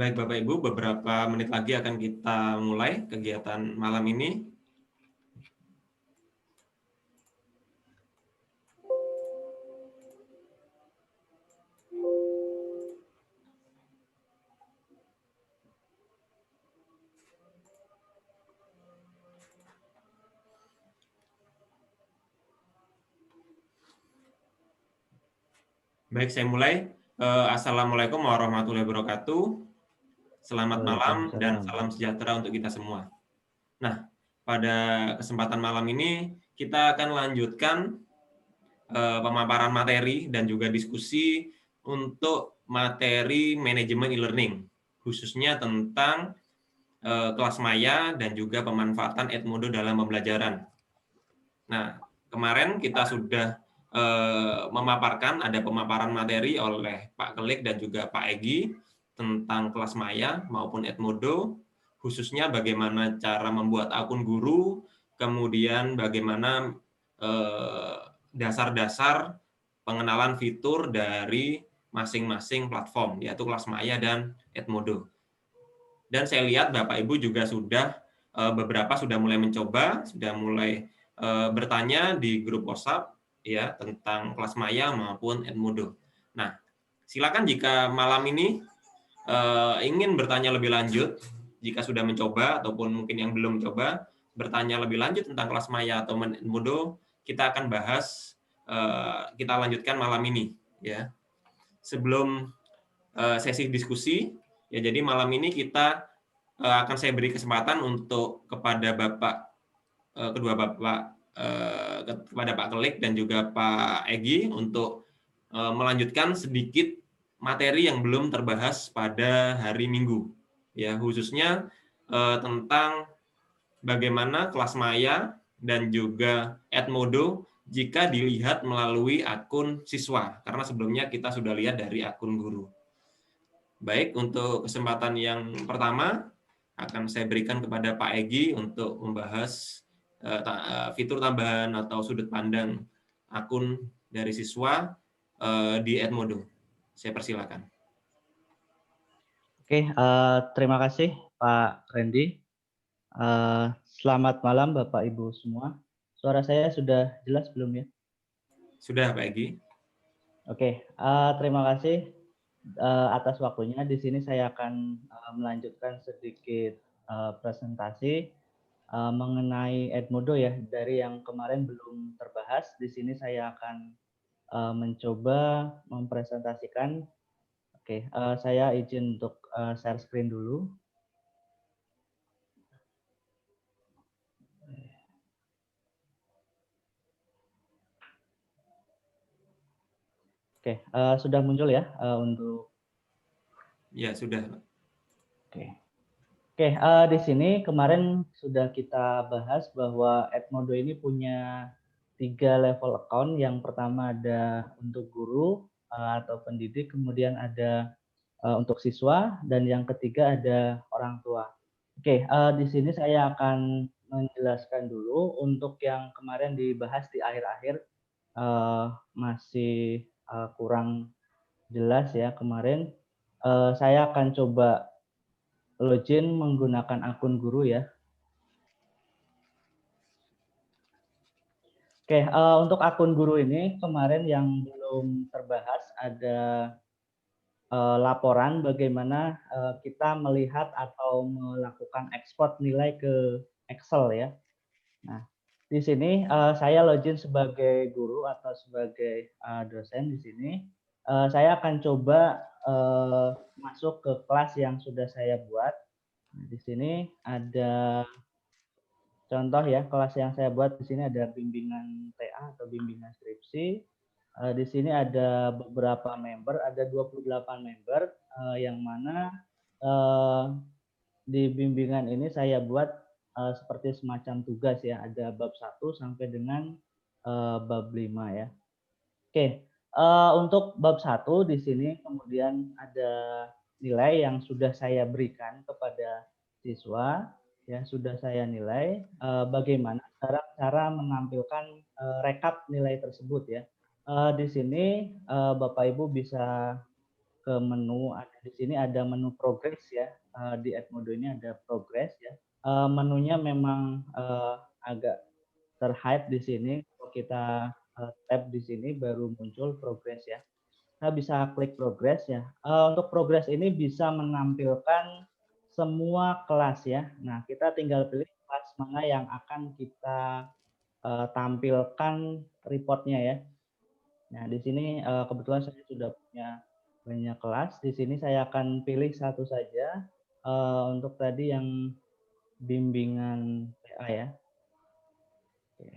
Baik Bapak Ibu, beberapa menit lagi akan kita mulai kegiatan malam ini. Baik, saya mulai. Assalamualaikum warahmatullahi wabarakatuh. Selamat malam dan salam sejahtera untuk kita semua. Nah, pada kesempatan malam ini kita akan lanjutkan pemaparan materi dan juga diskusi untuk materi manajemen e-learning, khususnya tentang kelas maya dan juga pemanfaatan Edmodo dalam pembelajaran. Nah, kemarin kita sudah memaparkan, ada pemaparan materi oleh Pak Kelik dan juga Pak Egi tentang kelas maya maupun Edmodo, khususnya bagaimana cara membuat akun guru, kemudian bagaimana dasar-dasar pengenalan fitur dari masing-masing platform, yaitu kelas maya dan Edmodo. Dan saya lihat Bapak Ibu juga sudah beberapa sudah mulai mencoba, sudah mulai bertanya di grup WhatsApp ya tentang kelas maya maupun Edmodo. Nah, silakan jika malam ini ingin bertanya lebih lanjut, jika sudah mencoba ataupun mungkin yang belum mencoba, bertanya lebih lanjut tentang kelas maya atau Edmodo, kita akan bahas, kita lanjutkan malam ini ya. Sebelum sesi diskusi, ya jadi malam ini kita akan saya beri kesempatan untuk kepada kedua Bapak, kepada Pak Kelik dan juga Pak Egi untuk melanjutkan sedikit materi yang belum terbahas pada hari Minggu, ya khususnya tentang bagaimana kelas maya dan juga Edmodo jika dilihat melalui akun siswa, karena sebelumnya kita sudah lihat dari akun guru. Baik, untuk kesempatan yang pertama akan saya berikan kepada Pak Egi untuk membahas fitur tambahan atau sudut pandang akun dari siswa di Edmodo. Saya persilakan. Oke, terima kasih Pak Randy. Selamat malam Bapak Ibu semua. Suara saya sudah jelas belum ya? Sudah Pak Egi. Oke, terima kasih atas waktunya. Di sini saya akan melanjutkan sedikit presentasi mengenai Edmodo ya. Dari yang kemarin belum terbahas, di sini saya akan mencoba mempresentasikan. Oke, saya izin untuk share screen dulu. Oke, sudah muncul ya untuk. Ya, sudah. Oke. Oke, di sini kemarin sudah kita bahas bahwa Edmodo ini punya 3 level account. Yang pertama ada untuk guru atau pendidik, kemudian ada untuk siswa, dan yang ketiga ada orang tua. Oke, di sini saya akan menjelaskan dulu untuk yang kemarin dibahas di akhir-akhir masih kurang jelas ya kemarin. Saya akan coba login menggunakan akun guru ya. Oke, untuk akun guru ini kemarin yang belum terbahas ada laporan bagaimana kita melihat atau melakukan ekspor nilai ke Excel ya. Nah, di sini saya login sebagai guru atau sebagai dosen di sini. Saya akan coba masuk ke kelas yang sudah saya buat. Nah, di sini ada contoh ya, kelas yang saya buat di sini ada bimbingan TA atau bimbingan skripsi. Di sini ada beberapa member, ada 28 member, yang mana di bimbingan ini saya buat seperti semacam tugas ya, ada bab 1 sampai dengan bab 5 ya. Oke, untuk bab 1 di sini kemudian ada nilai yang sudah saya berikan kepada siswa, ya sudah saya nilai bagaimana cara menampilkan rekap nilai tersebut ya. Di sini Bapak Ibu bisa ke menu, ada di sini ada menu progress ya. Di Edmodo ini ada progress ya. Menunya memang agak terhide di sini. Kalau kita tab di sini baru muncul progress ya. Kita bisa klik progress ya. Untuk progress ini bisa menampilkan semua kelas ya. Nah, kita tinggal pilih kelas mana yang akan kita tampilkan reportnya ya. Nah, di sini kebetulan saya sudah punya banyak kelas. Di sini saya akan pilih satu saja. Untuk tadi yang bimbingan TA ya.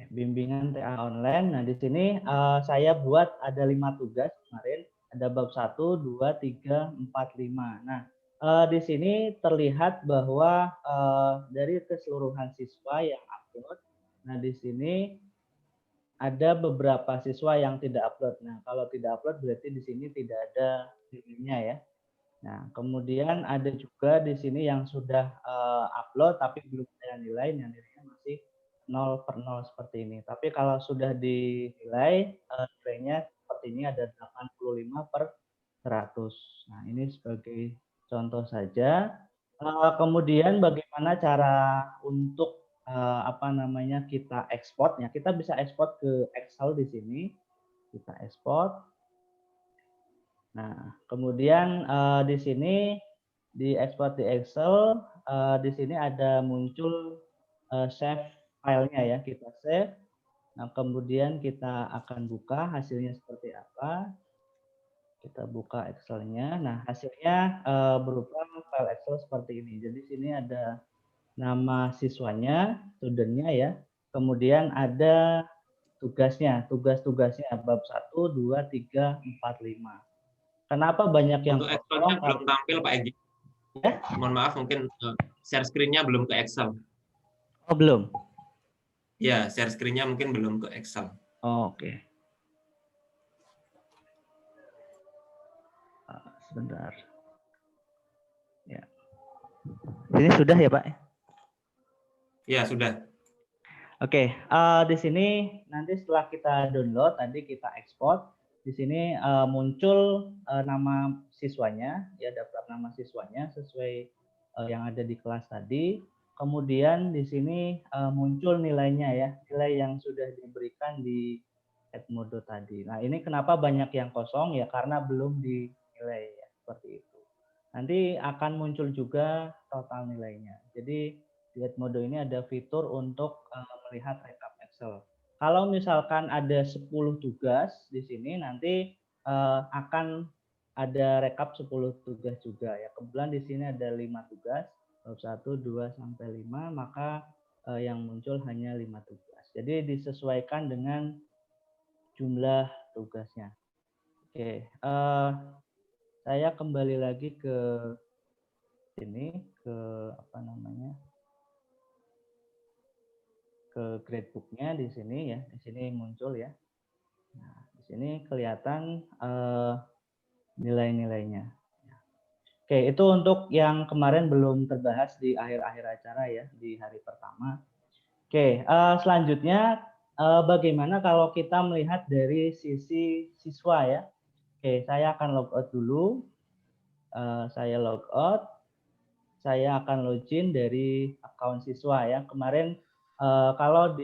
Bimbingan TA online. Nah, di sini saya buat ada 5 tugas kemarin. Ada bab 1, 2, 3, 4, 5. Nah, di sini terlihat bahwa dari keseluruhan siswa yang upload, nah di sini ada beberapa siswa yang tidak upload. Nah, kalau tidak upload berarti di sini tidak ada nilainya ya. Nah, kemudian ada juga di sini yang sudah upload tapi belum ada nilai, yang nilainya masih 0/0 seperti ini. Tapi kalau sudah dinilai, nilainya seperti ini ada 85/100. Nah, ini sebagai contoh saja. Kemudian bagaimana cara untuk apa namanya kita ekspornya? Kita bisa ekspor ke Excel di sini. Kita ekspor. Nah, kemudian di sini di ekspor di Excel, di sini ada muncul save filenya ya, kita save. Nah, kemudian kita akan buka hasilnya seperti apa. Kita buka Excel-nya. Nah, hasilnya berupa file Excel seperti ini. Jadi sini ada nama siswanya, student-nya ya. Kemudian ada tugasnya, tugas-tugasnya bab 1, 2, 3, 4, 5. Kenapa banyak yang Untuk Excel-nya kosong? belum tampil Pak Egi. Ya? Mohon maaf, mungkin share screen-nya belum ke Excel. Oh, belum. Ya, share screen-nya mungkin belum ke Excel. Oh, oke. Sebentar. Ya. Ini sudah ya, Pak? Ya, sudah. Oke, di sini nanti setelah kita download, tadi kita ekspor, di sini muncul nama siswanya, ya daftar nama siswanya sesuai yang ada di kelas tadi. Kemudian di sini muncul nilainya ya, nilai yang sudah diberikan di Edmodo tadi. Nah, ini kenapa banyak yang kosong ya karena belum dinilai ya, seperti itu. Nanti akan muncul juga total nilainya. Jadi di Edmodo ini ada fitur untuk melihat rekap Excel. Kalau misalkan ada 10 tugas di sini nanti akan ada rekap 10 tugas juga ya. Kebetulan di sini ada 5 tugas, bab 1, 2 sampai 5, maka yang muncul hanya 5 tugas. Jadi disesuaikan dengan jumlah tugasnya. Oke, saya kembali lagi ke sini ke apa namanya? Ke gradebook-nya di sini ya, di sini muncul ya. Nah, di sini kelihatan nilai-nilainya. Oke, itu untuk yang kemarin belum terbahas di akhir-akhir acara ya, di hari pertama. Oke, selanjutnya bagaimana kalau kita melihat dari sisi siswa ya. Oke, saya akan logout dulu. Saya logout. Saya akan login dari account siswa ya. Kemarin kalau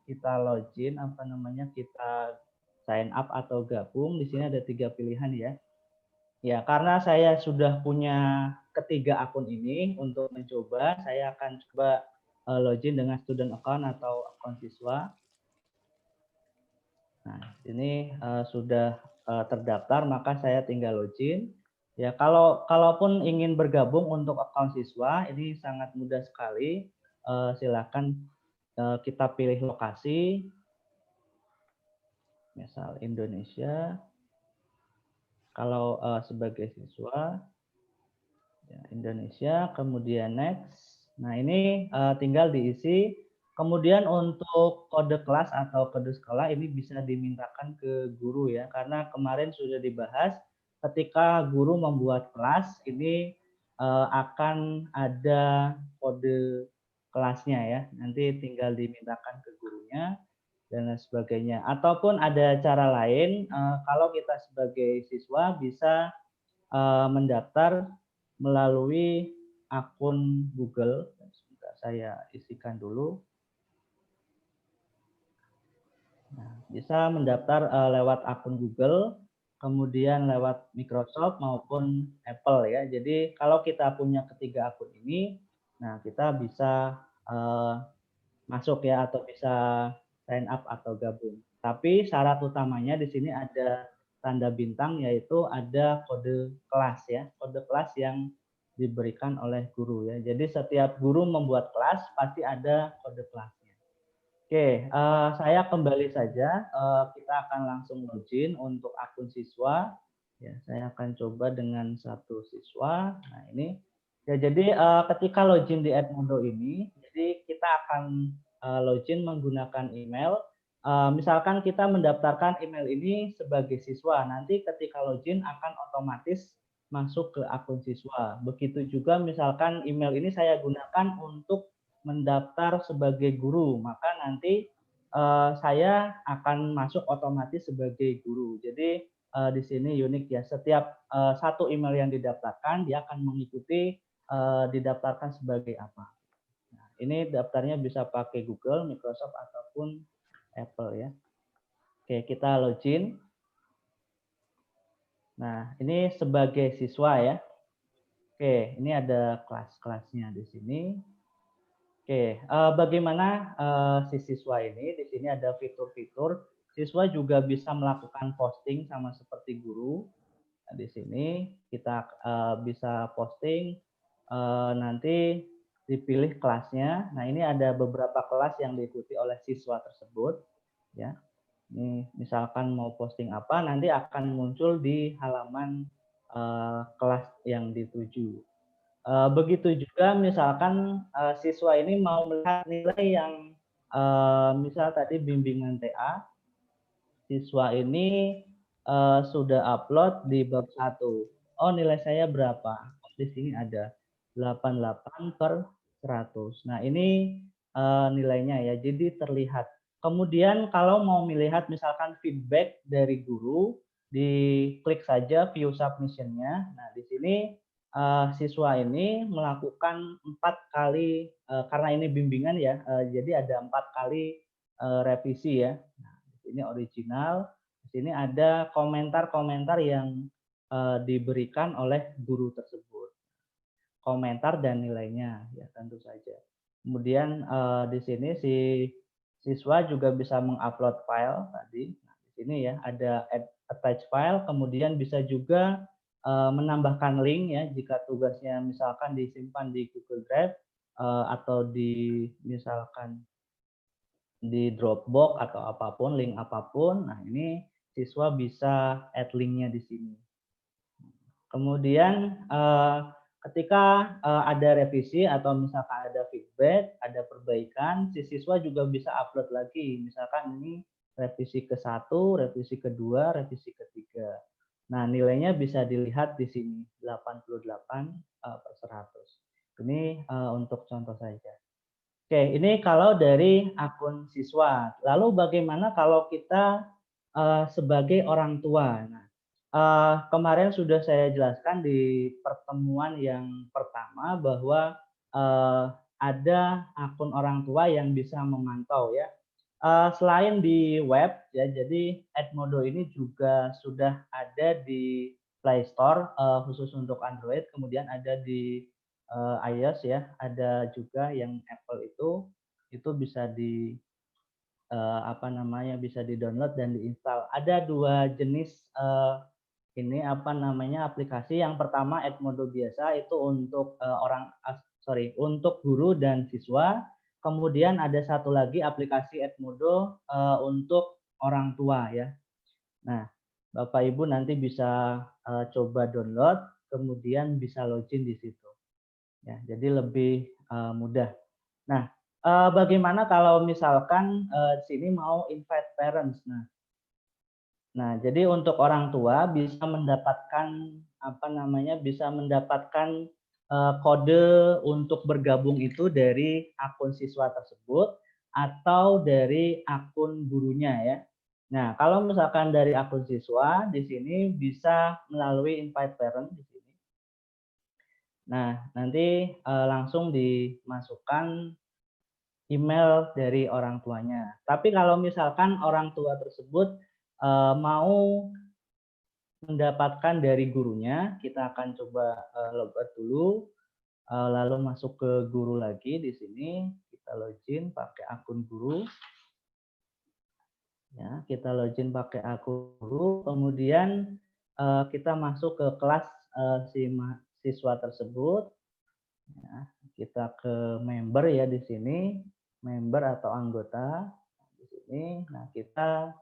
kita login apa namanya kita sign up atau gabung di sini ada 3 pilihan ya. Ya, karena saya sudah punya ketiga akun ini untuk mencoba, saya akan coba login dengan student account atau akun siswa. Nah, ini sudah terdaftar maka saya tinggal login. Ya, kalaupun ingin bergabung untuk akun siswa, ini sangat mudah sekali. Silakan kita pilih lokasi, misal Indonesia. Kalau sebagai siswa, ya, Indonesia, kemudian next. Nah, ini tinggal diisi. Kemudian untuk kode kelas atau kode sekolah ini bisa dimintakan ke guru ya, karena kemarin sudah dibahas ketika guru membuat kelas ini akan ada kode kelasnya ya. Nanti tinggal dimintakan ke gurunya dan lain sebagainya. Ataupun ada cara lain kalau kita sebagai siswa bisa mendaftar melalui akun Google. Sebentar, saya isikan dulu. Nah, bisa mendaftar lewat akun Google, kemudian lewat Microsoft maupun Apple ya. Jadi kalau kita punya ketiga akun ini, nah kita bisa masuk ya atau bisa sign up atau gabung. Tapi syarat utamanya di sini ada tanda bintang, yaitu ada kode kelas ya, kode kelas yang diberikan oleh guru ya. Jadi setiap guru membuat kelas pasti ada kode kelasnya. Oke, saya kembali saja. Kita akan langsung login untuk akun siswa. Ya, saya akan coba dengan satu siswa. Nah ini, ya jadi ketika login di Edmodo ini, jadi kita akan login menggunakan email. Misalkan kita mendaftarkan email ini sebagai siswa, nanti ketika login akan otomatis masuk ke akun siswa. Begitu juga misalkan email ini saya gunakan untuk mendaftar sebagai guru, maka nanti saya akan masuk otomatis sebagai guru. Jadi di sini unik ya, setiap satu email yang didaftarkan dia akan mengikuti didaftarkan sebagai apa. Nah, ini daftarnya bisa pakai Google, Microsoft ataupun Apple ya. Oke, kita login. Nah, ini sebagai siswa ya. Oke, ini ada kelas-kelasnya di sini. Oke, bagaimana si siswa ini? Di sini ada fitur-fitur. Siswa juga bisa melakukan posting sama seperti guru. Nah, di sini kita bisa posting, nanti dipilih kelasnya. Nah, ini ada beberapa kelas yang diikuti oleh siswa tersebut. Ya, ini misalkan mau posting apa, nanti akan muncul di halaman kelas yang dituju. Begitu juga misalkan siswa ini mau melihat nilai yang misal tadi bimbingan TA, siswa ini sudah upload di bab 1. Oh, nilai saya berapa? Di sini ada 88/100. Nah, ini nilainya ya, jadi terlihat. Kemudian kalau mau melihat misalkan feedback dari guru, diklik saja view submission-nya. Nah, di sini siswa ini melakukan 4 kali, karena ini bimbingan ya, jadi ada 4 kali revisi ya. Nah, ini original, di sini ada komentar-komentar yang diberikan oleh guru tersebut. Komentar dan nilainya ya tentu saja. Kemudian di sini si siswa juga bisa mengupload file tadi. Nah, di sini ya ada attach file, kemudian bisa juga menambahkan link ya jika tugasnya misalkan disimpan di Google Drive atau di misalkan di Dropbox atau apapun, link apapun. Nah, ini siswa bisa add linknya di sini. Kemudian ketika ada revisi atau misalkan ada feedback, ada perbaikan, si siswa juga bisa upload lagi. Misalkan ini revisi ke-1, revisi kedua, revisi ketiga. Nah, nilainya bisa dilihat di sini 88/100. Ini untuk contoh saja. Oke, ini kalau dari akun siswa. Lalu bagaimana kalau kita sebagai orang tua? Nah, kemarin sudah saya jelaskan di pertemuan yang pertama bahwa ada akun orang tua yang bisa memantau ya. Selain di web ya, jadi Edmodo ini juga sudah ada di Play Store khusus untuk Android, kemudian ada di iOS ya, ada juga yang Apple itu bisa di apa namanya, bisa di-download dan diinstal. Ada 2 jenis ini apa namanya, aplikasi. Yang pertama Edmodo biasa itu untuk untuk guru dan siswa. Kemudian ada satu lagi aplikasi Edmodo untuk orang tua ya. Nah, Bapak Ibu nanti bisa coba download, kemudian bisa login di situ. Ya, jadi lebih mudah. Nah, bagaimana kalau misalkan di sini mau invite parents? Nah, jadi untuk orang tua bisa mendapatkan apa namanya, bisa mendapatkan kode untuk bergabung itu dari akun siswa tersebut atau dari akun gurunya ya. Nah, kalau misalkan dari akun siswa, di sini bisa melalui invite parent di sini. Nah, nanti langsung dimasukkan email dari orang tuanya. Tapi kalau misalkan orang tua tersebut mau mendapatkan dari gurunya, kita akan coba logout dulu, lalu masuk ke guru lagi di sini, kita login pakai akun guru. Ya, kita login pakai akun guru, kemudian kita masuk ke kelas si siswa tersebut. Ya, kita ke member ya di sini, member atau anggota di sini. Nah, kita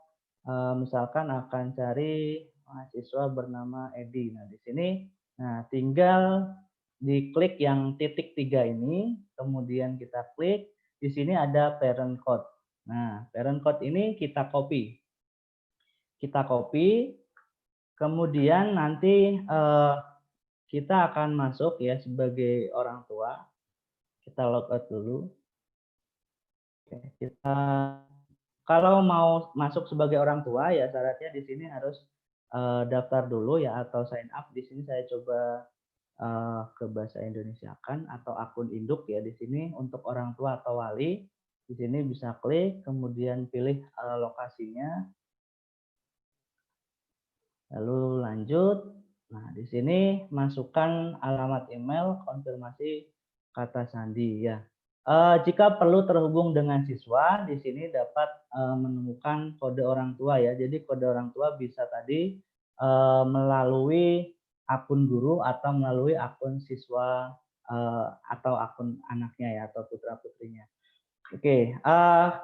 misalkan akan cari mahasiswa bernama Edi. Nah, di sini, nah tinggal diklik yang titik 3 ini, kemudian kita klik, di sini ada parent code. Nah, parent code ini kita copy. Kita copy, kemudian nanti kita akan masuk ya sebagai orang tua. Kita logout dulu. Oke, kita kalau mau masuk sebagai orang tua ya syaratnya di sini harus daftar dulu ya atau sign up. Di sini saya coba ke bahasa Indonesia kan atau akun induk ya di sini untuk orang tua atau wali. Di sini bisa klik kemudian pilih lokasinya. Lalu lanjut. Nah, di sini masukkan alamat email konfirmasi kata sandi ya. Jika perlu terhubung dengan siswa, di sini dapat menemukan kode orang tua ya. Jadi kode orang tua bisa tadi melalui akun guru atau melalui akun siswa atau akun anaknya ya atau putra putrinya. Oke,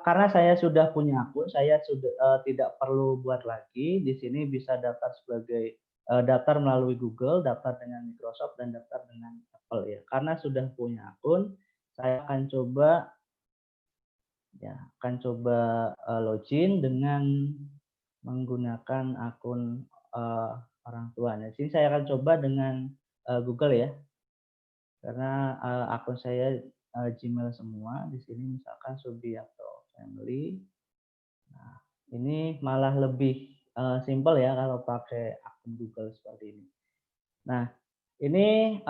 karena saya sudah punya akun, saya sudah tidak perlu buat lagi. Di sini bisa daftar sebagai daftar melalui Google, daftar dengan Microsoft, dan daftar dengan Apple ya. Karena sudah punya akun, saya akan coba login dengan menggunakan akun orang tua. Nah, di sini saya akan coba dengan Google ya, karena akun saya Gmail semua. Di sini misalkan Subiakto Family. Nah, ini malah lebih simple ya kalau pakai akun Google seperti ini. Nah, ini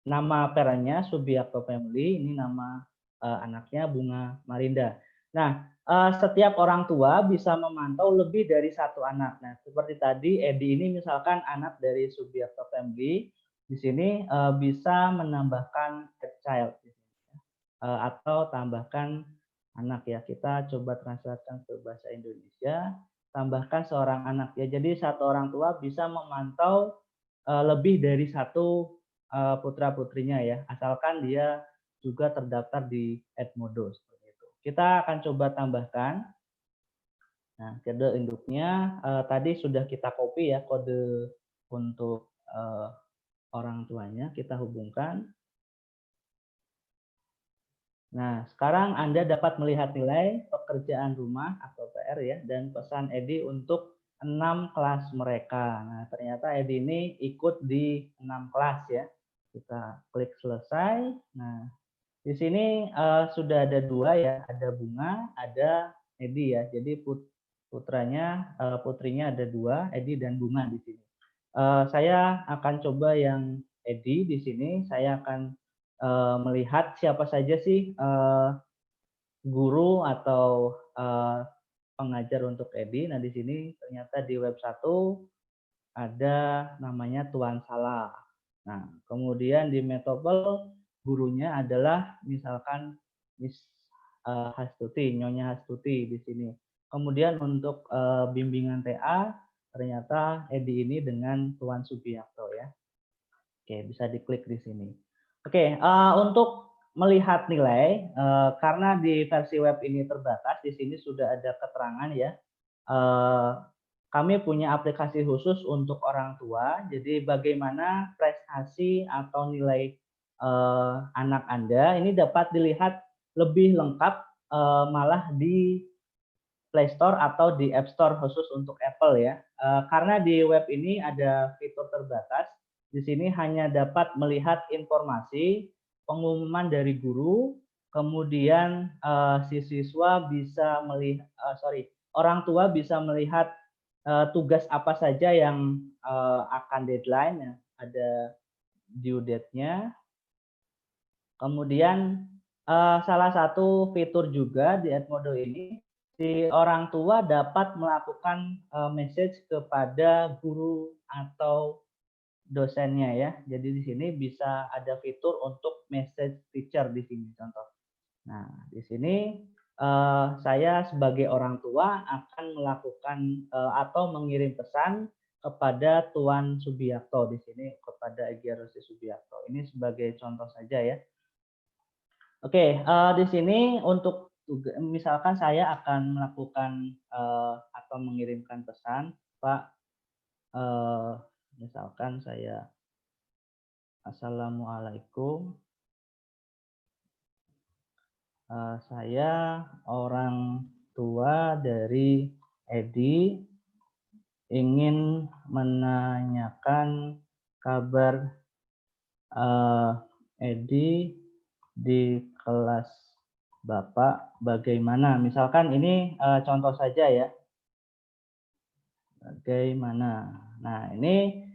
nama parentnya Subiakto Family, ini nama anaknya Bunga Marinda. Nah, setiap orang tua bisa memantau lebih dari satu anak. Nah, seperti tadi Edi ini misalkan anak dari Subiakto Family, di sini bisa menambahkan add child atau tambahkan anak ya. Kita coba translatekan ke bahasa Indonesia, tambahkan seorang anak ya. Jadi satu orang tua bisa memantau lebih dari satu putra putrinya ya, asalkan dia juga terdaftar di Edmodo seperti itu. Kita akan coba tambahkan. Nah, kode induknya tadi sudah kita copy ya kode untuk orang tuanya, kita hubungkan. Nah, sekarang Anda dapat melihat nilai pekerjaan rumah atau PR ya dan pesan Edi untuk 6 kelas mereka. Nah, ternyata Edi ini ikut di 6 kelas ya. Kita klik selesai. Nah, di sini sudah ada 2 ya, ada Bunga, ada Edi ya. Jadi putrinya ada 2, Edi dan Bunga di sini. Saya akan coba yang Edi di sini. Saya akan melihat siapa saja sih guru atau pengajar untuk Edi. Nah, di sini ternyata di web 1 ada namanya Tuan Salah. Nah, kemudian di Metopel gurunya adalah misalkan Miss Hastuti, Nyonya Hastuti di sini. Kemudian untuk bimbingan TA ternyata Edi ini dengan Tuan Subiakto ya. Oke, bisa diklik di sini. Oke, untuk melihat nilai, karena di versi web ini terbatas, di sini sudah ada keterangan ya. Kami punya aplikasi khusus untuk orang tua. Jadi bagaimana prestasi atau nilai anak Anda ini dapat dilihat lebih lengkap malah di Play Store atau di App Store khusus untuk Apple ya. Karena di web ini ada fitur terbatas. Di sini hanya dapat melihat informasi pengumuman dari guru, kemudian si siswa bisa melihat orang tua bisa melihat tugas apa saja yang akan deadline, ya. Ada due date-nya. Kemudian salah satu fitur juga di Edmodo ini, si orang tua dapat melakukan message kepada guru atau dosennya ya. Jadi di sini bisa ada fitur untuk message teacher di sini contoh. Nah, di sini saya sebagai orang tua akan melakukan atau mengirim pesan kepada Tuan Subiakto di sini, kepada Egy Rosi Subiakto. Ini sebagai contoh saja ya. Oke, di sini untuk misalkan saya akan melakukan atau mengirimkan pesan, Pak, misalkan saya Assalamualaikum, saya orang tua dari Edi, ingin menanyakan kabar Edi di kelas Bapak bagaimana. Misalkan ini contoh saja ya. Bagaimana. Nah, ini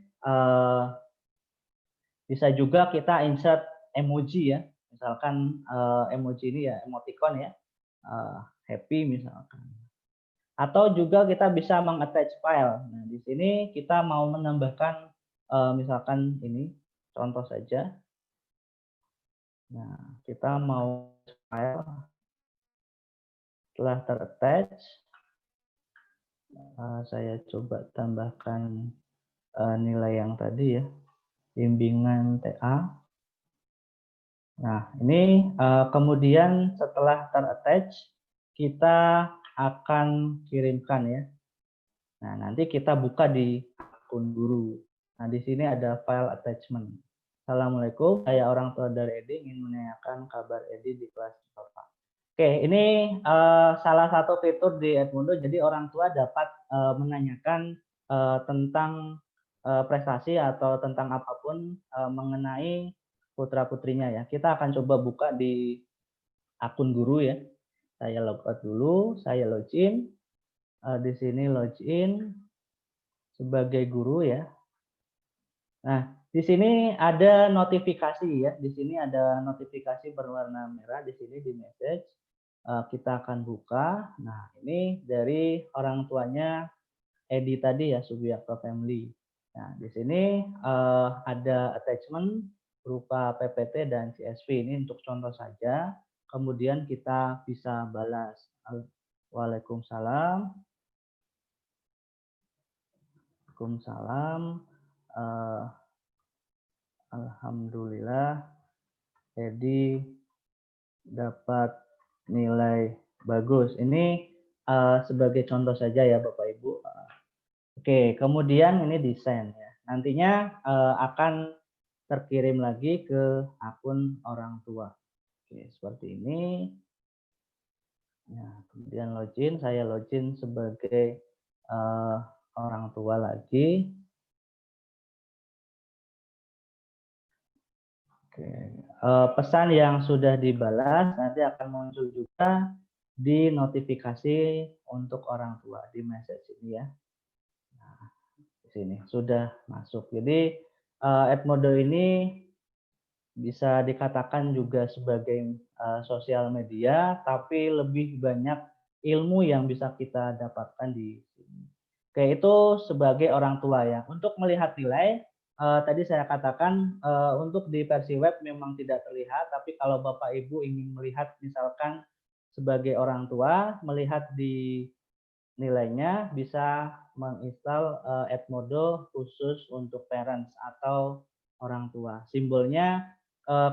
bisa juga kita insert emoji ya. Misalkan emoji ini ya emoticon ya. Happy misalkan. Atau juga kita bisa mengattach file. Nah, di sini kita mau menambahkan misalkan ini contoh saja. Nah, kita mau file setelah terattach, saya coba tambahkan nilai yang tadi ya, bimbingan TA. Nah, ini kemudian setelah terattach, kita akan kirimkan ya. Nah, nanti kita buka di akun guru. Nah, di sini ada file attachment. Assalamualaikum, saya orang tua dari Edi ingin menanyakan kabar Edi di kelas Bapak. Oke, ini salah satu fitur di Edmodo. Jadi orang tua dapat menanyakan tentang prestasi atau tentang apapun mengenai putra-putrinya ya. Kita akan coba buka di akun guru ya. Saya logout dulu, saya login. Di sini login sebagai guru ya. Nah, di sini ada notifikasi ya. Di sini ada notifikasi berwarna merah di sini di message. Kita akan buka. Nah, ini dari orang tuanya Edi tadi ya, Subiakto Family. Nah, di sini ada attachment berupa PPT dan CSV. Ini untuk contoh saja. Kemudian kita bisa balas. Waalaikumsalam. Waalaikumsalam. Alhamdulillah, Edi dapat nilai bagus. Ini sebagai contoh saja ya Bapak Ibu. Oke, kemudian ini desain ya. Nantinya akan terkirim lagi ke akun orang tua. Oke, seperti ini. Ya, kemudian login, saya login sebagai orang tua lagi. Oke. Pesan yang sudah dibalas nanti akan muncul juga di notifikasi untuk orang tua di message ini ya. Nah, di sini sudah masuk. Jadi Edmodo ini bisa dikatakan juga sebagai sosial media, tapi lebih banyak ilmu yang bisa kita dapatkan di sini. Oke, itu sebagai orang tua ya. Untuk melihat nilai, tadi saya katakan untuk di versi web memang tidak terlihat, tapi kalau Bapak Ibu ingin melihat misalkan sebagai orang tua, melihat di nilainya bisa menginstal Edmodo khusus untuk parents atau orang tua. Simbolnya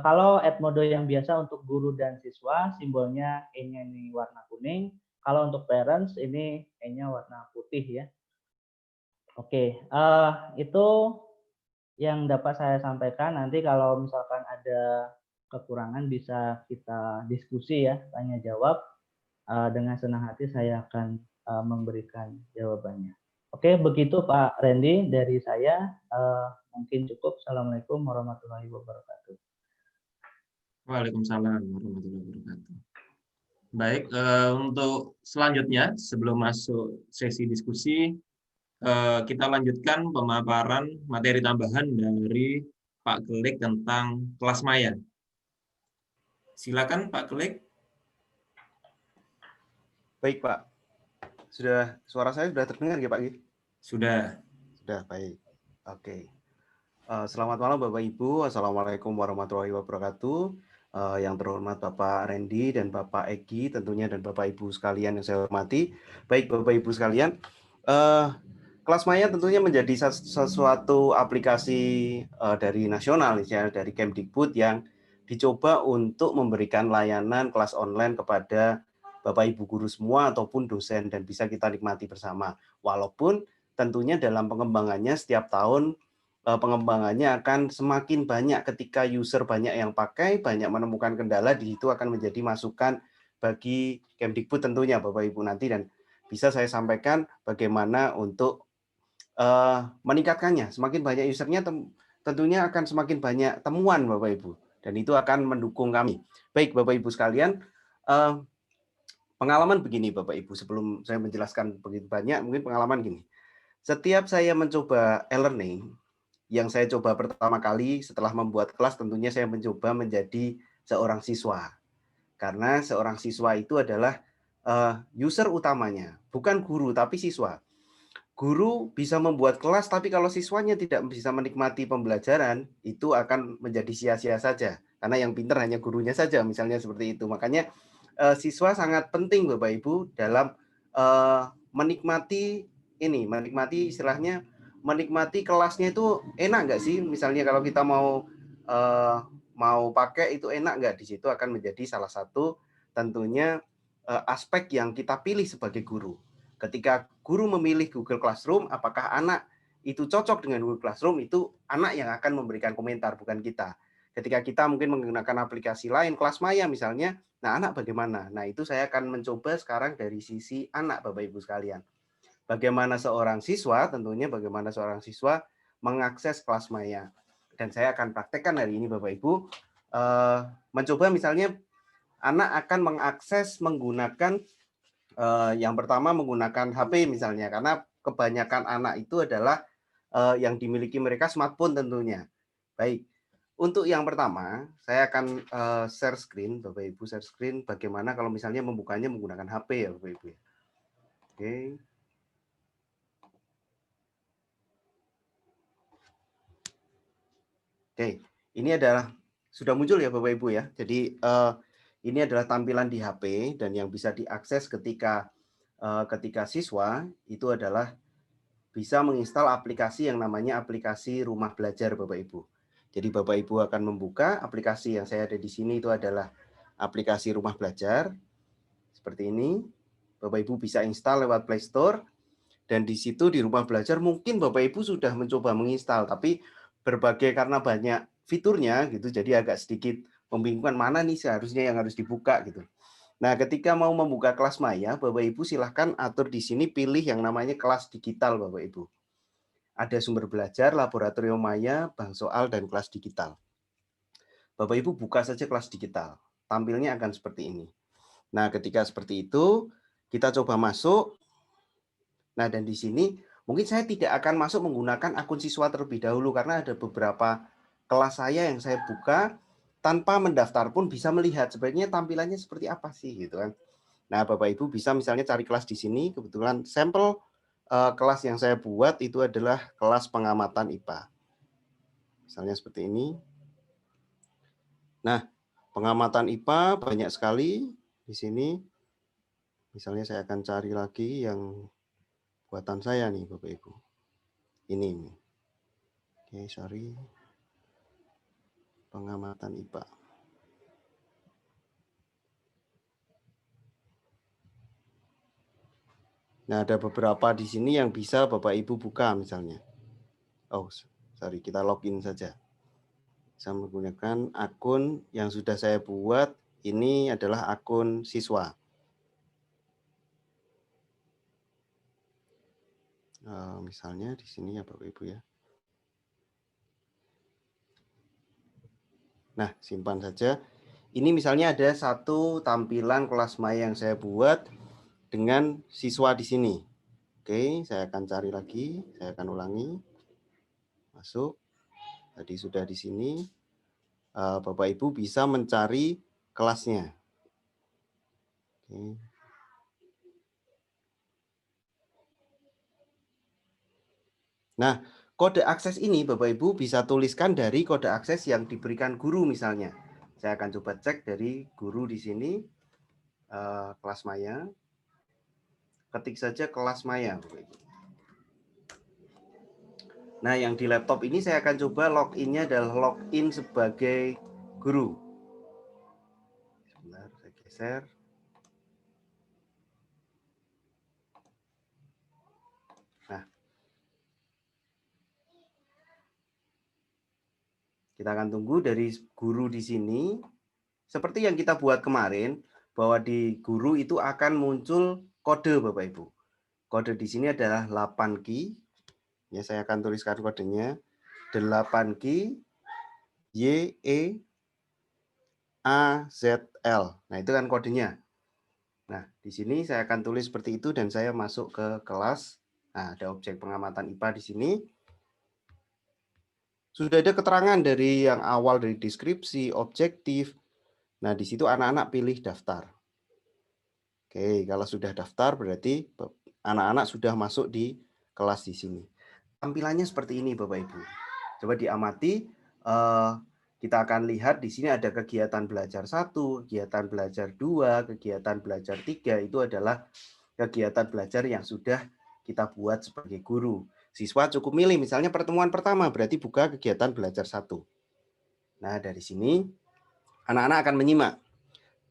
kalau Edmodo yang biasa untuk guru dan siswa, simbolnya E-nya ini warna kuning. Kalau untuk parents ini E-nya warna putih ya. Oke, itu yang dapat saya sampaikan. Nanti kalau misalkan ada kekurangan bisa kita diskusi ya, tanya jawab. Dengan senang hati saya akan memberikan jawabannya. Oke, begitu Pak Randy dari saya. Mungkin cukup. Assalamualaikum warahmatullahi wabarakatuh. Waalaikumsalam warahmatullahi wabarakatuh. Baik, untuk selanjutnya sebelum masuk sesi diskusi, kita lanjutkan pemaparan materi tambahan dari Pak Kelik tentang kelas maya. Silakan Pak Kelik. Baik Pak, suara saya sudah terdengar ya Pak? Sudah. Sudah, baik. Oke. Selamat malam Bapak Ibu, Assalamualaikum warahmatullahi wabarakatuh. Yang terhormat Bapak Randy dan Bapak Egi tentunya, dan Bapak Ibu sekalian yang saya hormati. Baik Bapak Ibu sekalian, Kelas Maya tentunya menjadi sesuatu aplikasi dari nasional, ya, dari Kemdikbud yang dicoba untuk memberikan layanan kelas online kepada Bapak Ibu guru semua ataupun dosen, dan bisa kita nikmati bersama. Walaupun tentunya dalam pengembangannya setiap tahun pengembangannya akan semakin banyak ketika user banyak yang pakai, banyak menemukan kendala, di situ akan menjadi masukan bagi Kemdikbud tentunya Bapak Ibu nanti, dan bisa saya sampaikan bagaimana untuk meningkatkannya. Semakin banyak usernya tentunya akan semakin banyak temuan Bapak Ibu, dan itu akan mendukung kami. Baik Bapak Ibu sekalian, pengalaman begini Bapak Ibu, sebelum saya menjelaskan begitu banyak, mungkin pengalaman gini. Setiap saya mencoba e-learning, yang saya coba pertama kali setelah membuat kelas, tentunya saya mencoba menjadi seorang siswa. Karena seorang siswa itu adalah user utamanya, bukan guru tapi siswa. Guru bisa membuat kelas, tapi kalau siswanya tidak bisa menikmati pembelajaran, itu akan menjadi sia-sia saja. Karena yang pintar hanya gurunya saja, misalnya seperti itu. Makanya siswa sangat penting Bapak Ibu dalam menikmati istilahnya menikmati kelasnya itu enak nggak sih? Misalnya kalau kita mau pakai itu enak nggak? Di situ akan menjadi salah satu tentunya aspek yang kita pilih sebagai guru. Ketika guru memilih Google Classroom, apakah anak itu cocok dengan Google Classroom, itu anak yang akan memberikan komentar, bukan kita. Ketika kita mungkin menggunakan aplikasi lain, Kelas Maya misalnya, nah anak bagaimana? Nah itu saya akan mencoba sekarang dari sisi anak Bapak Ibu sekalian. Bagaimana seorang siswa, tentunya bagaimana seorang siswa mengakses Kelas Maya. Dan saya akan praktekkan hari ini Bapak Ibu, mencoba misalnya anak akan mengakses menggunakan yang pertama menggunakan HP misalnya, karena kebanyakan anak itu adalah yang dimiliki mereka smartphone tentunya. Baik, untuk yang pertama saya akan share screen, Bapak Ibu, share screen bagaimana kalau misalnya membukanya menggunakan HP ya Bapak Ibu. Oke. Oke, ini adalah sudah muncul ya Bapak Ibu ya. Jadi ini adalah tampilan di HP, dan yang bisa diakses ketika siswa itu adalah bisa menginstal aplikasi yang namanya aplikasi Rumah Belajar Bapak Ibu. Jadi Bapak Ibu akan membuka aplikasi yang saya ada di sini, itu adalah aplikasi Rumah Belajar. Seperti ini. Bapak Ibu bisa install lewat Play Store, dan di situ di Rumah Belajar mungkin Bapak Ibu sudah mencoba menginstal, tapi berbagai karena banyak fiturnya gitu, jadi agak sedikit membingungkan mana nih seharusnya yang harus dibuka gitu. Nah, ketika mau membuka Kelas Maya, Bapak Ibu silahkan atur di sini, pilih yang namanya kelas digital Bapak Ibu. Ada sumber belajar, laboratorium maya, bank soal, dan kelas digital. Bapak Ibu buka saja kelas digital. Tampilnya akan seperti ini. Nah, ketika seperti itu, kita coba masuk. Nah, dan di sini mungkin saya tidak akan masuk menggunakan akun siswa terlebih dahulu, karena ada beberapa kelas saya yang saya buka tanpa mendaftar pun bisa melihat sebenarnya tampilannya seperti apa sih gitu kan. Nah, Bapak Ibu bisa misalnya cari kelas di sini. Kebetulan sampel kelas yang saya buat itu adalah kelas pengamatan IPA. Misalnya seperti ini. Nah, pengamatan IPA banyak sekali di sini. Misalnya saya akan cari lagi yang buatan saya nih Bapak Ibu. Ini. Oke, sorry. Pengamatan IPA. Nah, ada beberapa di sini yang bisa Bapak Ibu buka misalnya. Oh, sorry, kita login saja. Saya menggunakan akun yang sudah saya buat. Ini adalah akun siswa. Misalnya di sini ya Bapak Ibu ya. Nah, simpan saja. ini misalnya ada satu tampilan kelas maya yang saya buat dengan siswa di sini. Oke, saya akan cari lagi, saya akan ulangi. Masuk. Tadi sudah di sini. Bapak Ibu bisa mencari kelasnya. Oke. Nah, kode akses ini Bapak Ibu bisa tuliskan dari kode akses yang diberikan guru misalnya. Saya akan coba cek dari guru di sini, kelas maya. Ketik saja kelas maya, Bapak Ibu. Nah, yang di laptop ini saya akan coba login-nya adalah login sebagai guru. Sebentar, saya geser. Nah, kita akan tunggu dari guru di sini. Seperti yang kita buat kemarin, bahwa di guru itu akan muncul kode, Bapak Ibu. Kode di sini adalah 8 key. Ya, saya akan tuliskan kodenya. 8 key Y E A Z L. Nah, itu kan kodenya. Nah, di sini saya akan tulis seperti itu dan saya masuk ke kelas. Nah, ada objek pengamatan IPA di sini. Sudah ada keterangan dari yang awal dari deskripsi, objektif. Nah, di situ anak-anak pilih daftar. Oke, kalau sudah daftar berarti anak-anak sudah masuk di kelas di sini. Tampilannya seperti ini, Bapak Ibu. Coba diamati, kita akan lihat di sini ada kegiatan belajar 1, kegiatan belajar 2, kegiatan belajar 3, itu adalah kegiatan belajar yang sudah kita buat sebagai guru. Siswa cukup milih, misalnya pertemuan pertama, berarti buka kegiatan belajar 1. Nah, dari sini anak-anak akan menyimak.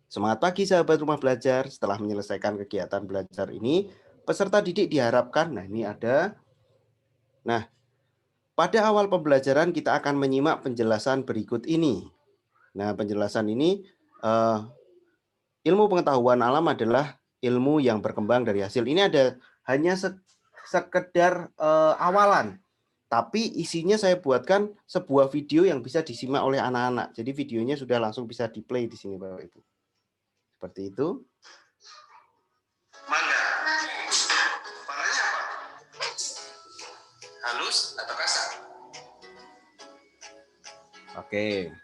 Semangat pagi sahabat rumah belajar, setelah menyelesaikan kegiatan belajar ini, peserta didik diharapkan, nah ini ada. Nah, pada awal pembelajaran kita akan menyimak penjelasan berikut ini. Nah, penjelasan ini, ilmu pengetahuan alam adalah ilmu yang berkembang dari hasil. Ini ada hanya sekedar awalan, tapi isinya saya buatkan sebuah video yang bisa disimak oleh anak-anak. Jadi videonya sudah langsung bisa di-play di sini, Bapak Ibu. Seperti itu. Mangga. Warnanya apa? Halus atau kasar? Oke.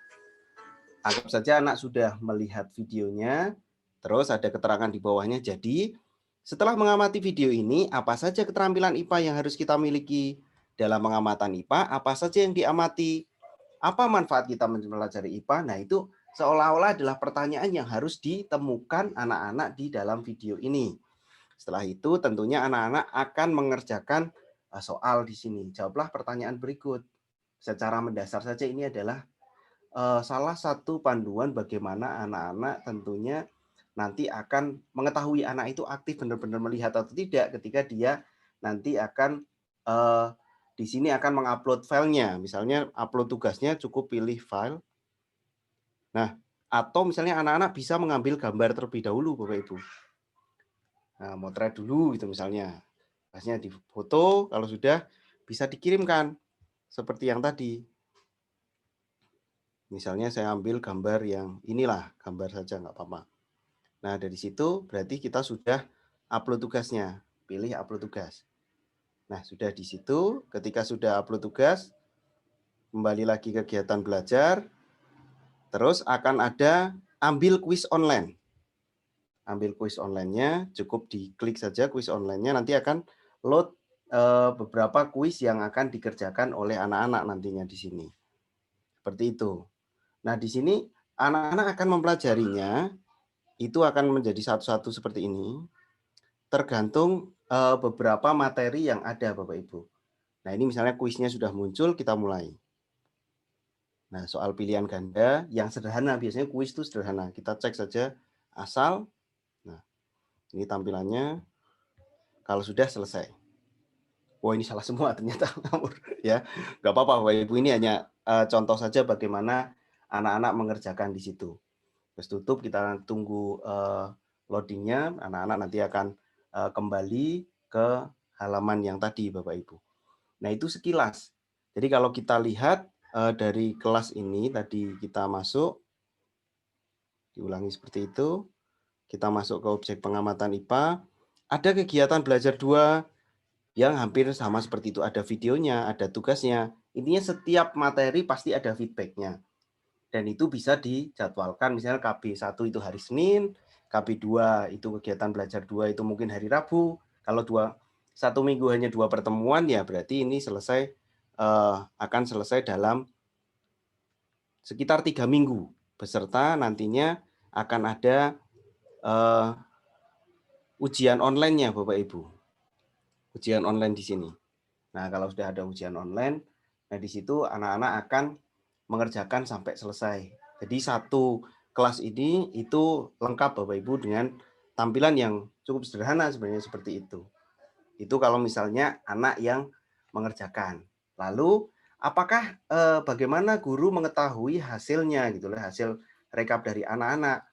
Anggap saja anak sudah melihat videonya, terus ada keterangan di bawahnya. Jadi, setelah mengamati video ini, apa saja keterampilan IPA yang harus kita miliki? Dalam pengamatan IPA, apa saja yang diamati? Apa manfaat kita mempelajari IPA? Nah, itu seolah-olah adalah pertanyaan yang harus ditemukan anak-anak di dalam video ini. Setelah itu, tentunya anak-anak akan mengerjakan soal di sini. Jawablah pertanyaan berikut. Secara mendasar saja ini adalah salah satu panduan bagaimana anak-anak tentunya nanti akan mengetahui anak itu aktif benar-benar melihat atau tidak ketika dia nanti akan di sini akan mengupload filenya. Misalnya upload tugasnya cukup pilih file. Nah, atau misalnya anak-anak bisa mengambil gambar terlebih dahulu, Bapak Ibu. Nah, motret dulu gitu misalnya. Tugasnya di foto, kalau sudah bisa dikirimkan seperti yang tadi. Misalnya saya ambil gambar yang inilah, gambar saja nggak apa-apa. Nah, dari situ berarti kita sudah upload tugasnya. Pilih upload tugas. Nah, sudah di situ, ketika sudah upload tugas, kembali lagi kegiatan belajar, terus akan ada ambil kuis online. Ambil kuis online-nya, cukup diklik saja kuis online-nya, nanti akan load beberapa kuis yang akan dikerjakan oleh anak-anak nantinya di sini. Seperti itu. Nah, di sini anak-anak akan mempelajarinya, itu akan menjadi satu-satu seperti ini, tergantung beberapa materi yang ada, Bapak Ibu. Nah, ini misalnya kuisnya sudah muncul, kita mulai. Nah, soal pilihan ganda yang sederhana, biasanya kuis itu sederhana. Kita cek saja asal. Nah, ini tampilannya. Kalau sudah selesai. Wah, ini salah semua ternyata. Ya, nggak apa-apa, Bapak Ibu. Ini hanya contoh saja bagaimana anak-anak mengerjakan di situ. Terus tutup, kita tunggu loadingnya. Anak-anak nanti akan kembali ke halaman yang tadi, Bapak Ibu. Nah, itu sekilas. Jadi kalau kita lihat dari kelas ini tadi kita masuk, Diulangi seperti itu. Kita masuk ke objek pengamatan IPA. Ada kegiatan belajar 2 yang hampir sama seperti itu. Ada videonya, ada tugasnya. Intinya setiap materi pasti ada feedbacknya. Dan itu bisa dijadwalkan. Misalnya KB1 itu hari Senin, KB2 itu kegiatan belajar 2 itu mungkin hari Rabu. Kalau 1 minggu hanya 2 pertemuan, ya berarti ini selesai akan selesai dalam sekitar 3 minggu. Beserta nantinya akan ada ujian online-nya Bapak Ibu. Ujian online di sini. Nah, kalau sudah ada ujian online, nah di situ anak-anak akan mengerjakan sampai selesai. Jadi satu kelas ini itu lengkap Bapak Ibu dengan tampilan yang cukup sederhana sebenarnya seperti itu. Itu kalau misalnya anak yang mengerjakan. Lalu apakah bagaimana guru mengetahui hasilnya gitu lah, hasil rekap dari anak-anak.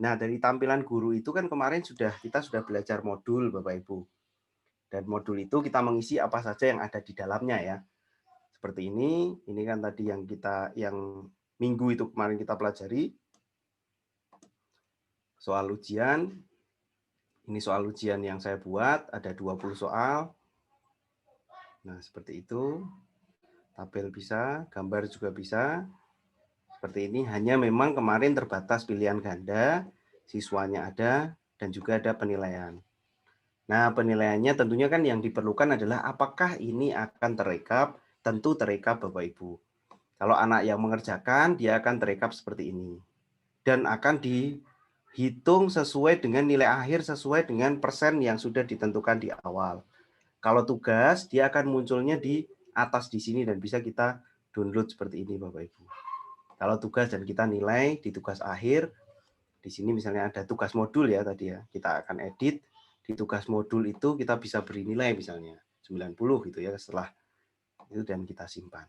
Nah, dari tampilan guru itu kan kemarin kita sudah belajar modul Bapak Ibu. Dan modul itu kita mengisi apa saja yang ada di dalamnya ya. Seperti ini kan tadi yang minggu itu kemarin kita pelajari. Soal ujian. Ini soal ujian yang saya buat, ada 20 soal. Nah, seperti itu. Tabel bisa, gambar juga bisa. Seperti ini, hanya memang kemarin terbatas pilihan ganda, siswanya ada, dan juga ada penilaian. Nah, penilaiannya tentunya kan yang diperlukan adalah apakah ini akan terekap, tentu terekap Bapak Ibu. Kalau anak yang mengerjakan, dia akan terekap seperti ini. Dan akan dihitung sesuai dengan nilai akhir, sesuai dengan persen yang sudah ditentukan di awal. Kalau tugas, dia akan munculnya di atas di sini dan bisa kita download seperti ini Bapak Ibu. Kalau tugas dan kita nilai di tugas akhir, di sini misalnya ada tugas modul ya tadi ya, kita akan edit. Di tugas modul itu kita bisa beri nilai misalnya 90 gitu ya setelah itu dan kita simpan.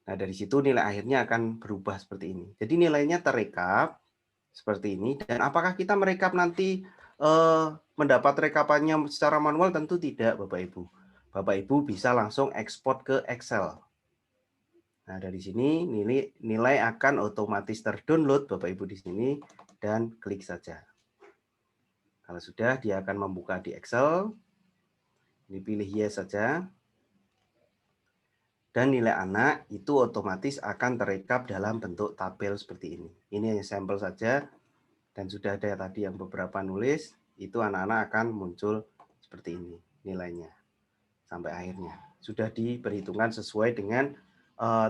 Nah, dari situ nilai akhirnya akan berubah seperti ini. Jadi nilainya terekap seperti ini dan apakah kita merekap nanti mendapat rekapannya secara manual? Tentu tidak Bapak Ibu. Bapak Ibu bisa langsung ekspor ke Excel. Nah, dari sini nilai akan otomatis terdownload Bapak Ibu di sini dan klik saja. Kalau sudah, dia akan membuka di Excel. Ini pilih yes saja. Dan nilai anak itu otomatis akan terekap dalam bentuk tabel seperti ini. Ini hanya sampel saja. Dan sudah ada tadi yang beberapa nulis, itu anak-anak akan muncul seperti ini nilainya. Sampai akhirnya. Sudah diperhitungkan sesuai dengan,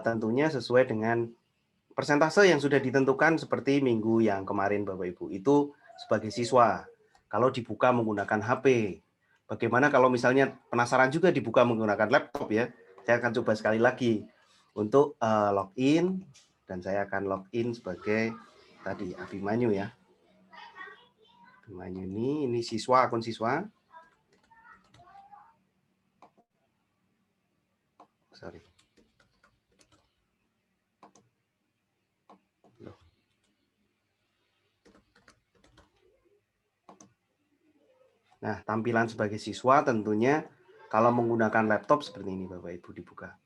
tentunya sesuai dengan persentase yang sudah ditentukan seperti minggu yang kemarin Bapak Ibu. Itu sebagai siswa. Kalau dibuka menggunakan HP. Bagaimana kalau misalnya penasaran juga dibuka menggunakan laptop ya. Saya akan coba sekali lagi untuk login. Dan saya akan login sebagai tadi Abimanyu ya. Abimanyu ini siswa, akun siswa. Sorry. Nah, tampilan sebagai siswa tentunya kalau menggunakan laptop seperti ini Bapak Ibu dibuka.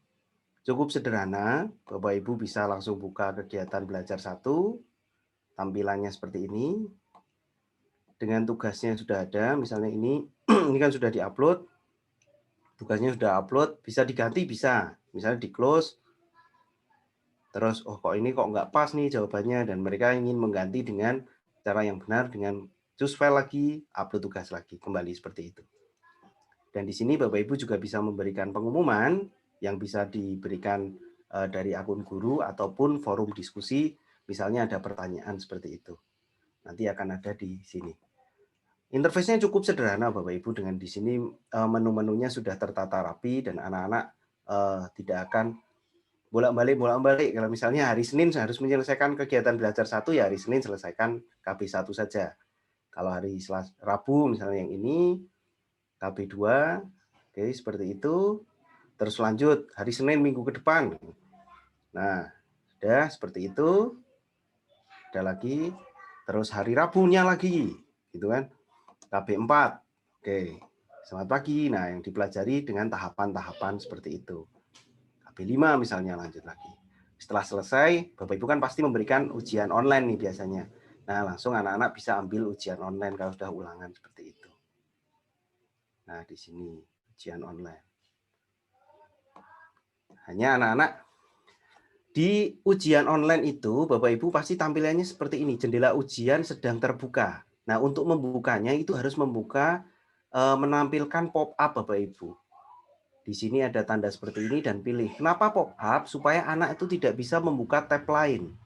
Cukup sederhana, Bapak Ibu bisa langsung buka kegiatan belajar 1, tampilannya seperti ini. Dengan tugasnya sudah ada, misalnya ini kan sudah diupload, tugasnya sudah upload, bisa diganti bisa, misalnya di close, terus kok ini kok nggak pas nih jawabannya, dan mereka ingin mengganti dengan cara yang benar dengan choose file lagi, upload tugas lagi, kembali seperti itu. Dan di sini Bapak Ibu juga bisa memberikan pengumuman yang bisa diberikan dari akun guru ataupun forum diskusi, misalnya ada pertanyaan seperti itu. Nanti akan ada di sini. Interface-nya cukup sederhana Bapak Ibu, dengan di sini menu-menunya sudah tertata rapi dan anak-anak tidak akan bolak-balik. Kalau misalnya hari Senin harus menyelesaikan kegiatan belajar 1, ya hari Senin selesaikan KB1 saja. Kalau hari Rabu misalnya yang ini KB2, oke seperti itu. Terus lanjut hari Senin minggu ke depan. Nah, sudah seperti itu. Ada lagi. Terus hari Rabunya lagi, gitu kan? KB4. Oke. Selamat pagi. Nah, yang dipelajari dengan tahapan-tahapan seperti itu. KB5 misalnya lanjut lagi. Setelah selesai, Bapak Ibu kan pasti memberikan ujian online nih biasanya. Nah, langsung anak-anak bisa ambil ujian online kalau sudah ulangan seperti itu. Nah, di sini ujian online. Hanya anak-anak di ujian online itu, Bapak Ibu pasti tampilannya seperti ini, jendela ujian sedang terbuka. Nah, untuk membukanya itu harus menampilkan pop-up Bapak Ibu. Di sini ada tanda seperti ini dan pilih. Kenapa pop-up? Supaya anak itu tidak bisa membuka tab lain.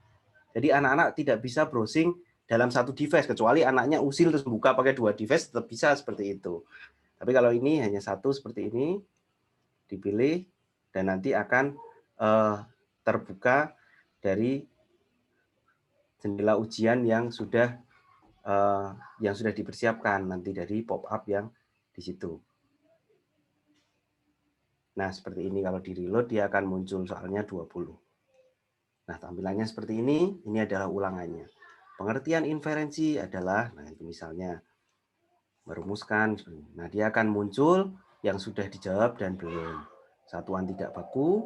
Jadi anak-anak tidak bisa browsing dalam satu device, kecuali anaknya usil terus buka pakai 2 device, tetap bisa seperti itu. Tapi kalau ini hanya satu seperti ini, dipilih, dan nanti akan terbuka dari jendela ujian yang sudah dipersiapkan nanti dari pop-up yang di situ. Nah, seperti ini kalau di reload dia akan muncul soalnya 20. Nah, tampilannya seperti ini adalah ulangannya. Pengertian inferensi adalah, nah itu misalnya merumuskan, nah dia akan muncul yang sudah dijawab dan belum. Satuan tidak baku,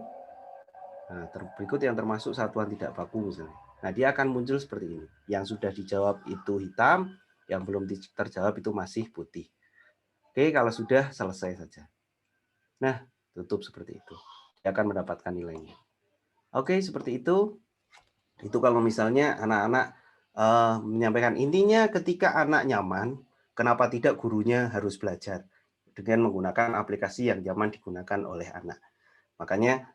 nah berikut yang termasuk satuan tidak baku misalnya. Nah dia akan muncul seperti ini. Yang sudah dijawab itu hitam, yang belum terjawab itu masih putih. Oke, kalau sudah selesai saja. Nah, tutup seperti itu. Dia akan mendapatkan nilainya. Oke, seperti itu. Itu kalau misalnya anak-anak menyampaikan, intinya ketika anak nyaman, kenapa tidak gurunya harus belajar dengan menggunakan aplikasi yang nyaman digunakan oleh anak. Makanya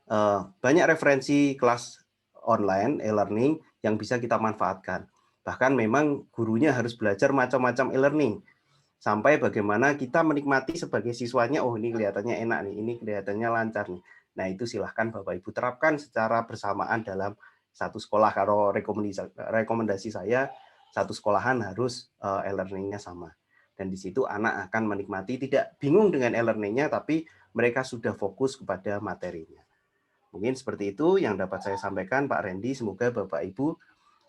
banyak referensi kelas online e-learning yang bisa kita manfaatkan. Bahkan memang gurunya harus belajar macam-macam e-learning. Sampai bagaimana kita menikmati sebagai siswanya, oh ini kelihatannya enak nih, ini kelihatannya lancar nih. Nah itu silahkan Bapak Ibu terapkan secara bersamaan dalam satu sekolah. Kalau rekomendasi saya, satu sekolahan harus e-learningnya sama. Dan di situ anak akan menikmati, tidak bingung dengan e-learningnya, tapi mereka sudah fokus kepada materinya. Mungkin seperti itu yang dapat saya sampaikan Pak Randy. Semoga Bapak Ibu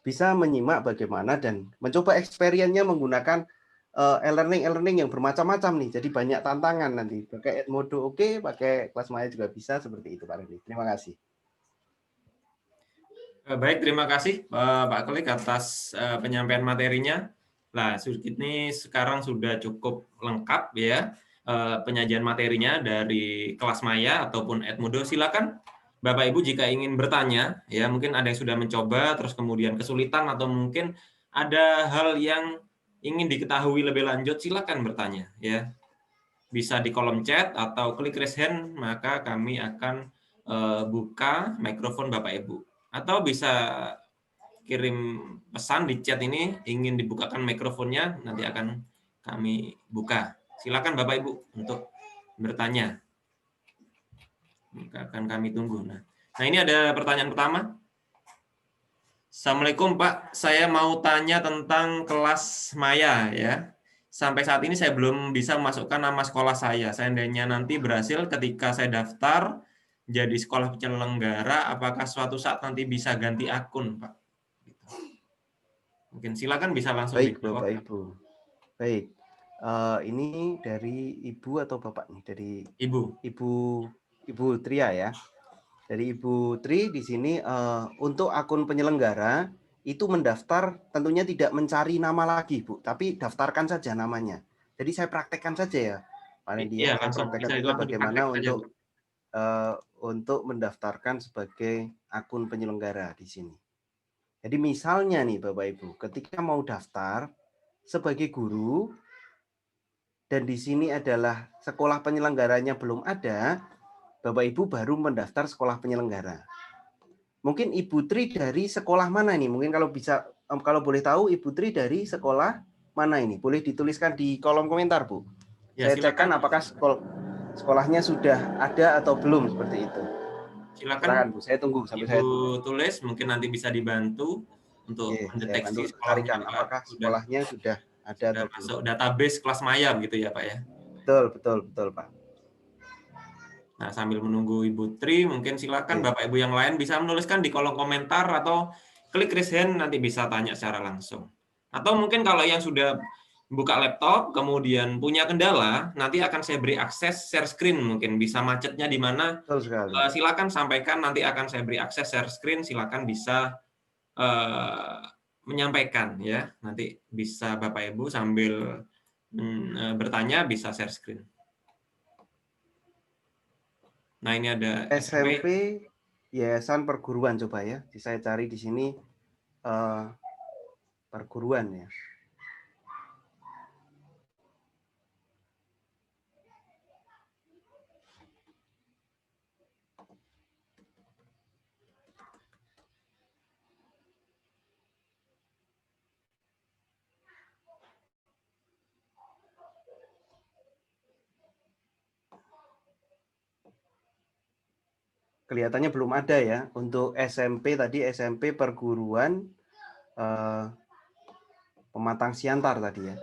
bisa menyimak bagaimana dan mencoba experience-nya menggunakan e-learning yang bermacam-macam nih. Jadi banyak tantangan nanti. Pakai Edmodo oke, pakai kelas Maya juga bisa, seperti itu Pak Randy. Terima kasih. Baik, terima kasih Pak Klik atas penyampaian materinya. Nah, ini sekarang sudah cukup lengkap ya penyajian materinya dari kelas Maya ataupun Edmodo. Silakan Bapak Ibu jika ingin bertanya, ya mungkin ada yang sudah mencoba terus kemudian kesulitan atau mungkin ada hal yang ingin diketahui lebih lanjut, silakan bertanya ya. Bisa di kolom chat atau klik raise hand, maka kami akan buka mikrofon Bapak Ibu. Atau bisa kirim pesan di chat ini, ingin dibukakan mikrofonnya, nanti akan kami buka. Silakan Bapak Ibu untuk bertanya. Akan kami tunggu. Nah, ini ada pertanyaan pertama. Assalamualaikum Pak, saya mau tanya tentang kelas Maya ya. Sampai saat ini saya belum bisa memasukkan nama sekolah saya. Seandainya nanti berhasil ketika saya daftar jadi sekolah penyelenggara, apakah suatu saat nanti bisa ganti akun, Pak? Mungkin silakan bisa langsung Baik, dijawab. Bapak Ibu. Baik. Ini dari Ibu atau Bapak nih? Dari Ibu Tria ya. Dari Ibu Tri di sini untuk akun penyelenggara itu mendaftar tentunya tidak mencari nama lagi, Bu, tapi daftarkan saja namanya. Jadi saya praktekkan saja ya, Pak Randy ya. Saya praktekkan saja bagaimana untuk mendaftarkan sebagai akun penyelenggara di sini. Jadi misalnya nih Bapak Ibu, ketika mau daftar sebagai guru dan di sini adalah sekolah penyelenggaranya belum ada, Bapak Ibu baru mendaftar sekolah penyelenggara. Mungkin Ibu Tri dari sekolah mana nih? Mungkin kalau bisa, kalau boleh tahu Ibu Tri dari sekolah mana ini? Boleh dituliskan di kolom komentar, Bu. Ya, saya cekkan apakah sekolahnya sudah ada atau belum seperti itu. Silakan Bu, saya tunggu sampai Ibu tulis, mungkin nanti bisa dibantu untuk mendeteksi carikan apakah sekolahnya sudah ada atau belum. Masuk database kelas Maya gitu ya Pak ya. Betul Pak. Nah, sambil menunggu Ibu Tri, mungkin silakan Bapak Ibu yang lain bisa menuliskan di kolom komentar atau klik raise hand, nanti bisa tanya secara langsung. Atau mungkin kalau yang sudah buka laptop, kemudian punya kendala, nanti akan saya beri akses share screen, mungkin bisa macetnya di mana. Silakan sampaikan, nanti akan saya beri akses share screen, silakan bisa menyampaikan ya. Nanti bisa Bapak Ibu sambil bertanya bisa share screen. Nah, ini ada SMP Yayasan Perguruan, coba ya. Saya cari di sini perguruan ya. Kelihatannya belum ada ya. Untuk SMP tadi SMP Perguruan Pematang Siantar tadi ya.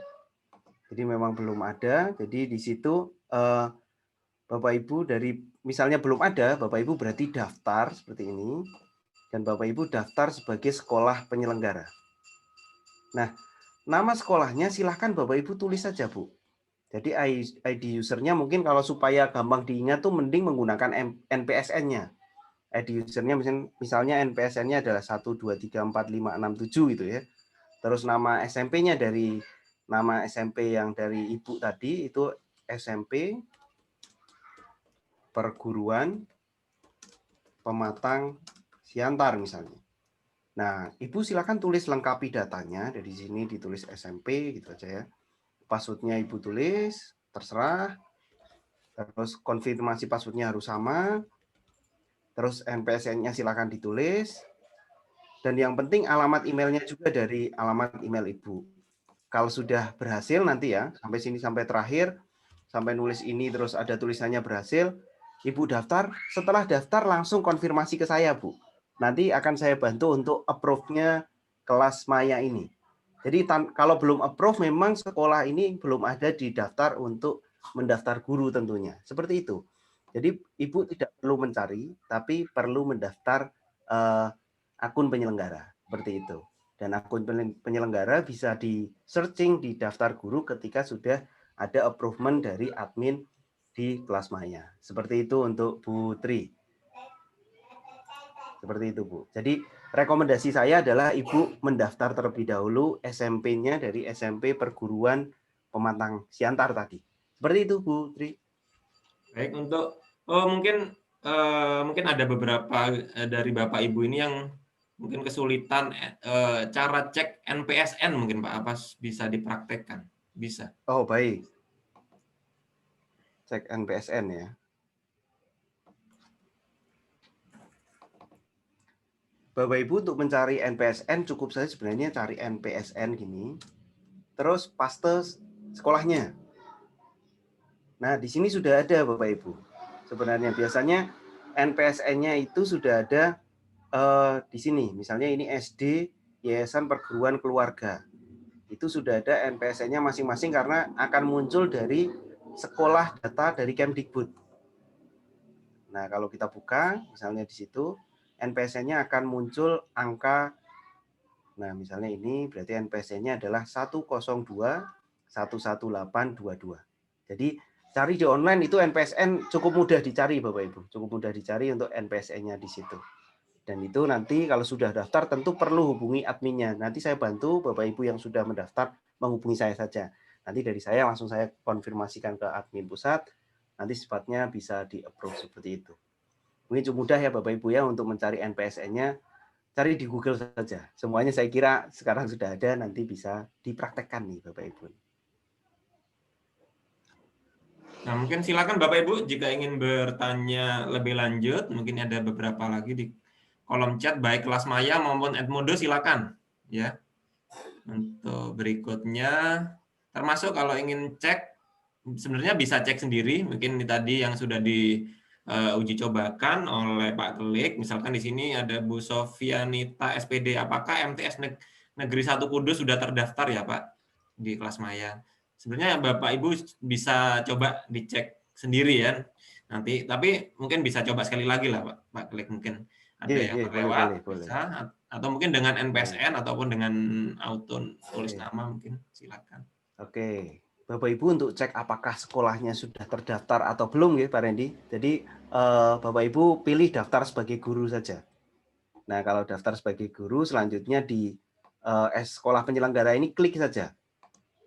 Jadi memang belum ada. Jadi di situ Bapak Ibu dari misalnya belum ada, Bapak Ibu berarti daftar seperti ini dan Bapak Ibu daftar sebagai sekolah penyelenggara. Nah, nama sekolahnya silahkan Bapak Ibu tulis saja, Bu. Jadi ID usernya mungkin kalau supaya gampang diingat tuh mending menggunakan NPSN-nya. ID usernya misalnya NPSN-nya adalah 1234567 gitu ya. Terus nama SMP-nya dari nama SMP yang dari Ibu tadi itu SMP Perguruan Pematang Siantar misalnya. Nah, Ibu silakan tulis lengkapi datanya, dari sini ditulis SMP gitu aja ya. Passwordnya Ibu tulis, terserah. Terus konfirmasi passwordnya harus sama. Terus NPSN-nya silakan ditulis. Dan yang penting alamat emailnya juga dari alamat email Ibu. Kalau sudah berhasil nanti ya, sampai sini sampai terakhir, sampai nulis ini terus ada tulisannya berhasil, Ibu daftar. Setelah daftar langsung konfirmasi ke saya, Bu. Nanti akan saya bantu untuk approve-nya kelas Maya ini. Jadi kalau belum approve memang sekolah ini belum ada di daftar untuk mendaftar guru tentunya. Seperti itu. Jadi Ibu tidak perlu mencari, tapi perlu mendaftar akun penyelenggara. Seperti itu. Dan akun penyelenggara bisa di searching di daftar guru ketika sudah ada approval dari admin di kelas Maya. Seperti itu untuk Bu Tri. Seperti itu, Bu. Jadi rekomendasi saya adalah Ibu mendaftar terlebih dahulu SMP-nya dari SMP Perguruan Pematang Siantar tadi. Seperti itu, Bu Tri. Baik, untuk mungkin ada beberapa dari Bapak Ibu ini yang mungkin kesulitan cara cek NPSN mungkin Pak, apa bisa dipraktekkan? Bisa. Oh, baik. Cek NPSN ya. Bapak Ibu untuk mencari NPSN cukup saja sebenarnya cari NPSN gini. Terus paste sekolahnya. Nah, di sini sudah ada Bapak Ibu. Sebenarnya biasanya NPSN-nya itu sudah ada di sini. Misalnya ini SD Yayasan Perguruan Keluarga. Itu sudah ada NPSN-nya masing-masing karena akan muncul dari sekolah data dari Kemdikbud. Nah, kalau kita buka misalnya di situ NPSN-nya akan muncul angka. Nah, misalnya ini berarti NPSN-nya adalah 102.11822. Jadi cari di online itu NPSN cukup mudah dicari Bapak Ibu, cukup mudah dicari untuk NPSN-nya di situ. Dan itu nanti kalau sudah daftar tentu perlu hubungi adminnya. Nanti saya bantu Bapak Ibu yang sudah mendaftar menghubungi saya saja. Nanti dari saya langsung saya konfirmasikan ke admin pusat, nanti sifatnya bisa di-approve seperti itu. Mungkin cukup mudah ya Bapak Ibu ya untuk mencari NPSN-nya. Cari di Google saja. Semuanya saya kira sekarang sudah ada, nanti bisa dipraktekkan nih Bapak Ibu. Nah, mungkin silakan Bapak Ibu jika ingin bertanya lebih lanjut, mungkin ada beberapa lagi di kolom chat baik kelas Maya maupun Edmodo silakan ya. Untuk berikutnya termasuk kalau ingin cek sebenarnya bisa cek sendiri, mungkin tadi yang sudah diuji cobakan oleh Pak Kelik, misalkan di sini ada Bu Sofianita SPD, apakah MTS Negeri 1 Kudus sudah terdaftar ya Pak di kelas Maya? Sebenarnya Bapak Ibu bisa coba dicek sendiri ya nanti, tapi mungkin bisa coba sekali lagi lah Pak Kelik, mungkin ada yang terlewat bisa, atau mungkin dengan NPSN ataupun dengan auto tulis nama mungkin silakan. Oke. Bapak Ibu untuk cek apakah sekolahnya sudah terdaftar atau belum ya Pak Randy. Jadi Bapak Ibu pilih daftar sebagai guru saja. Nah, kalau daftar sebagai guru selanjutnya di sekolah penyelenggara ini klik saja.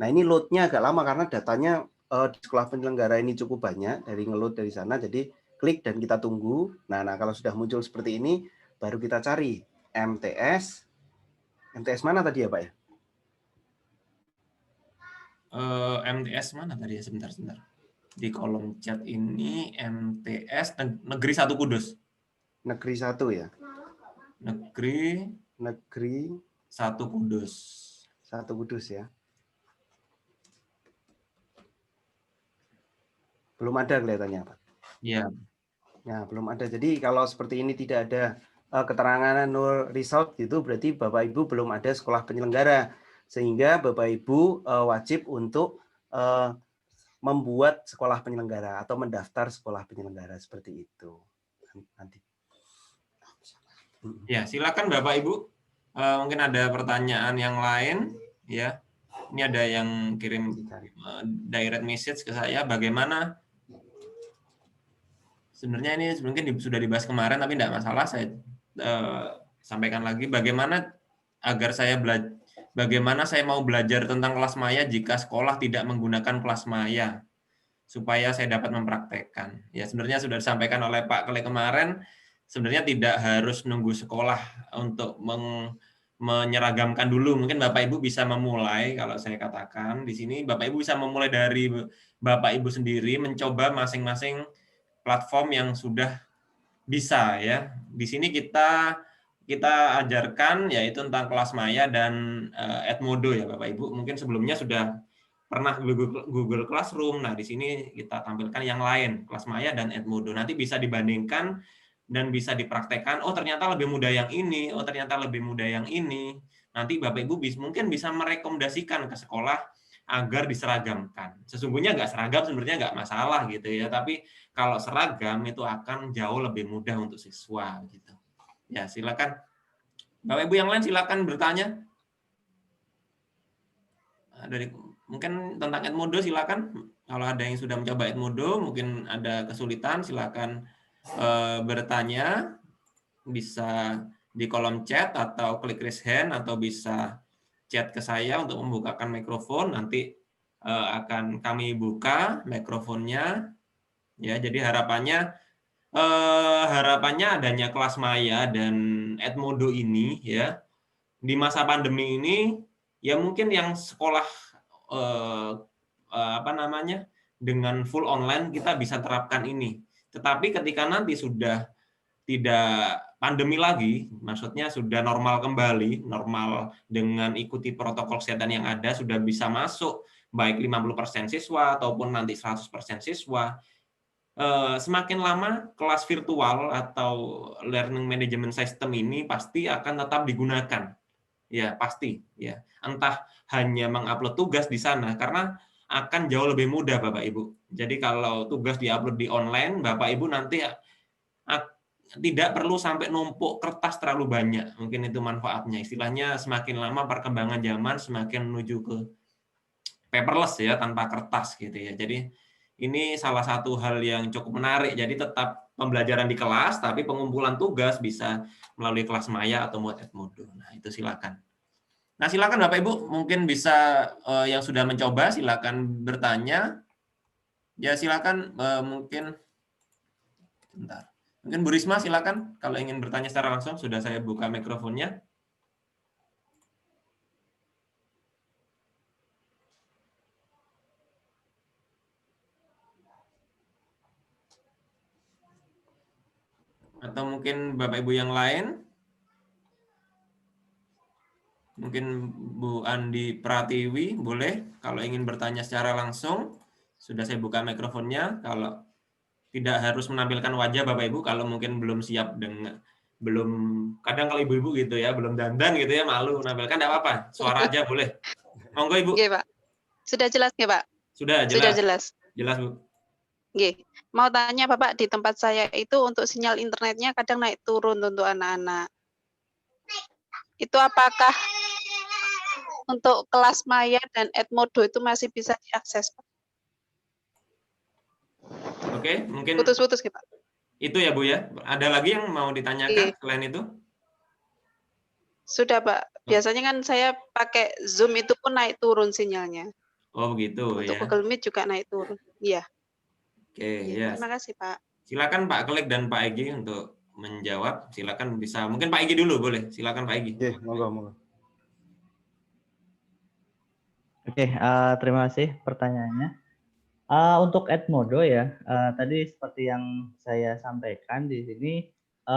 Nah, ini load-nya agak lama karena datanya di sekolah penyelenggara ini cukup banyak dari ngeload dari sana, jadi klik dan kita tunggu. Nah, kalau sudah muncul seperti ini, baru kita cari MTS. MTS mana tadi ya, Pak ya? MTS mana tadi ya? Sebentar. Di kolom chat ini MTS Negeri 1 Kudus. Negeri 1 ya? Negeri 1 Kudus. 1 Kudus ya. Belum ada kelihatannya, Pak. Iya. Ya, belum ada. Jadi kalau seperti ini tidak ada keterangan no result gitu, berarti Bapak Ibu belum ada sekolah penyelenggara. Sehingga Bapak Ibu wajib untuk membuat sekolah penyelenggara atau mendaftar sekolah penyelenggara seperti itu. Nanti. Ya, silakan Bapak Ibu. Mungkin ada pertanyaan yang lain, ya. Ini ada yang kirim direct message ke saya. Bagaimana? Sebenarnya ini mungkin sudah dibahas kemarin, tapi tidak masalah. Saya sampaikan lagi. Bagaimana agar bagaimana saya mau belajar tentang kelas maya jika sekolah tidak menggunakan kelas maya, supaya saya dapat mempraktekkan. Ya, sebenarnya sudah disampaikan oleh Pak Kele kemarin. Sebenarnya tidak harus menunggu sekolah untuk menyeragamkan dulu. Mungkin Bapak Ibu bisa memulai, kalau saya katakan di sini Bapak Ibu bisa memulai dari Bapak Ibu sendiri, mencoba masing-masing platform yang sudah bisa ya. Di sini kita ajarkan yaitu tentang kelas maya dan Edmodo ya Bapak Ibu. Mungkin sebelumnya sudah pernah Google Classroom. Nah, di sini kita tampilkan yang lain, kelas maya dan Edmodo. Nanti bisa dibandingkan dan bisa dipraktekkan, oh ternyata lebih mudah yang ini, oh ternyata lebih mudah yang ini. Nanti Bapak Ibu mungkin bisa merekomendasikan ke sekolah agar diseragamkan. Sesungguhnya nggak seragam sebenarnya nggak masalah gitu ya, tapi kalau seragam itu akan jauh lebih mudah untuk siswa gitu. Ya, silakan. Bapak Ibu yang lain silakan bertanya. Mungkin tentang Edmodo silakan. Kalau ada yang sudah mencoba Edmodo, mungkin ada kesulitan, silakan bertanya, bisa di kolom chat atau klik raise hand atau bisa chat ke saya untuk membukakan mikrofon. Nanti akan kami buka mikrofonnya. Ya, jadi harapannya adanya kelas maya dan Edmodo ini ya di masa pandemi ini ya mungkin yang sekolah dengan full online kita bisa terapkan ini. Tetapi ketika nanti sudah tidak pandemi lagi, maksudnya sudah normal kembali, normal dengan ikuti protokol kesehatan yang ada, sudah bisa masuk baik 50% siswa ataupun nanti 100% siswa, semakin lama kelas virtual atau learning management system ini pasti akan tetap digunakan. Ya, pasti. Ya. Entah hanya mengupload tugas di sana, karena akan jauh lebih mudah Bapak Ibu. Jadi kalau tugas diupload di online, Bapak Ibu nanti tidak perlu sampai numpuk kertas terlalu banyak. Mungkin itu manfaatnya. Istilahnya semakin lama perkembangan zaman semakin menuju ke paperless ya, tanpa kertas gitu ya. Jadi ini salah satu hal yang cukup menarik. Jadi tetap pembelajaran di kelas, tapi pengumpulan tugas bisa melalui kelas maya atau Edmodo. Nah, itu silakan. Nah, silakan Bapak Ibu, mungkin bisa yang sudah mencoba silakan bertanya. Ya, silakan mungkin bentar. Mungkin Bu Risma silakan kalau ingin bertanya secara langsung, sudah saya buka mikrofonnya. Atau mungkin Bapak Ibu yang lain? Mungkin Bu Andi Pratiwi boleh kalau ingin bertanya secara langsung. Sudah saya buka mikrofonnya. Kalau tidak harus menampilkan wajah Bapak Ibu, kalau mungkin belum siap dengan kadang kalau ibu-ibu gitu ya, belum dandan gitu ya, malu menampilkan, enggak apa-apa. Suara aja boleh. Monggo Ibu. Oke, Pak. Sudah jelas nggih, Pak? Sudah jelas. Sudah jelas. Jelas, Bu. Nggih. Mau tanya Bapak, di tempat saya itu untuk sinyal internetnya kadang naik turun untuk anak-anak. Itu apakah untuk kelas maya dan Edmodo itu masih bisa diakses, Pak? Oke, mungkin Putus-putus, Pak. Itu ya, Bu ya. Ada lagi yang mau ditanyakan selain itu? Sudah, Pak. Biasanya kan saya pakai Zoom itu pun naik turun sinyalnya. Oh begitu Untuk ya. Google Meet juga naik turun. Iya. Oke, Iya, ya. terima kasih, Pak. Silakan Pak Klik dan Pak Egi untuk menjawab. Silakan bisa. Mungkin Pak Egi dulu boleh. Silakan Pak Egi. Oke, monggo. Oke, terima kasih pertanyaannya. Untuk Edmodo ya, tadi seperti yang saya sampaikan di sini,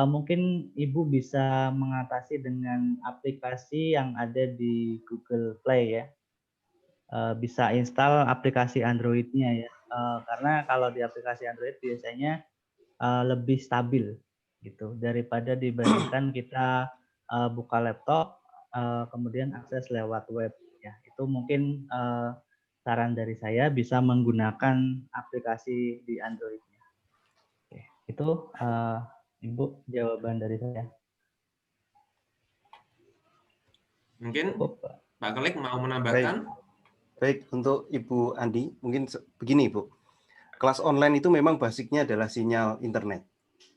mungkin Ibu bisa mengatasi dengan aplikasi yang ada di Google Play ya. Bisa install aplikasi Android-nya ya. Karena kalau di aplikasi Android biasanya lebih stabil gitu daripada dibandingkan kita buka laptop kemudian akses lewat web ya. Itu mungkin saran dari saya bisa menggunakan aplikasi di Android-nya. Oke, itu Ibu jawaban dari saya. Mungkin Cukup, Pak Klik mau menambahkan? Baik, untuk Ibu Andi, mungkin begini Ibu. Kelas online itu memang basicnya adalah sinyal internet.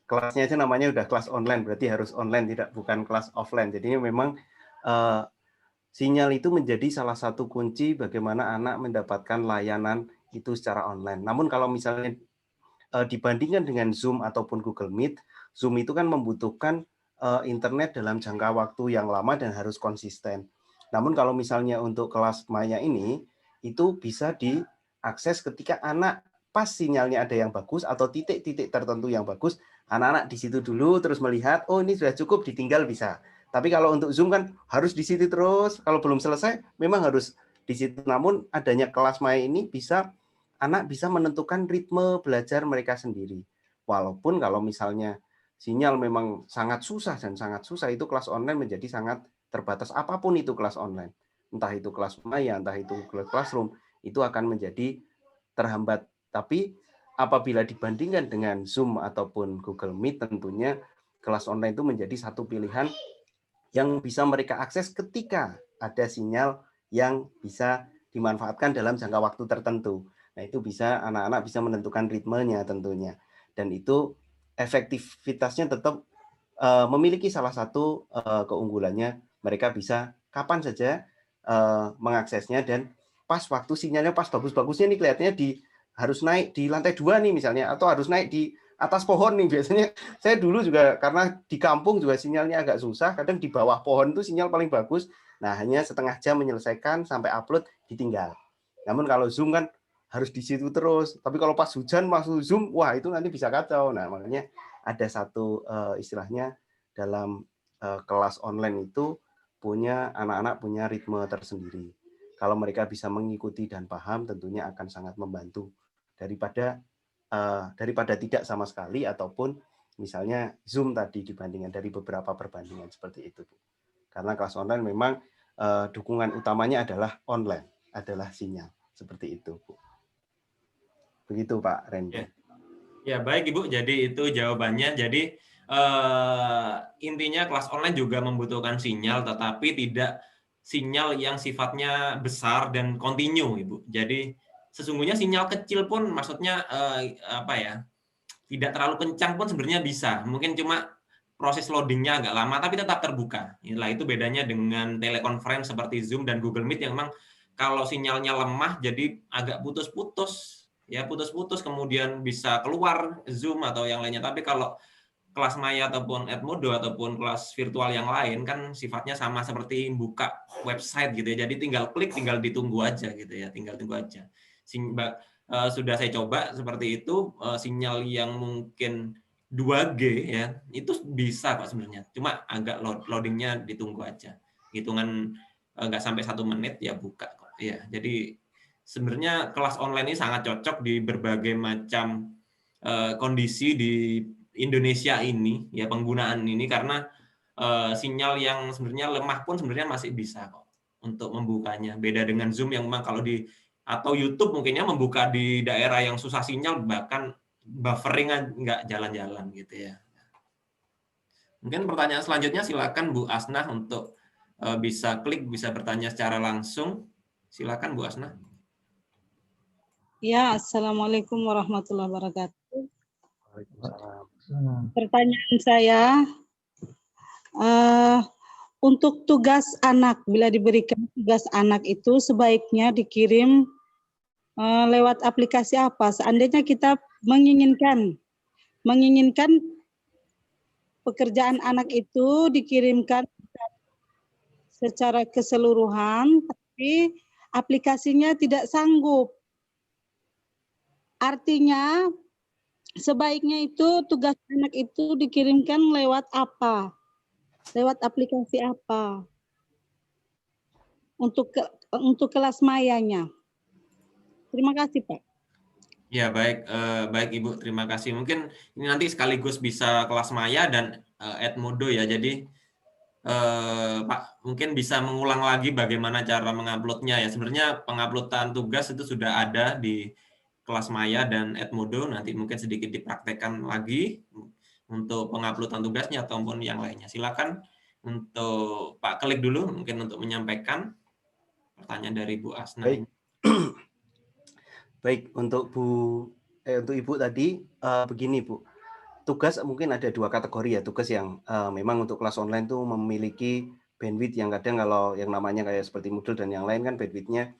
Kelasnya aja namanya udah kelas online, berarti harus online, bukan kelas offline. Jadi memang sinyal itu menjadi salah satu kunci bagaimana anak mendapatkan layanan itu secara online. Namun kalau misalnya dibandingkan dengan Zoom ataupun Google Meet, Zoom itu kan membutuhkan internet dalam jangka waktu yang lama dan harus konsisten. Namun kalau misalnya untuk kelas maya ini, itu bisa diakses ketika anak pas sinyalnya ada yang bagus atau titik-titik tertentu yang bagus, anak-anak di situ dulu terus melihat, oh ini sudah cukup, ditinggal bisa. Tapi kalau untuk Zoom kan harus di situ terus, kalau belum selesai memang harus di situ. Namun adanya kelas maya ini anak bisa menentukan ritme belajar mereka sendiri. Walaupun kalau misalnya sinyal memang sangat susah, itu kelas online menjadi sangat terbatas. Apapun itu kelas online, entah itu kelas maya, entah itu Google Classroom, itu akan menjadi terhambat. Tapi apabila dibandingkan dengan Zoom ataupun Google Meet, tentunya kelas online itu menjadi satu pilihan yang bisa mereka akses ketika ada sinyal yang bisa dimanfaatkan dalam jangka waktu tertentu. Nah, itu bisa anak-anak bisa menentukan ritmenya tentunya. Dan itu efektivitasnya tetap memiliki salah satu keunggulannya, mereka bisa kapan saja mengaksesnya dan pas waktu sinyalnya pas bagus-bagusnya nih kelihatannya harus naik di lantai 2 nih misalnya, atau harus naik di atas pohon nih. Biasanya saya dulu juga karena di kampung juga sinyalnya agak susah, kadang di bawah pohon itu sinyal paling bagus. Nah, hanya setengah jam menyelesaikan sampai upload ditinggal. Namun kalau Zoom kan harus di situ terus. Tapi kalau pas hujan masuk Zoom, wah itu nanti bisa kacau. Nah, makanya ada satu istilahnya dalam kelas online itu anak-anak punya ritme tersendiri. Kalau mereka bisa mengikuti dan paham, tentunya akan sangat membantu daripada tidak sama sekali, ataupun misalnya Zoom tadi dibandingkan dari beberapa perbandingan seperti itu. Karena kelas online memang dukungan utamanya adalah online, adalah sinyal. Seperti itu, Bu. Begitu, Pak Randy. Ya, baik Ibu. Jadi itu jawabannya. Jadi intinya kelas online juga membutuhkan sinyal, tetapi tidak sinyal yang sifatnya besar dan kontinu, Ibu. Jadi sesungguhnya sinyal kecil pun, maksudnya tidak terlalu kencang pun sebenarnya bisa. Mungkin cuma proses loadingnya agak lama, tapi tetap terbuka. Inilah itu bedanya dengan telekonferensi seperti Zoom dan Google Meet yang memang kalau sinyalnya lemah jadi agak putus-putus. Ya, putus-putus kemudian bisa keluar Zoom atau yang lainnya. Tapi kalau kelas maya ataupun Edmodo ataupun kelas virtual yang lain kan sifatnya sama seperti buka website gitu ya. Jadi tinggal klik, tinggal ditunggu aja gitu ya. Tinggal tunggu aja. Sudah saya coba seperti itu, sinyal yang mungkin 2G ya, itu bisa kok sebenarnya. Cuma agak loadingnya ditunggu aja. Hitungan nggak sampai 1 menit ya buka kok. Ya, jadi sebenarnya kelas online ini sangat cocok di berbagai macam kondisi di Indonesia ini, ya penggunaan ini, karena sinyal yang sebenarnya lemah pun sebenarnya masih bisa kok untuk membukanya. Beda dengan Zoom yang memang kalau atau YouTube mungkinnya membuka di daerah yang susah sinyal, bahkan buffering nggak jalan-jalan gitu ya. Mungkin pertanyaan selanjutnya silakan Bu Asnah untuk bisa klik, bisa bertanya secara langsung. Silakan Bu Asnah. Ya, Assalamualaikum warahmatullahi wabarakatuh. Waalaikumsalam. Pertanyaan saya, untuk tugas anak, bila diberikan tugas anak itu sebaiknya dikirim lewat aplikasi apa? Seandainya kita menginginkan pekerjaan anak itu dikirimkan secara keseluruhan, tapi aplikasinya tidak sanggup. Artinya sebaiknya itu tugas anak itu dikirimkan lewat apa? Lewat aplikasi apa? Untuk kelas mayanya. Terima kasih, Pak. Ya, baik, baik Ibu, terima kasih. Mungkin ini nanti sekaligus bisa kelas maya dan Edmodo ya. Jadi Pak, mungkin bisa mengulang lagi bagaimana cara menguploadnya ya. Sebenarnya penguploadan tugas itu sudah ada di kelas maya dan Edmodo. Nanti mungkin sedikit dipraktekkan lagi untuk penguploadan tugasnya ataupun yang lainnya. Silakan untuk Pak Klik dulu mungkin untuk menyampaikan pertanyaan dari Bu Asna. Baik. Baik, untuk untuk Ibu tadi begini Bu, tugas mungkin ada 2 kategori ya, tugas yang memang untuk kelas online tuh memiliki bandwidth yang kadang kalau yang namanya kayak seperti Moodle dan yang lain kan bandwidth-nya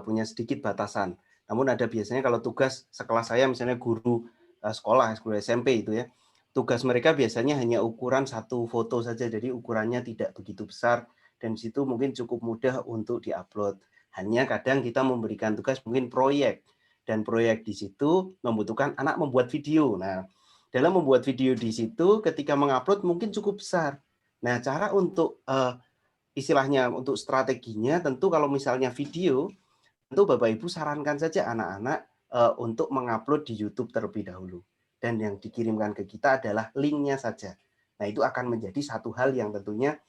punya sedikit batasan. Namun ada biasanya kalau tugas sekelas saya misalnya guru sekolah, guru SMP itu ya, tugas mereka biasanya hanya ukuran 1 foto saja, jadi ukurannya tidak begitu besar dan di situ mungkin cukup mudah untuk diupload. Hanya kadang kita memberikan tugas mungkin proyek, dan proyek di situ membutuhkan anak membuat video. Nah, dalam membuat video di situ ketika mengupload mungkin cukup besar. Nah, cara untuk istilahnya untuk strateginya tentu kalau misalnya video, tentu Bapak Ibu sarankan saja anak-anak untuk mengupload di YouTube terlebih dahulu. Dan yang dikirimkan ke kita adalah linknya saja. Nah, itu akan menjadi satu hal yang tentunya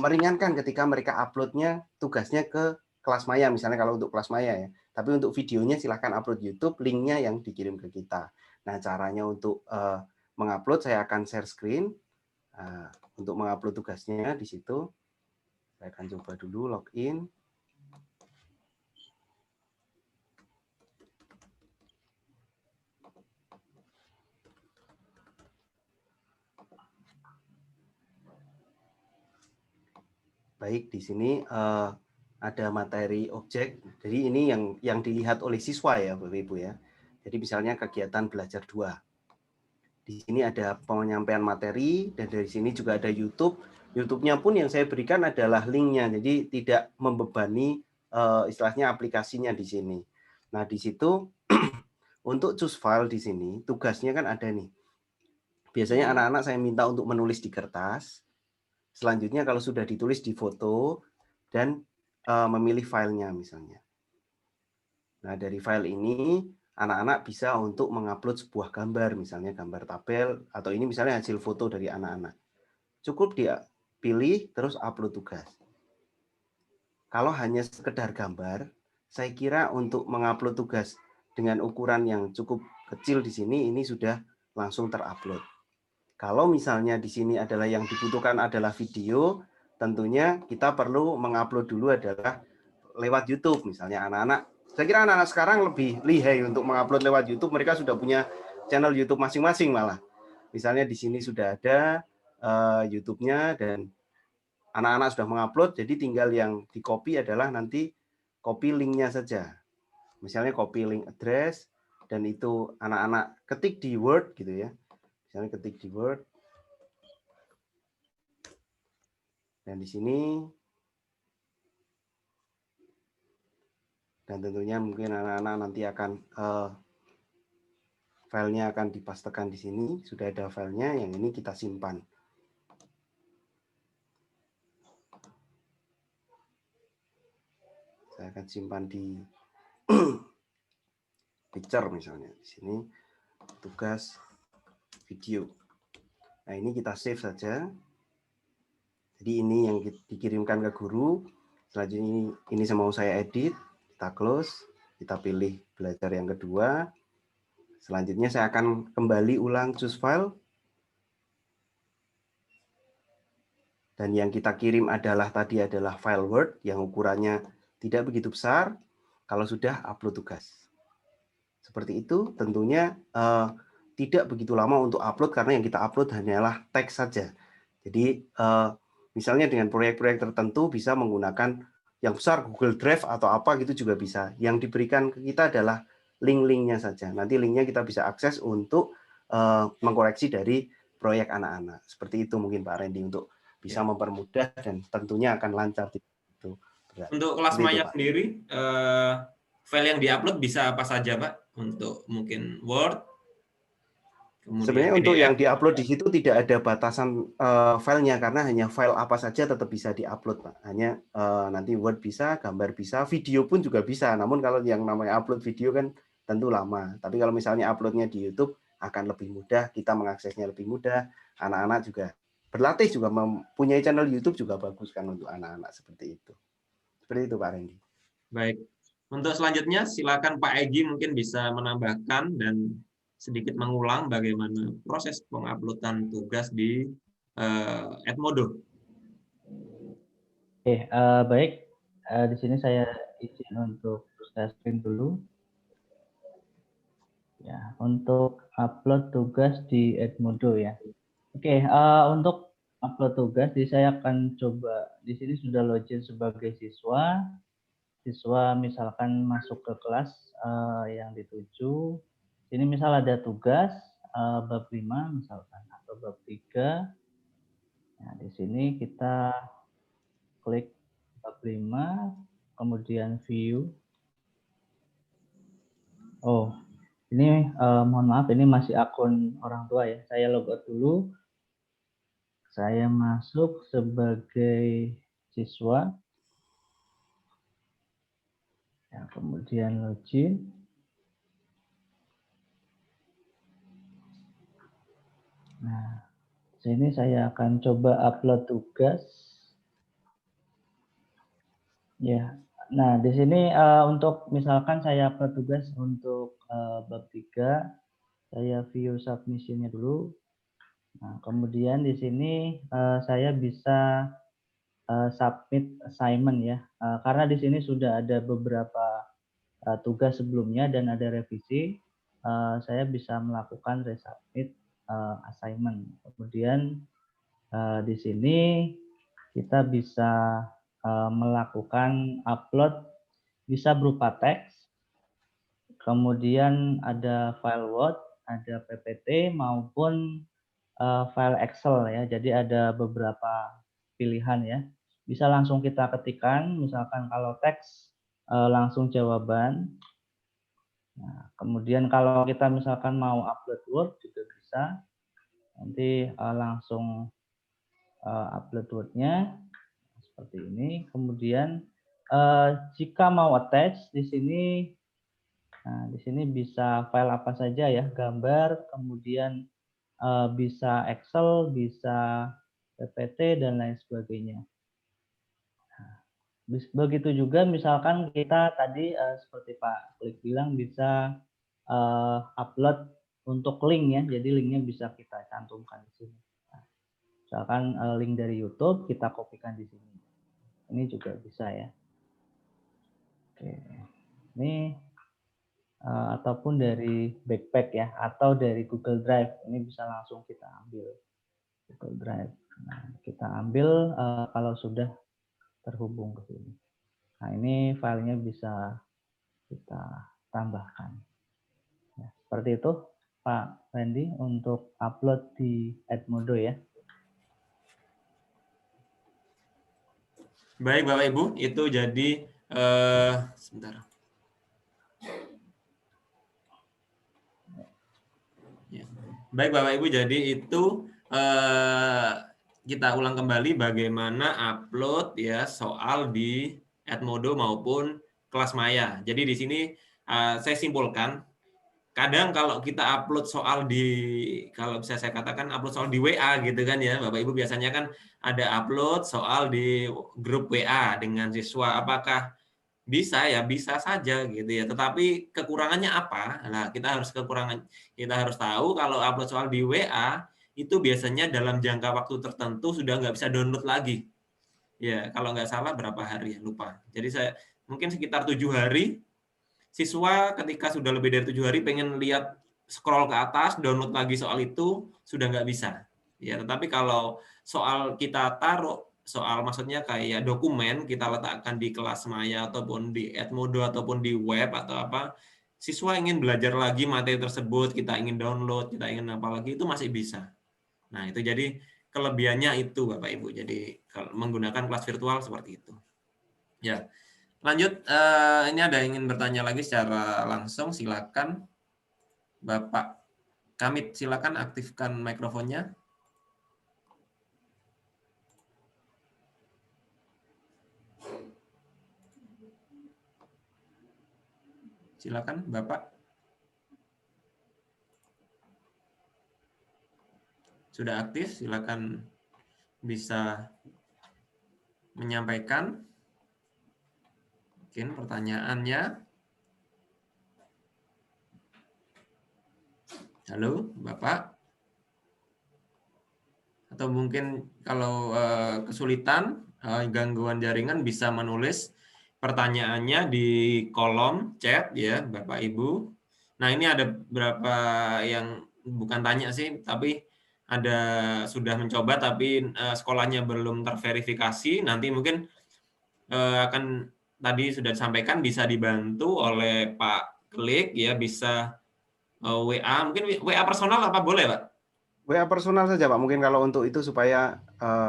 meringankan ketika mereka uploadnya tugasnya ke kelas maya, misalnya kalau untuk kelas maya ya. Tapi untuk videonya silahkan upload YouTube, linknya yang dikirim ke kita. Nah, caranya untuk mengupload, saya akan share screen untuk mengupload tugasnya di situ. Saya akan coba dulu login. Baik, di sini ada materi objek. Jadi ini yang dilihat oleh siswa ya, Bapak Ibu ya. Jadi misalnya kegiatan belajar 2. Di sini ada penyampaian materi dan dari sini juga ada YouTube. YouTube-nya pun yang saya berikan adalah linknya, jadi tidak membebani istilahnya aplikasinya di sini. Nah, di situ untuk choose file di sini tugasnya kan ada nih. Biasanya anak-anak saya minta untuk menulis di kertas. Selanjutnya kalau sudah ditulis di foto dan memilih filenya misalnya. Nah, dari file ini anak-anak bisa untuk mengupload sebuah gambar, misalnya gambar tabel, atau ini misalnya hasil foto dari anak-anak. Cukup dia pilih, terus upload tugas. Kalau hanya sekedar gambar, saya kira untuk mengupload tugas dengan ukuran yang cukup kecil di sini, ini sudah langsung terupload. Kalau misalnya di sini adalah yang dibutuhkan adalah video, tentunya kita perlu mengupload dulu adalah lewat YouTube, misalnya anak-anak. Saya kira anak-anak sekarang lebih lihai untuk mengupload lewat YouTube. Mereka sudah punya channel YouTube masing-masing malah. Misalnya di sini sudah ada YouTube-nya dan anak-anak sudah mengupload. Jadi tinggal yang di-copy adalah nanti copy link-nya saja. Misalnya copy link address dan itu anak-anak ketik di Word gitu ya. Misalnya ketik di Word. Dan di sini dan tentunya mungkin anak-anak nanti akan filenya akan dipastekan di sini, sudah ada filenya, yang ini kita simpan. Saya akan simpan di picture misalnya, di sini tugas video. Nah, ini kita save saja. Jadi ini yang dikirimkan ke guru. Selanjutnya ini mau saya edit, kita close, kita pilih belajar yang kedua. Selanjutnya saya akan kembali ulang choose file. Dan yang kita kirim adalah tadi adalah file Word yang ukurannya tidak begitu besar. Kalau sudah upload tugas. Seperti itu tentunya tidak begitu lama untuk upload karena yang kita upload hanyalah teks saja. Jadi misalnya dengan proyek-proyek tertentu bisa menggunakan yang besar Google Drive atau apa gitu juga bisa. Yang diberikan ke kita adalah link-linknya saja. Nanti linknya kita bisa akses untuk mengkoreksi dari proyek anak-anak. Seperti itu mungkin Pak Randy untuk bisa mempermudah dan tentunya akan lancar. Itu untuk kelas Seperti itu, maya Pak. sendiri, file yang diupload bisa apa saja Pak? Untuk mungkin Word, kemudian Sebenarnya untuk PDF. yang diupload di situ tidak ada batasan filenya, karena hanya file apa saja tetap bisa diupload, Pak. Hanya nanti Word bisa, gambar bisa, video pun juga bisa. Namun kalau yang namanya upload video kan tentu lama. Tapi kalau misalnya uploadnya di YouTube akan lebih mudah, kita mengaksesnya lebih mudah. Anak-anak juga berlatih, juga mempunyai channel YouTube juga bagus kan untuk anak-anak seperti itu. Seperti itu Pak Randy. Baik. Untuk selanjutnya silakan Pak Egi mungkin bisa menambahkan dan sedikit mengulang bagaimana proses penguploadan tugas di Edmodo. Oke, baik. Di sini saya izin untuk share screen dulu. Ya, untuk upload tugas di Edmodo ya. Oke, untuk upload tugas, saya akan coba di sini sudah login sebagai siswa. Siswa misalkan masuk ke kelas yang dituju. Ini misal ada tugas bab 5 misalkan atau bab 3. Nah, di sini kita klik bab 5, kemudian view. Oh, ini mohon maaf, ini masih akun orang tua ya. Saya logout dulu. Saya masuk sebagai siswa. Ya, kemudian login. Nah, sini saya akan coba upload tugas. Ya. Nah, di sini untuk misalkan saya upload tugas untuk bab 3, saya view submission-nya dulu. Nah, kemudian di sini saya bisa submit assignment ya. Karena di sini sudah ada beberapa tugas sebelumnya dan ada revisi, saya bisa melakukan resubmit assignment. Kemudian di sini kita bisa melakukan upload, bisa berupa teks, kemudian ada file Word, ada PPT maupun file Excel ya. Jadi ada beberapa pilihan ya. Bisa langsung kita ketikkan, misalkan kalau teks langsung jawaban. Nah, kemudian kalau kita misalkan mau upload Word juga bisa. Nanti langsung upload Word-nya seperti ini. Kemudian jika mau attach di sini, nah di sini bisa file apa saja ya, gambar, kemudian bisa Excel, bisa PPT dan lain sebagainya. Nah, begitu juga misalkan kita tadi seperti Pak Klik bilang bisa upload untuk link ya, jadi linknya bisa kita cantumkan di sini. Nah, misalkan link dari YouTube kita kopikan di sini. Ini juga bisa ya. Oke, ini ataupun dari backpack ya, atau dari Google Drive. Ini bisa langsung kita ambil Google Drive. Nah, kita ambil kalau sudah terhubung ke sini. Nah, ini filenya bisa kita tambahkan. Ya, seperti itu Pak Randy untuk upload di Edmodo ya. Baik Bapak Ibu, itu jadi sebentar. Ya. Baik Bapak Ibu, jadi itu kita ulang kembali bagaimana upload ya soal di Edmodo maupun kelas maya. Jadi di sini saya simpulkan, kadang kalau kita upload soal kalau bisa saya katakan upload soal di WA gitu kan ya, Bapak Ibu biasanya kan ada upload soal di grup WA dengan siswa, apakah bisa ya, bisa saja gitu ya. Tetapi kekurangannya apa? Nah, kita harus tahu kalau upload soal di WA itu biasanya dalam jangka waktu tertentu sudah nggak bisa download lagi. Ya, kalau nggak salah berapa hari ya, lupa. Jadi saya mungkin sekitar 7 hari. Siswa ketika sudah lebih dari 7 hari pengen lihat scroll ke atas, download lagi soal itu, sudah nggak bisa. Ya, tetapi kalau soal kita taruh, soal maksudnya kayak dokumen kita letakkan di kelas Maya ataupun di Edmodo ataupun di web atau apa, siswa ingin belajar lagi materi tersebut, kita ingin download, kita ingin apa lagi, itu masih bisa. Nah, itu jadi kelebihannya itu Bapak Ibu. Jadi menggunakan kelas virtual seperti itu. Ya. Lanjut, ini ada yang ingin bertanya lagi secara langsung, silakan Bapak Kamit, silakan aktifkan mikrofonnya. Silakan Bapak. Sudah aktif, silakan bisa menyampaikan mungkin pertanyaannya. Halo, Bapak. Atau mungkin kalau kesulitan, gangguan jaringan bisa menulis pertanyaannya di kolom chat ya, Bapak Ibu. Nah, ini ada beberapa yang bukan tanya sih, tapi ada sudah mencoba tapi sekolahnya belum terverifikasi. Nanti mungkin akan tadi sudah disampaikan bisa dibantu oleh Pak Klik ya, bisa WA, mungkin WA personal apa boleh, Pak? WA personal saja Pak, mungkin kalau untuk itu supaya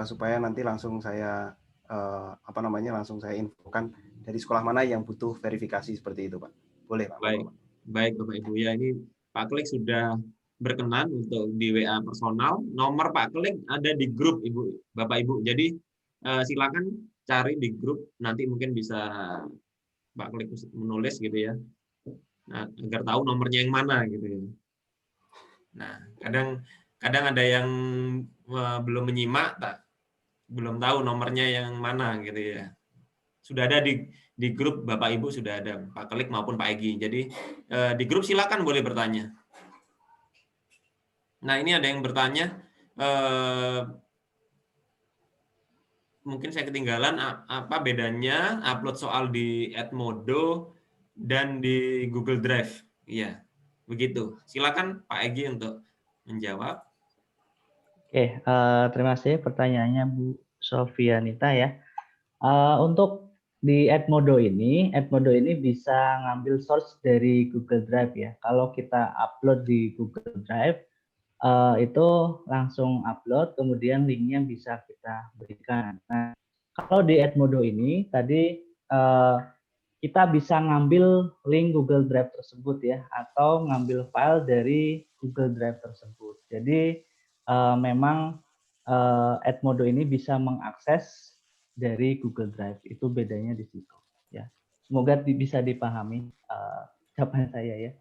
supaya nanti langsung saya langsung saya infokan dari sekolah mana yang butuh verifikasi seperti itu Pak. Boleh Pak. Baik, baik Bapak Ibu ya, ini Pak Klik sudah berkenan untuk di WA personal. Nomor Pak Klik ada di grup Ibu, Bapak Ibu. Jadi silakan cari di grup, nanti mungkin bisa Pak Klik menulis gitu ya. Nah, agar tahu nomornya yang mana gitu ya. Nah, kadang ada yang belum menyimak, belum tahu nomornya yang mana gitu ya. Sudah ada di grup Bapak Ibu, sudah ada Pak Klik maupun Pak Egi. Jadi di grup silakan boleh bertanya. Nah, ini ada yang bertanya, mungkin saya ketinggalan, apa bedanya upload soal di Edmodo dan di Google Drive? Iya, begitu. Silakan Pak Egi untuk menjawab. Oke, terima kasih pertanyaannya Bu Sofianita ya. Untuk di Edmodo ini bisa ngambil source dari Google Drive ya. Kalau kita upload di Google Drive, itu langsung upload, kemudian linknya bisa kita berikan. Nah, kalau di Edmodo ini tadi kita bisa ngambil link Google Drive tersebut ya, atau ngambil file dari Google Drive tersebut. Jadi memang Edmodo ini bisa mengakses dari Google Drive. Itu bedanya di situ ya. Semoga bisa dipahami jawaban saya ya.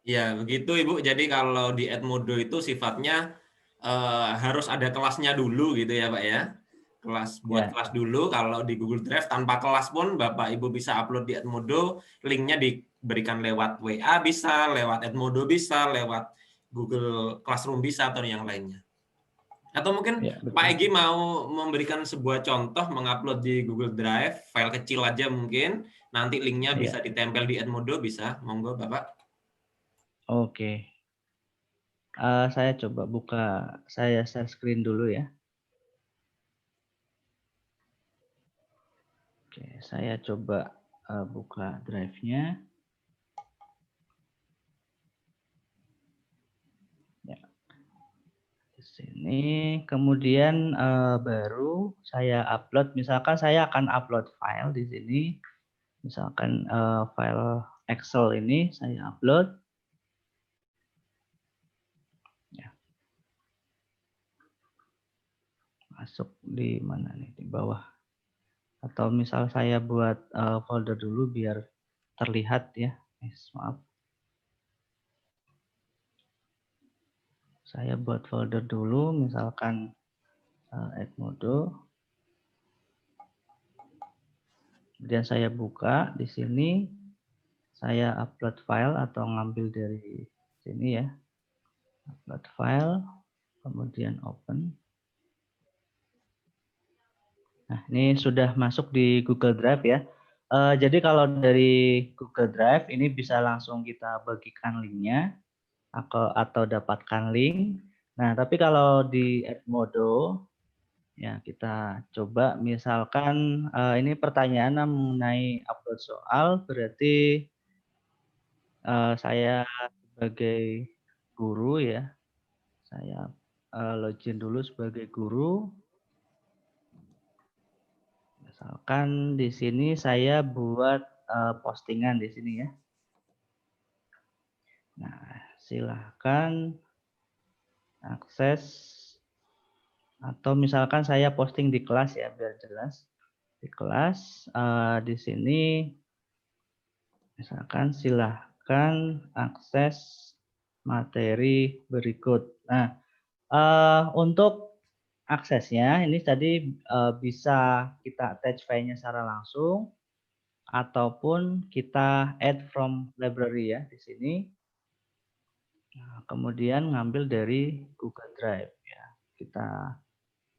Ya, begitu Ibu. Jadi kalau di Edmodo itu sifatnya harus ada kelasnya dulu gitu ya Pak ya. Buat kelas dulu. Kalau di Google Drive tanpa kelas pun Bapak Ibu bisa upload di Edmodo, linknya diberikan lewat WA bisa, lewat Edmodo bisa, lewat Google Classroom bisa, atau yang lainnya. Atau mungkin Pak Egi mau memberikan sebuah contoh mengupload di Google Drive, file kecil aja mungkin, nanti linknya bisa ditempel di Edmodo, bisa, monggo Bapak. Oke. Saya coba buka, saya share screen dulu ya. Oke, saya coba buka drive-nya. Ya. Di sini, kemudian baru saya upload. Misalkan saya akan upload file di sini. Misalkan file Excel ini saya upload. Ya. Masuk di mana nih? Di bawah. Atau misal saya buat folder dulu biar terlihat ya. Maaf. Saya buat folder dulu, misalkan Edmodo. Kemudian saya buka di sini. Saya upload file atau ngambil dari sini ya. Upload file, kemudian open. Nah, ini sudah masuk di Google Drive ya. Jadi kalau dari Google Drive ini bisa langsung kita bagikan linknya atau dapatkan link. Nah, tapi kalau di Edmodo, ya kita coba misalkan ini pertanyaan mengenai upload soal, berarti saya sebagai guru ya, saya login dulu sebagai guru. Misalkan di sini saya buat postingan di sini ya. Nah, silahkan akses atau misalkan saya posting di kelas ya biar jelas. Di kelas di sini misalkan silahkan akses materi berikut. Nah, untuk aksesnya ini tadi bisa kita attach filenya secara langsung ataupun kita add from library ya di sini. Nah, kemudian ngambil dari Google Drive ya. Kita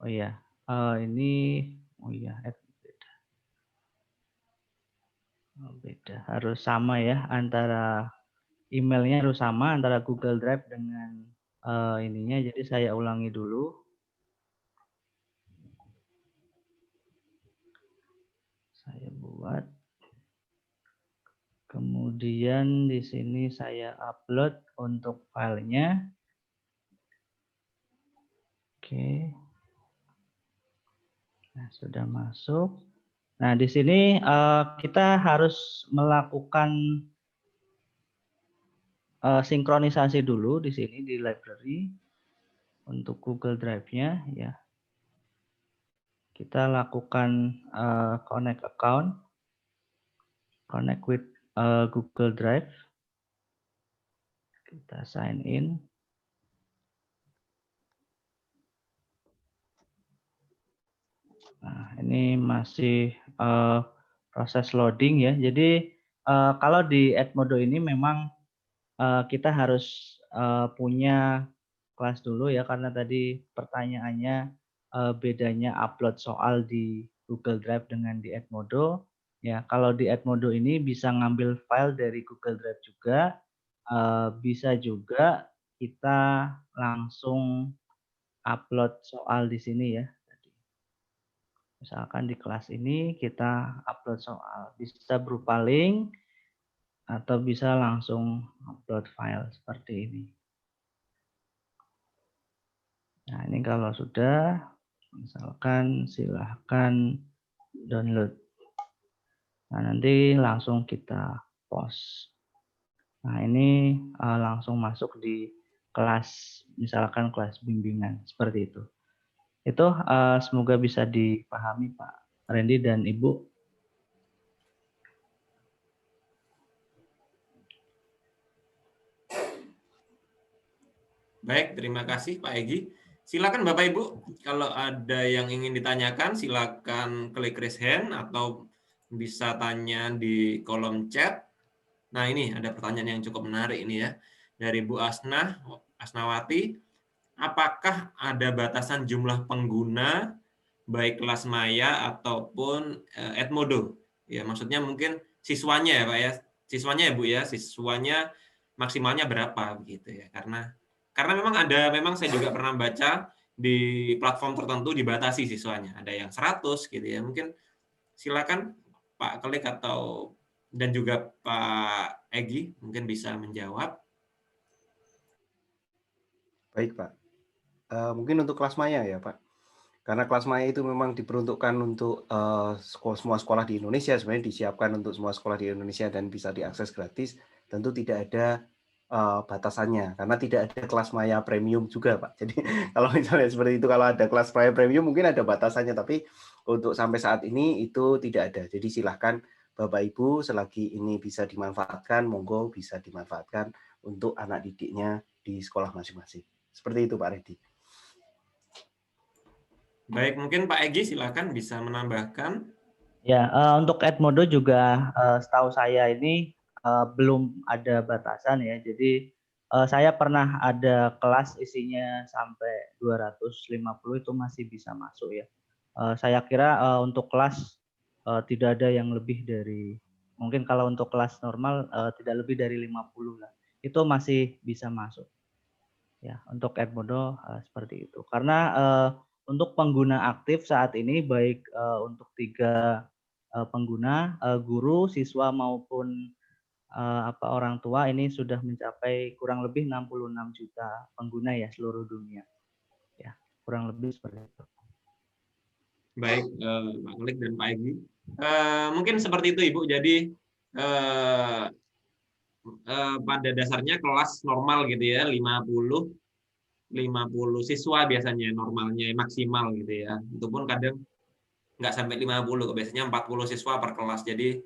oh ya, ini oh ya add beda. Oh, beda harus sama ya antara emailnya harus sama antara Google Drive dengan ininya. Jadi saya ulangi dulu. Saya buat. Kemudian di sini saya upload untuk filenya. Oke. Nah, sudah masuk. Nah, di sini kita harus melakukan sinkronisasi dulu di sini di library untuk Google Drive-nya ya. Kita lakukan connect account, connect with Google Drive. Kita sign in. Nah, ini masih proses loading ya. Jadi kalau di Edmodo ini memang kita harus punya kelas dulu ya, karena tadi pertanyaannya bedanya upload soal di Google Drive dengan di Edmodo. Ya, kalau di Edmodo ini bisa ngambil file dari Google Drive juga, bisa juga kita langsung upload soal di sini ya. Misalkan di kelas ini kita upload soal, bisa berupa link atau bisa langsung upload file seperti ini. Nah, ini kalau sudah, misalkan silahkan download. Nah, nanti langsung kita post. Nah, ini langsung masuk di kelas, misalkan kelas bimbingan, seperti itu. Itu semoga bisa dipahami Pak Randy dan Ibu. Baik, terima kasih Pak Egi. Silakan Bapak Ibu, kalau ada yang ingin ditanyakan silakan klik raise hand atau bisa tanya di kolom chat. Nah, ini ada pertanyaan yang cukup menarik ini ya. Dari Bu Asnawati, apakah ada batasan jumlah pengguna baik kelas maya ataupun Edmodo? Ya, maksudnya mungkin siswanya ya, Pak ya. Siswanya ya, Bu ya. Siswanya maksimalnya berapa begitu ya. Karena memang saya juga pernah baca di platform tertentu dibatasi siswanya. Ada yang 100 gitu ya. Mungkin silakan Pak Klik atau dan juga Pak Egi mungkin bisa menjawab. Baik Pak. Mungkin untuk kelas maya ya Pak. Karena kelas maya itu memang diperuntukkan untuk semua sekolah di Indonesia, sebenarnya disiapkan untuk semua sekolah di Indonesia dan bisa diakses gratis. Tentu tidak ada batasannya, karena tidak ada kelas maya premium juga Pak. Jadi kalau misalnya seperti itu, kalau ada kelas maya premium mungkin ada batasannya, tapi untuk sampai saat ini itu tidak ada. Jadi silahkan Bapak Ibu selagi ini bisa dimanfaatkan, monggo bisa dimanfaatkan untuk anak didiknya di sekolah masing-masing. Seperti itu Pak Reddy. Baik, mungkin Pak Egi silakan bisa menambahkan. Ya, untuk Edmodo juga setahu saya ini belum ada batasan ya. Jadi saya pernah ada kelas isinya sampai 250 itu masih bisa masuk ya. Saya kira untuk kelas tidak ada yang lebih dari, mungkin kalau untuk kelas normal tidak lebih dari 50 lah. Itu masih bisa masuk. Ya, untuk Edmodo seperti itu. Karena untuk pengguna aktif saat ini baik untuk 3 pengguna, guru, siswa maupun orang tua ini sudah mencapai kurang lebih 66 juta pengguna ya seluruh dunia. Ya, kurang lebih seperti itu. Baik, Pak Klik dan Pak Egy. Mungkin seperti itu Ibu. Jadi pada dasarnya kelas normal gitu ya, 50 siswa biasanya normalnya maksimal gitu ya. Itu pun kadang nggak sampai 50, biasanya 40 siswa per kelas. Jadi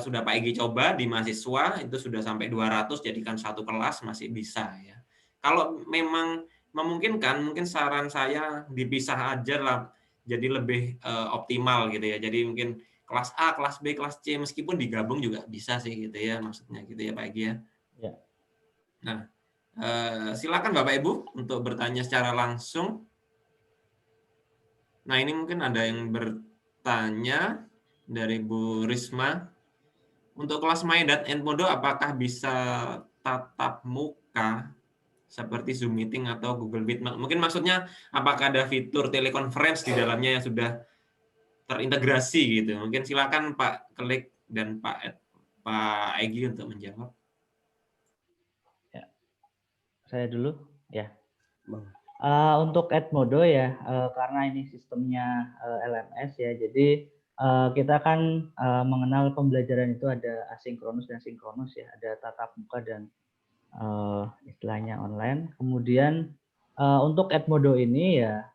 sudah Pak Egy coba di mahasiswa itu sudah sampai 200, jadikan satu kelas masih bisa ya. Kalau memang memungkinkan, mungkin saran saya dipisah aja lah, jadi lebih optimal gitu ya. Jadi mungkin kelas A, kelas B, kelas C meskipun digabung juga bisa sih gitu ya, maksudnya gitu ya Pak Egy ya. Ya. Nah, silakan Bapak Ibu untuk bertanya secara langsung. Nah, ini mungkin ada yang bertanya dari Bu Risma. Untuk kelas Maya dan Edmodo apakah bisa tatap muka seperti Zoom Meeting atau Google Meet? Mungkin maksudnya apakah ada fitur telekonferensi di dalamnya yang sudah terintegrasi gitu? Mungkin silakan Pak Klik dan Pak Egy untuk menjawab. Ya. Saya dulu ya. Bang. Untuk Edmodo ya, karena ini sistemnya LMS ya, jadi kita kan mengenal pembelajaran itu ada asinkronus dan sinkronus ya, ada tatap muka dan istilahnya online. Kemudian untuk Edmodo ini ya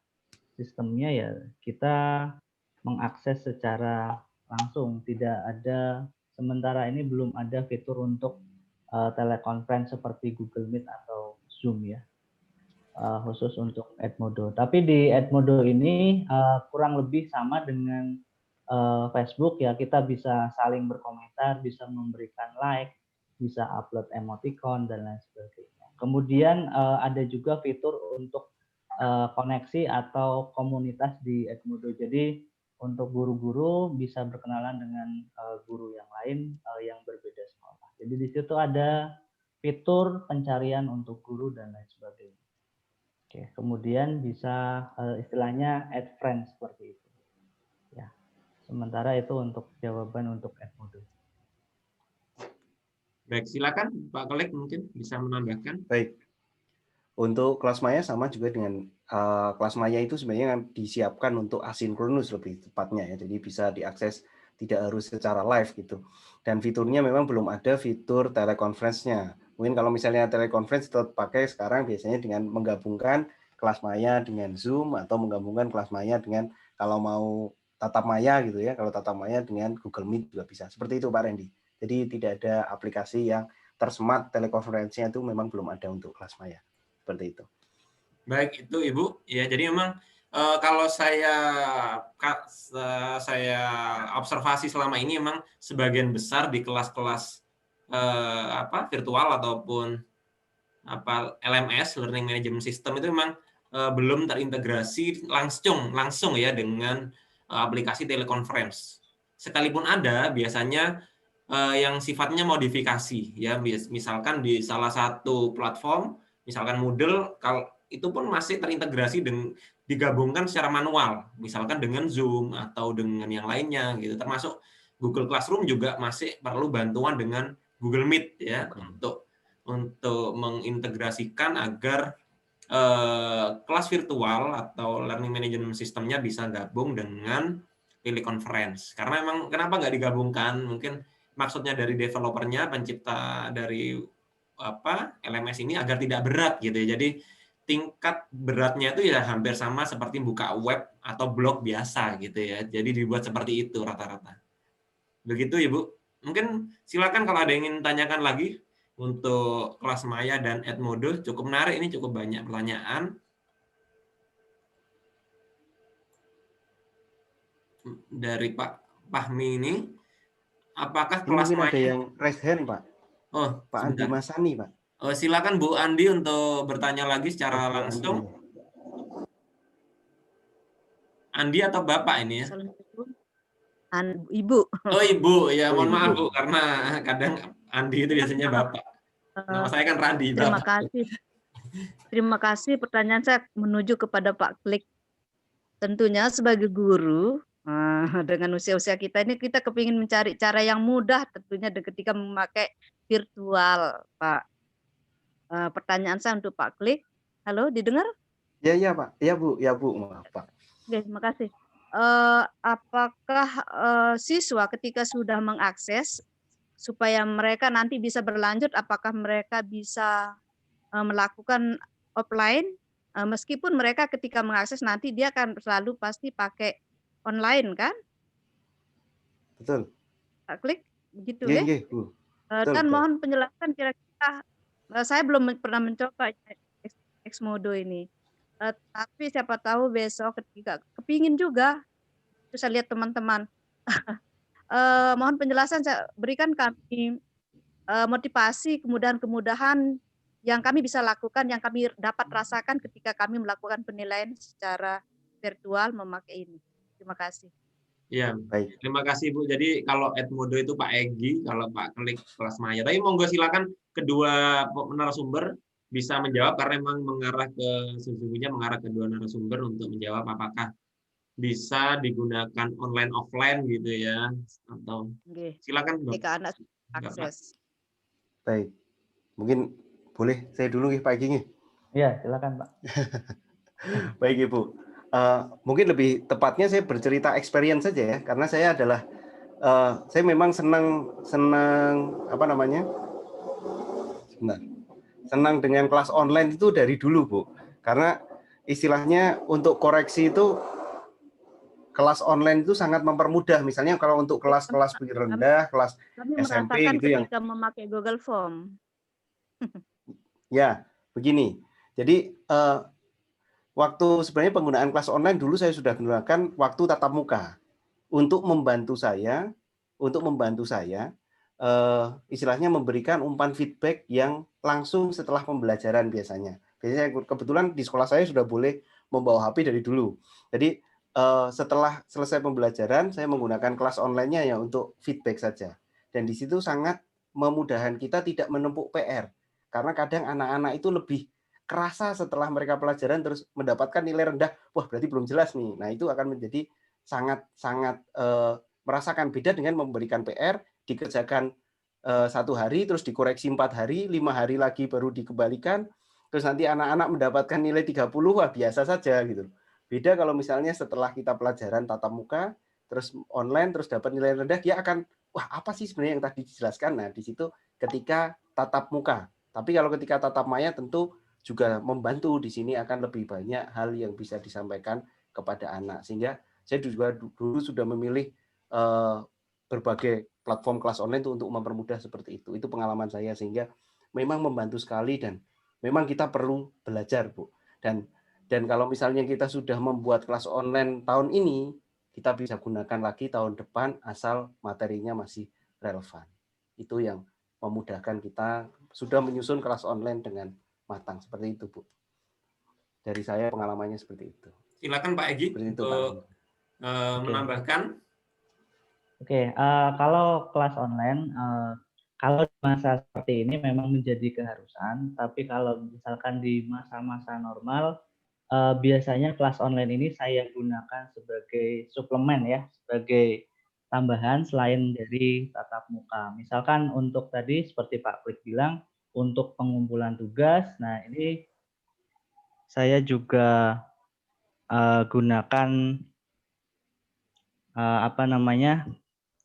sistemnya ya kita mengakses secara langsung, tidak ada, sementara ini belum ada fitur untuk telekonferensi seperti Google Meet atau Zoom ya. Khusus untuk Edmodo. Tapi di Edmodo ini kurang lebih sama dengan Facebook ya, kita bisa saling berkomentar, bisa memberikan like, bisa upload emoticon dan lain sebagainya. Kemudian ada juga fitur untuk koneksi atau komunitas di Edmodo. Jadi untuk guru-guru bisa berkenalan dengan guru yang lain yang berbeda sekolah. Jadi di situ ada fitur pencarian untuk guru dan lain sebagainya. Oke, kemudian bisa istilahnya add friends seperti itu. Ya. Sementara itu untuk jawaban untuk Edmodo. Baik, silakan Pak Klik mungkin bisa menambahkan. Baik. Untuk kelas Maya sama juga dengan kelas Maya itu sebenarnya disiapkan untuk asinkronus lebih tepatnya ya. Jadi bisa diakses tidak harus secara live gitu. Dan fiturnya memang belum ada fitur telekonferensinya. Mungkin kalau misalnya telekonferensi tetap pakai sekarang biasanya dengan menggabungkan kelas Maya dengan Zoom atau menggabungkan kelas Maya dengan kalau mau tatap maya gitu ya. Kalau tatap maya dengan Google Meet juga bisa. Seperti itu Pak Randy. Jadi tidak ada aplikasi yang tersemat telekonferensinya itu memang belum ada untuk kelas Maya. Seperti itu. Baik, itu Ibu. Ya, jadi memang kalau saya observasi selama ini memang sebagian besar di kelas-kelas virtual ataupun LMS Learning Management System itu memang belum terintegrasi langsung ya dengan aplikasi telekonferensi. Sekalipun ada, biasanya yang sifatnya modifikasi ya, misalkan di salah satu platform, misalkan Moodle, kalau itu pun masih terintegrasi dengan digabungkan secara manual, misalkan dengan Zoom atau dengan yang lainnya gitu. Termasuk Google Classroom juga masih perlu bantuan dengan Google Meet ya untuk mengintegrasikan agar kelas virtual atau learning management systemnya bisa gabung dengan telekonferensi. Karena memang kenapa nggak digabungkan? Mungkin maksudnya dari developernya, pencipta dari LMS ini agar tidak berat gitu ya. Jadi tingkat beratnya itu ya hampir sama seperti buka web atau blog biasa gitu ya. Jadi dibuat seperti itu rata-rata. Begitu Ibu. Mungkin silakan kalau ada yang ingin tanyakan lagi untuk kelas Maya dan Edmodo. Cukup menarik, ini cukup banyak pertanyaan. Dari Pak Fahmi ini, apakah kelas mungkin Maya... ada yang raise hand Pak. Oh, Pak Andi Masani Pak. Silakan Bu Andi untuk bertanya lagi secara langsung. Andi atau Bapak ini ya? Ibu. Oh Ibu, ya mohon maaf Bu, karena kadang Andi itu biasanya Bapak. Nama saya kan Randi. Terima Bapak. kasih. Terima kasih. Pertanyaan saya menuju kepada Pak Klik. Tentunya sebagai guru, dengan usia-usia kita ini kita kepingin mencari cara yang mudah tentunya ketika memakai virtual, Pak. Pertanyaan saya untuk Pak Klik. Halo, didengar? Ya, ya Pak. Ya Bu, maaf Pak. Oke, terima kasih. Apakah siswa ketika sudah mengakses supaya mereka nanti bisa berlanjut, apakah mereka bisa melakukan offline, meskipun mereka ketika mengakses nanti dia akan selalu pasti pakai online kan? Betul. Pak Klik, begitu Nggih, ya? nggih, Bu. Betul, Dan betul. mohon penjelasan kira-kira, saya belum pernah mencoba Xmodo ini. Tapi siapa tahu besok ketika kepingin juga, terus saya lihat teman-teman. Mohon penjelasan, berikan kami motivasi, kemudahan-kemudahan yang kami bisa lakukan, yang kami dapat rasakan ketika kami melakukan penilaian secara virtual memakai ini. Terima kasih. Ya, Baik. terima kasih Bu. Jadi kalau Edmodo itu Pak Egi, kalau Pak Klik kelas Maya. Tapi monggo silakan kedua narasumber bisa menjawab karena memang sesungguhnya mengarah ke dua narasumber untuk menjawab apakah bisa digunakan online offline gitu ya, atau silakan Bapak. Jika anak akses. Baik. Mungkin boleh saya dulu Pak Egi nggih? Iya, silakan Pak. Baik Ibu. Mungkin lebih tepatnya saya bercerita experience saja ya, karena saya adalah saya memang senang apa namanya? Senang dengan kelas online itu dari dulu, Bu. Karena istilahnya untuk koreksi itu kelas online itu sangat mempermudah. Misalnya kalau untuk kelas-kelas rendah, kelas kami SMP merasakan gitu yang ketika memakai Google Form. ya, begini. Jadi waktu sebenarnya penggunaan kelas online dulu saya sudah gunakan waktu tatap muka untuk membantu saya istilahnya memberikan umpan feedback yang langsung setelah pembelajaran biasanya. Biasanya kebetulan di sekolah saya sudah boleh membawa HP dari dulu. Jadi setelah selesai pembelajaran saya menggunakan kelas online-nya ya untuk feedback saja. Dan di situ sangat memudahkan kita tidak menumpuk PR. Karena kadang anak-anak itu lebih kerasa setelah mereka pelajaran terus mendapatkan nilai rendah, wah berarti belum jelas nih. Nah itu akan menjadi sangat merasakan beda dengan memberikan PR, dikerjakan 1 hari, terus dikoreksi 4 hari, 5 hari lagi baru dikembalikan, terus nanti anak-anak mendapatkan nilai 30, wah biasa saja gitu. Beda kalau misalnya setelah kita pelajaran tatap muka, terus online, terus dapat nilai rendah, dia akan, wah apa sih sebenarnya yang tadi dijelaskan? Nah di situ ketika tatap muka. Tapi kalau ketika tatap maya tentu juga membantu, di sini akan lebih banyak hal yang bisa disampaikan kepada anak. Sehingga saya juga dulu sudah memilih berbagai platform kelas online untuk mempermudah seperti itu. Itu pengalaman saya, sehingga memang membantu sekali dan memang kita perlu belajar, Bu. Dan kalau misalnya kita sudah membuat kelas online tahun ini, kita bisa gunakan lagi tahun depan asal materinya masih relevan. Itu yang memudahkan kita sudah menyusun kelas online dengan matang seperti itu, Bu. Dari saya pengalamannya seperti itu. Silakan Pak Egi untuk menambahkan. Oke, kalau kelas online, kalau di masa seperti ini memang menjadi keharusan, tapi kalau misalkan di masa-masa normal, biasanya kelas online ini saya gunakan sebagai suplemen ya, sebagai tambahan selain dari tatap muka. Misalkan untuk tadi seperti Pak Klik bilang, untuk pengumpulan tugas, nah ini saya juga gunakan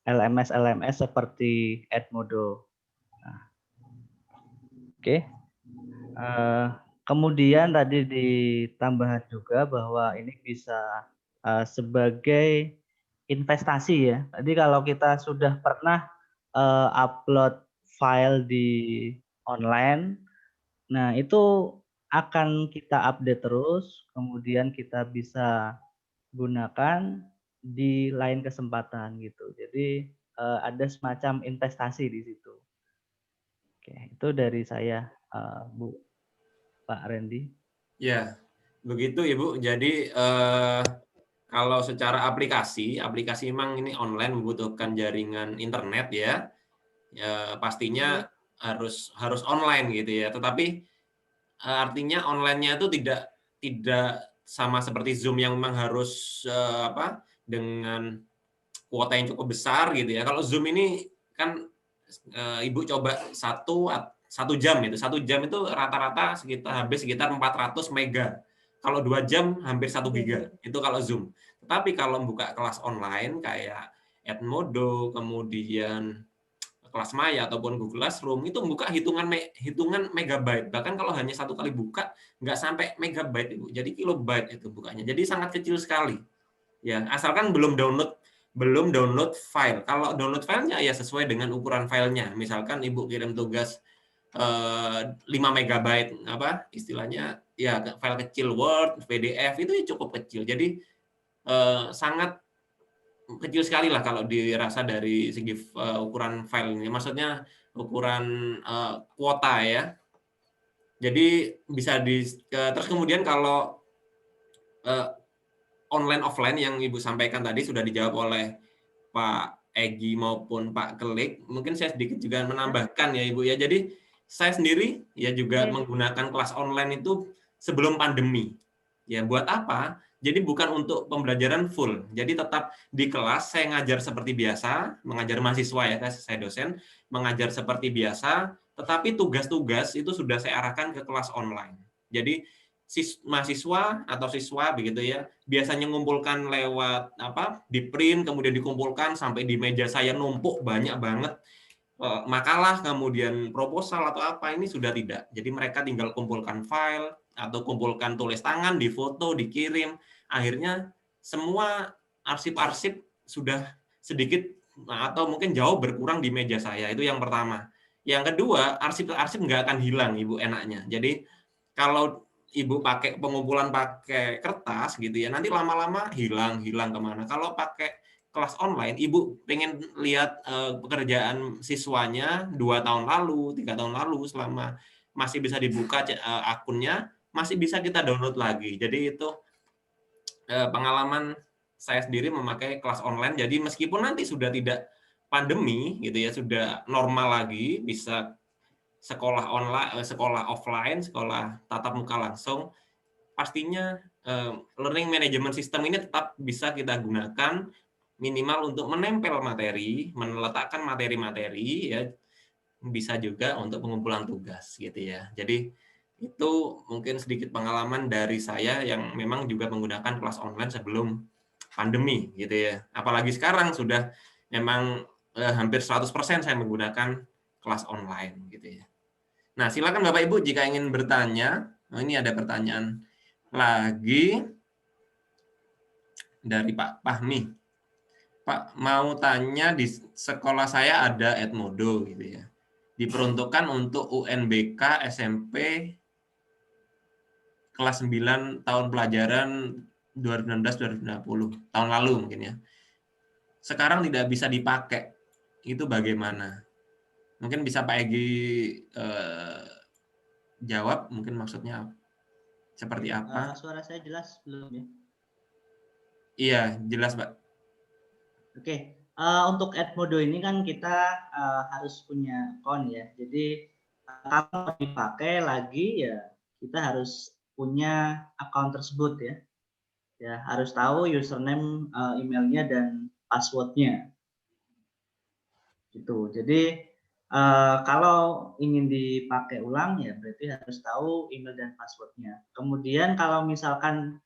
LMS seperti Edmodo. Nah, oke. Kemudian tadi ditambahkan juga bahwa ini bisa sebagai investasi ya. Jadi kalau kita sudah pernah upload file di online, nah itu akan kita update terus, kemudian kita bisa gunakan di lain kesempatan gitu. Jadi ada semacam investasi di situ. Oke, itu dari saya, Bu, Pak Randy. Ya, begitu Ibu. Jadi kalau secara aplikasi memang ini online membutuhkan jaringan internet ya. Ya pastinya harus online gitu ya. Tetapi artinya online-nya itu tidak sama seperti Zoom yang memang harus dengan kuota yang cukup besar gitu ya. Kalau Zoom ini kan Ibu coba satu jam itu. 1 jam itu rata-rata habis sekitar 400 mega. Kalau 2 jam hampir 1 giga. Itu kalau Zoom. Tetapi kalau buka kelas online kayak Edmodo, kemudian Kelas Maya ataupun Google Classroom itu buka hitungan megabyte. Bahkan kalau hanya satu kali buka nggak sampai megabyte Ibu. Jadi kilobyte itu bukanya. Jadi sangat kecil sekali. Ya, asalkan belum download file. Kalau download filenya ya sesuai dengan ukuran filenya. Misalkan Ibu kirim tugas 5 megabyte istilahnya ya file kecil Word, PDF itu cukup kecil. Jadi sangat kecil sekali lah kalau dirasa dari segi ukuran file ini. Maksudnya ukuran kuota ya. Jadi bisa terus kemudian kalau online offline yang Ibu sampaikan tadi sudah dijawab oleh Pak Egi maupun Pak Kelik. Mungkin saya sedikit juga menambahkan ya Ibu ya. Jadi saya sendiri ya juga menggunakan kelas online itu sebelum pandemi. Ya buat apa? Jadi bukan untuk pembelajaran full. Jadi tetap di kelas saya ngajar seperti biasa, mengajar mahasiswa ya, saya dosen, mengajar seperti biasa, tetapi tugas-tugas itu sudah saya arahkan ke kelas online. Jadi mahasiswa atau siswa begitu ya, biasanya ngumpulkan lewat di print, kemudian dikumpulkan sampai di meja saya numpuk banyak banget makalah, kemudian proposal atau apa, ini sudah tidak. Jadi mereka tinggal kumpulkan file atau kumpulkan tulis tangan, difoto, dikirim. Akhirnya semua arsip-arsip sudah sedikit atau mungkin jauh berkurang di meja saya. Itu yang pertama. Yang kedua, arsip-arsip nggak akan hilang Ibu enaknya. Jadi kalau Ibu pakai pengumpulan pakai kertas gitu ya, nanti lama-lama hilang kemana. Kalau pakai kelas online, Ibu pengen lihat pekerjaan siswanya 2 tahun lalu, 3 tahun lalu, selama masih bisa dibuka akunnya, masih bisa kita download lagi. Jadi itu pengalaman saya sendiri memakai kelas online. Jadi meskipun nanti sudah tidak pandemi gitu ya, sudah normal lagi, bisa sekolah online, sekolah offline, sekolah tatap muka langsung, pastinya learning management system ini tetap bisa kita gunakan minimal untuk menempel materi, meletakkan materi-materi ya, bisa juga untuk pengumpulan tugas gitu ya. Jadi itu mungkin sedikit pengalaman dari saya yang memang juga menggunakan kelas online sebelum pandemi gitu ya. Apalagi sekarang sudah memang hampir 100% saya menggunakan kelas online gitu ya. Nah, silakan Bapak Ibu jika ingin bertanya. Nah, ini ada pertanyaan lagi dari Pak Fahmi. Pak, mau tanya, di sekolah saya ada Edmodo gitu ya. Diperuntukkan untuk UNBK SMP kelas 9 tahun pelajaran 2019-2020, tahun lalu mungkin ya. Sekarang tidak bisa dipakai. Itu bagaimana? Mungkin bisa Pak Egi jawab, mungkin maksudnya seperti apa? Suara saya jelas belum ya? Iya, jelas Pak. Oke, untuk Edmodo ini kan kita harus punya account ya. Jadi kalau dipakai lagi ya kita harus punya account tersebut ya. Ya harus tahu username, emailnya dan passwordnya. Gitu. Jadi kalau ingin dipakai ulang ya berarti harus tahu email dan passwordnya. Kemudian kalau misalkan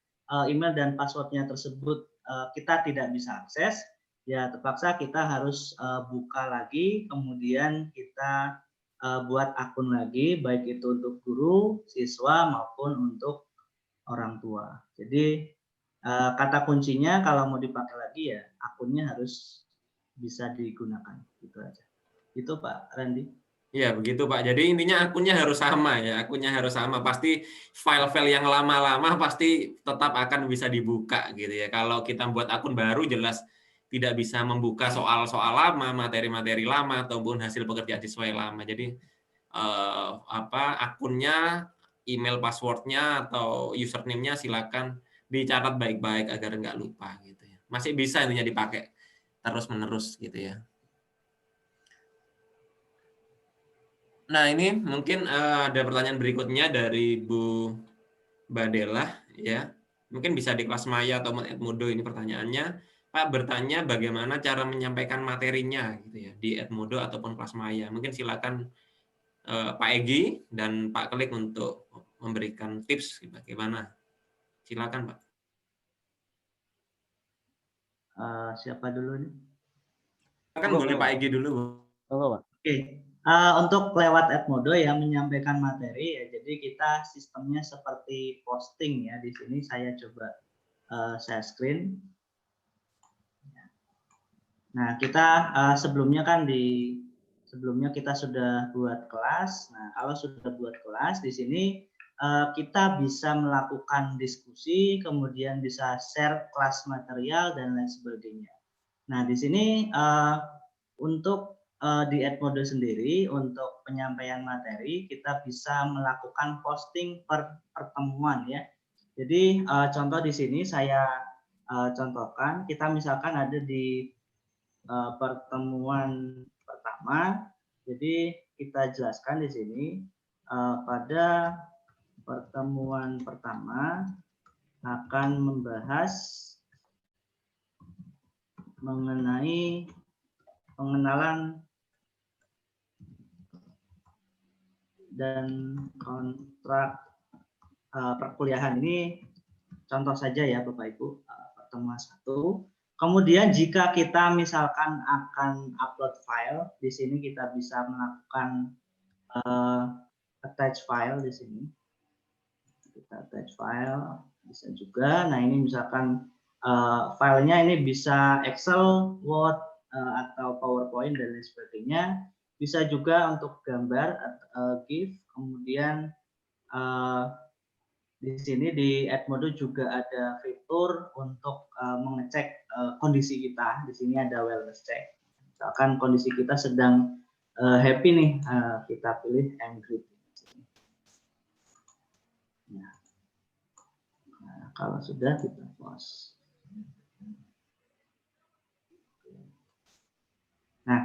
email dan passwordnya tersebut kita tidak bisa akses, ya terpaksa kita harus buka lagi, kemudian kita buat akun lagi, baik itu untuk guru, siswa maupun untuk orang tua. Jadi kata kuncinya kalau mau dipakai lagi ya akunnya harus bisa digunakan, gitu aja. Itu Pak Randy. Iya begitu Pak. Jadi intinya akunnya harus sama ya, akunnya harus sama. Pasti file-file yang lama-lama pasti tetap akan bisa dibuka gitu ya. Kalau kita buat akun baru jelas tidak bisa membuka soal-soal lama, materi-materi lama ataupun hasil pekerjaan siswa yang lama. Jadi akunnya, email passwordnya atau username-nya silakan dicatat baik-baik agar nggak lupa gitu ya. Masih bisa intinya dipakai terus-menerus gitu ya. Nah, ini mungkin ada pertanyaan berikutnya dari Bu Badela, ya. Mungkin bisa di kelas Maya atau Edmodo ini pertanyaannya. Pak bertanya bagaimana cara menyampaikan materinya gitu ya di Edmodo ataupun kelas Maya. Mungkin silakan Pak Egi dan Pak Klik untuk memberikan tips bagaimana. Silakan Pak. Siapa dulu nih? Kan boleh Pak Egi dulu. Pak. Oke. Untuk lewat Edmodo ya menyampaikan materi ya, jadi kita sistemnya seperti posting ya. Di sini saya coba share screen. Nah, kita sebelumnya kita sudah buat kelas. Nah, kalau sudah buat kelas di sini kita bisa melakukan diskusi, kemudian bisa share kelas material dan lain sebagainya. Nah, di sini untuk di Edmodo sendiri untuk penyampaian materi kita bisa melakukan posting per pertemuan ya. Jadi contoh di sini saya contohkan, kita misalkan ada di pertemuan pertama. Jadi kita jelaskan di sini pada pertemuan pertama akan membahas mengenai pengenalan dan kontrak perkuliahan. Ini contoh saja ya Bapak Ibu, pertemuan 1. Kemudian jika kita misalkan akan upload file, di sini kita bisa melakukan attach file di sini. Kita attach file bisa juga. Nah, ini misalkan filenya ini bisa Excel, Word, atau PowerPoint dan lain sebagainya. Bisa juga untuk gambar, GIF. Kemudian di sini di Edmodo juga ada fitur untuk mengecek kondisi kita. Di sini ada wellness check. Misalkan kondisi kita sedang happy nih, kita pilih angry. Nah, kalau sudah kita pause. Nah,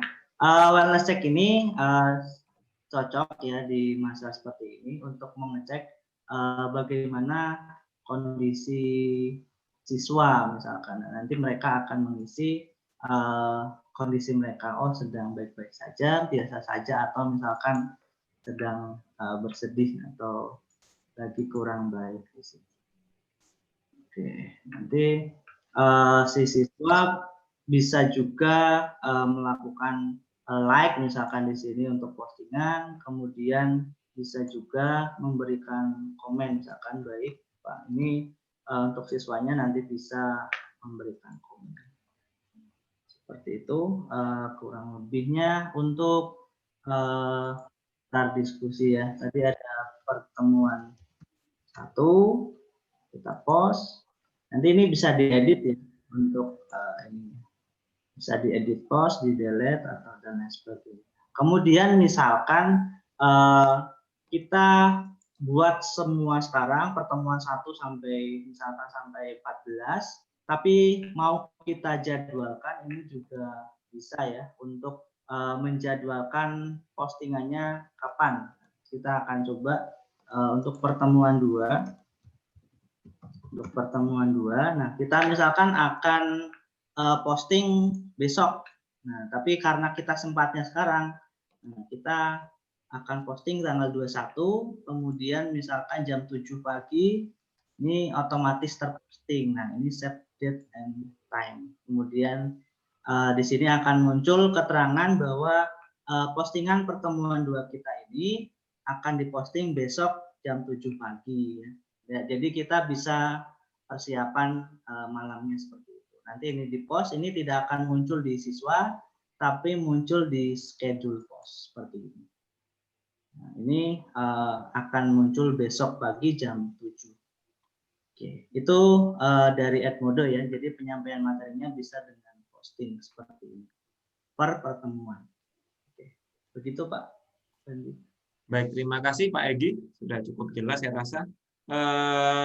wellness check ini cocok ya di masa seperti ini untuk mengecek bagaimana kondisi siswa misalkan. Nanti mereka akan mengisi kondisi mereka, oh sedang baik-baik saja, biasa saja, atau misalkan sedang bersedih atau lagi kurang baik di sini. Oke, nanti si siswa bisa juga melakukan like misalkan di sini untuk postingan, kemudian bisa juga memberikan komen misalkan baik Pak, ini untuk siswanya nanti bisa memberikan komen. Seperti itu kurang lebihnya untuk diskusi ya. Tadi ada pertemuan 1, kita post. Nanti ini bisa diedit ya untuk ini. Bisa diedit post, di delete atau dan lain sebagainya. Kemudian misalkan kita buat semua sekarang pertemuan 1 sampai misalkan sampai 14, tapi mau kita jadwalkan, ini juga bisa ya untuk menjadwalkan postingannya kapan. Kita akan coba untuk pertemuan 2. Untuk pertemuan 2, nah kita misalkan akan posting besok. Nah, tapi karena kita sempatnya sekarang, nah, kita akan posting tanggal 21, kemudian misalkan jam 7 pagi, ini otomatis terposting. Nah, ini set date and time. Kemudian di sini akan muncul keterangan bahwa postingan pertemuan 2 kita ini akan diposting besok jam 7 pagi. Ya, jadi kita bisa persiapan malamnya seperti itu. Nanti ini di post, ini tidak akan muncul di siswa, tapi muncul di schedule post seperti ini. Nah, ini akan muncul besok pagi jam 7. Oke, itu dari Edmodo ya. Jadi penyampaian materinya bisa dengan posting seperti ini per pertemuan. Oke, begitu Pak. Baik, terima kasih Pak Egi, sudah cukup jelas saya rasa.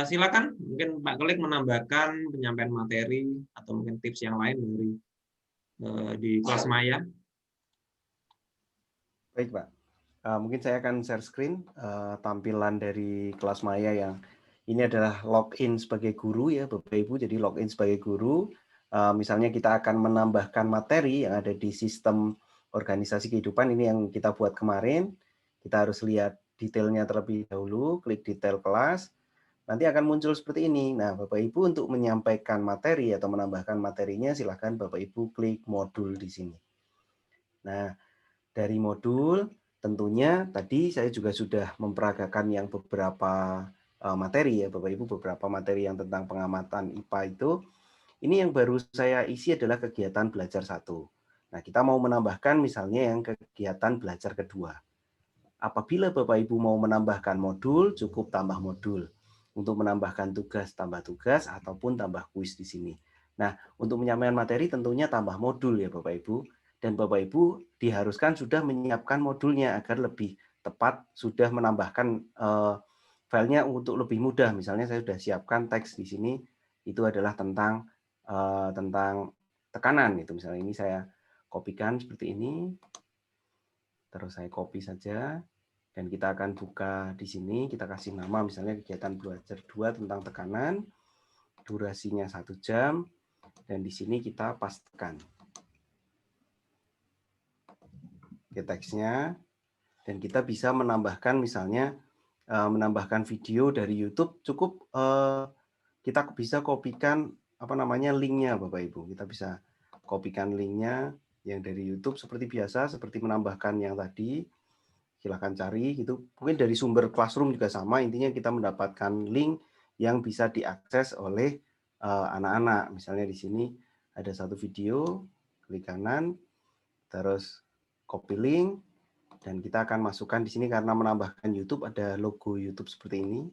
Silakan mungkin Pak Klik menambahkan penyampaian materi atau mungkin tips yang lain dari di kelas Maya. Baik Pak. Mungkin saya akan share screen tampilan dari kelas Maya yang ini adalah login sebagai guru ya Bapak Ibu. Jadi login sebagai guru, misalnya kita akan menambahkan materi yang ada di sistem organisasi kehidupan ini yang kita buat kemarin. Kita harus lihat detailnya terlebih dahulu, klik detail kelas. Nanti akan muncul seperti ini. Nah, Bapak Ibu untuk menyampaikan materi atau menambahkan materinya, silakan Bapak Ibu klik modul di sini. Nah, dari modul tentunya tadi saya juga sudah memperagakan yang beberapa materi ya Bapak Ibu, beberapa materi yang tentang pengamatan IPA itu. Ini yang baru saya isi adalah kegiatan belajar 1. Nah, kita mau menambahkan misalnya yang kegiatan belajar kedua. Apabila Bapak Ibu mau menambahkan modul, cukup tambah modul. Untuk menambahkan tugas, tambah tugas, ataupun tambah kuis di sini. Nah, untuk menyampaikan materi tentunya tambah modul ya Bapak Ibu. Dan Bapak Ibu diharuskan sudah menyiapkan modulnya agar lebih tepat, sudah menambahkan filenya untuk lebih mudah. Misalnya saya sudah siapkan teks di sini, itu adalah tentang tekanan. Gitu. Misalnya ini saya kopikan seperti ini, terus saya copy saja. Dan kita akan buka di sini, kita kasih nama misalnya kegiatan belajar 2 tentang tekanan, durasinya 1 jam, dan di sini kita pastikan ke teksnya, dan kita bisa menambahkan misalnya menambahkan video dari YouTube, cukup kita bisa kopikan linknya Bapak Ibu, kita bisa kopikan linknya yang dari YouTube seperti biasa, seperti menambahkan yang tadi. Silahkan cari gitu. Mungkin dari sumber Classroom juga sama, intinya kita mendapatkan link yang bisa diakses oleh anak-anak. Misalnya di sini ada satu video, klik kanan, terus copy link, dan kita akan masukkan di sini karena menambahkan YouTube, ada logo YouTube seperti ini.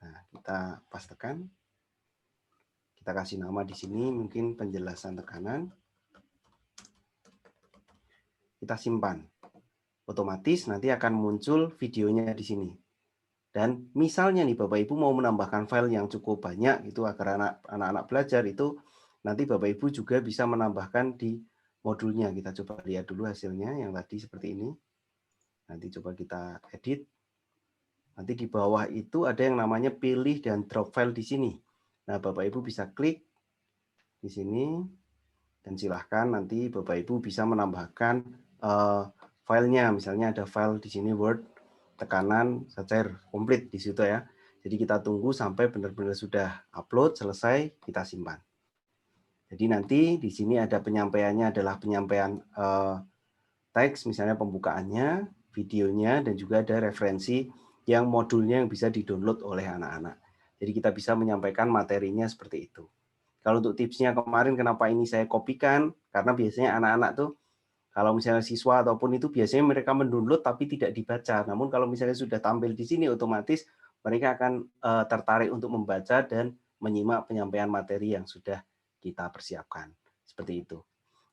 Nah, kita pastekan. Kita kasih nama di sini, mungkin penjelasan tekanan. Kita simpan. Otomatis nanti akan muncul videonya di sini. Dan misalnya nih Bapak Ibu mau menambahkan file yang cukup banyak itu agar anak-anak belajar itu, nanti Bapak Ibu juga bisa menambahkan di modulnya. Kita coba lihat dulu hasilnya yang tadi seperti ini. Nanti coba kita edit. Nanti di bawah itu ada yang namanya pilih dan drop file di sini. Nah, Bapak Ibu bisa klik di sini dan silahkan nanti Bapak Ibu bisa menambahkan filenya, misalnya ada file di sini Word, tekanan, share, komplit di situ ya. Jadi kita tunggu sampai benar-benar sudah upload, selesai, kita simpan. Jadi nanti di sini ada penyampaiannya adalah penyampaian teks, misalnya pembukaannya, videonya, dan juga ada referensi yang modulnya yang bisa di-download oleh anak-anak. Jadi kita bisa menyampaikan materinya seperti itu. Kalau untuk tipsnya kemarin kenapa ini saya kopikan, karena biasanya anak-anak tuh kalau misalnya siswa ataupun itu biasanya mereka mendownload tapi tidak dibaca. Namun kalau misalnya sudah tampil di sini otomatis mereka akan tertarik untuk membaca dan menyimak penyampaian materi yang sudah kita persiapkan. Seperti itu.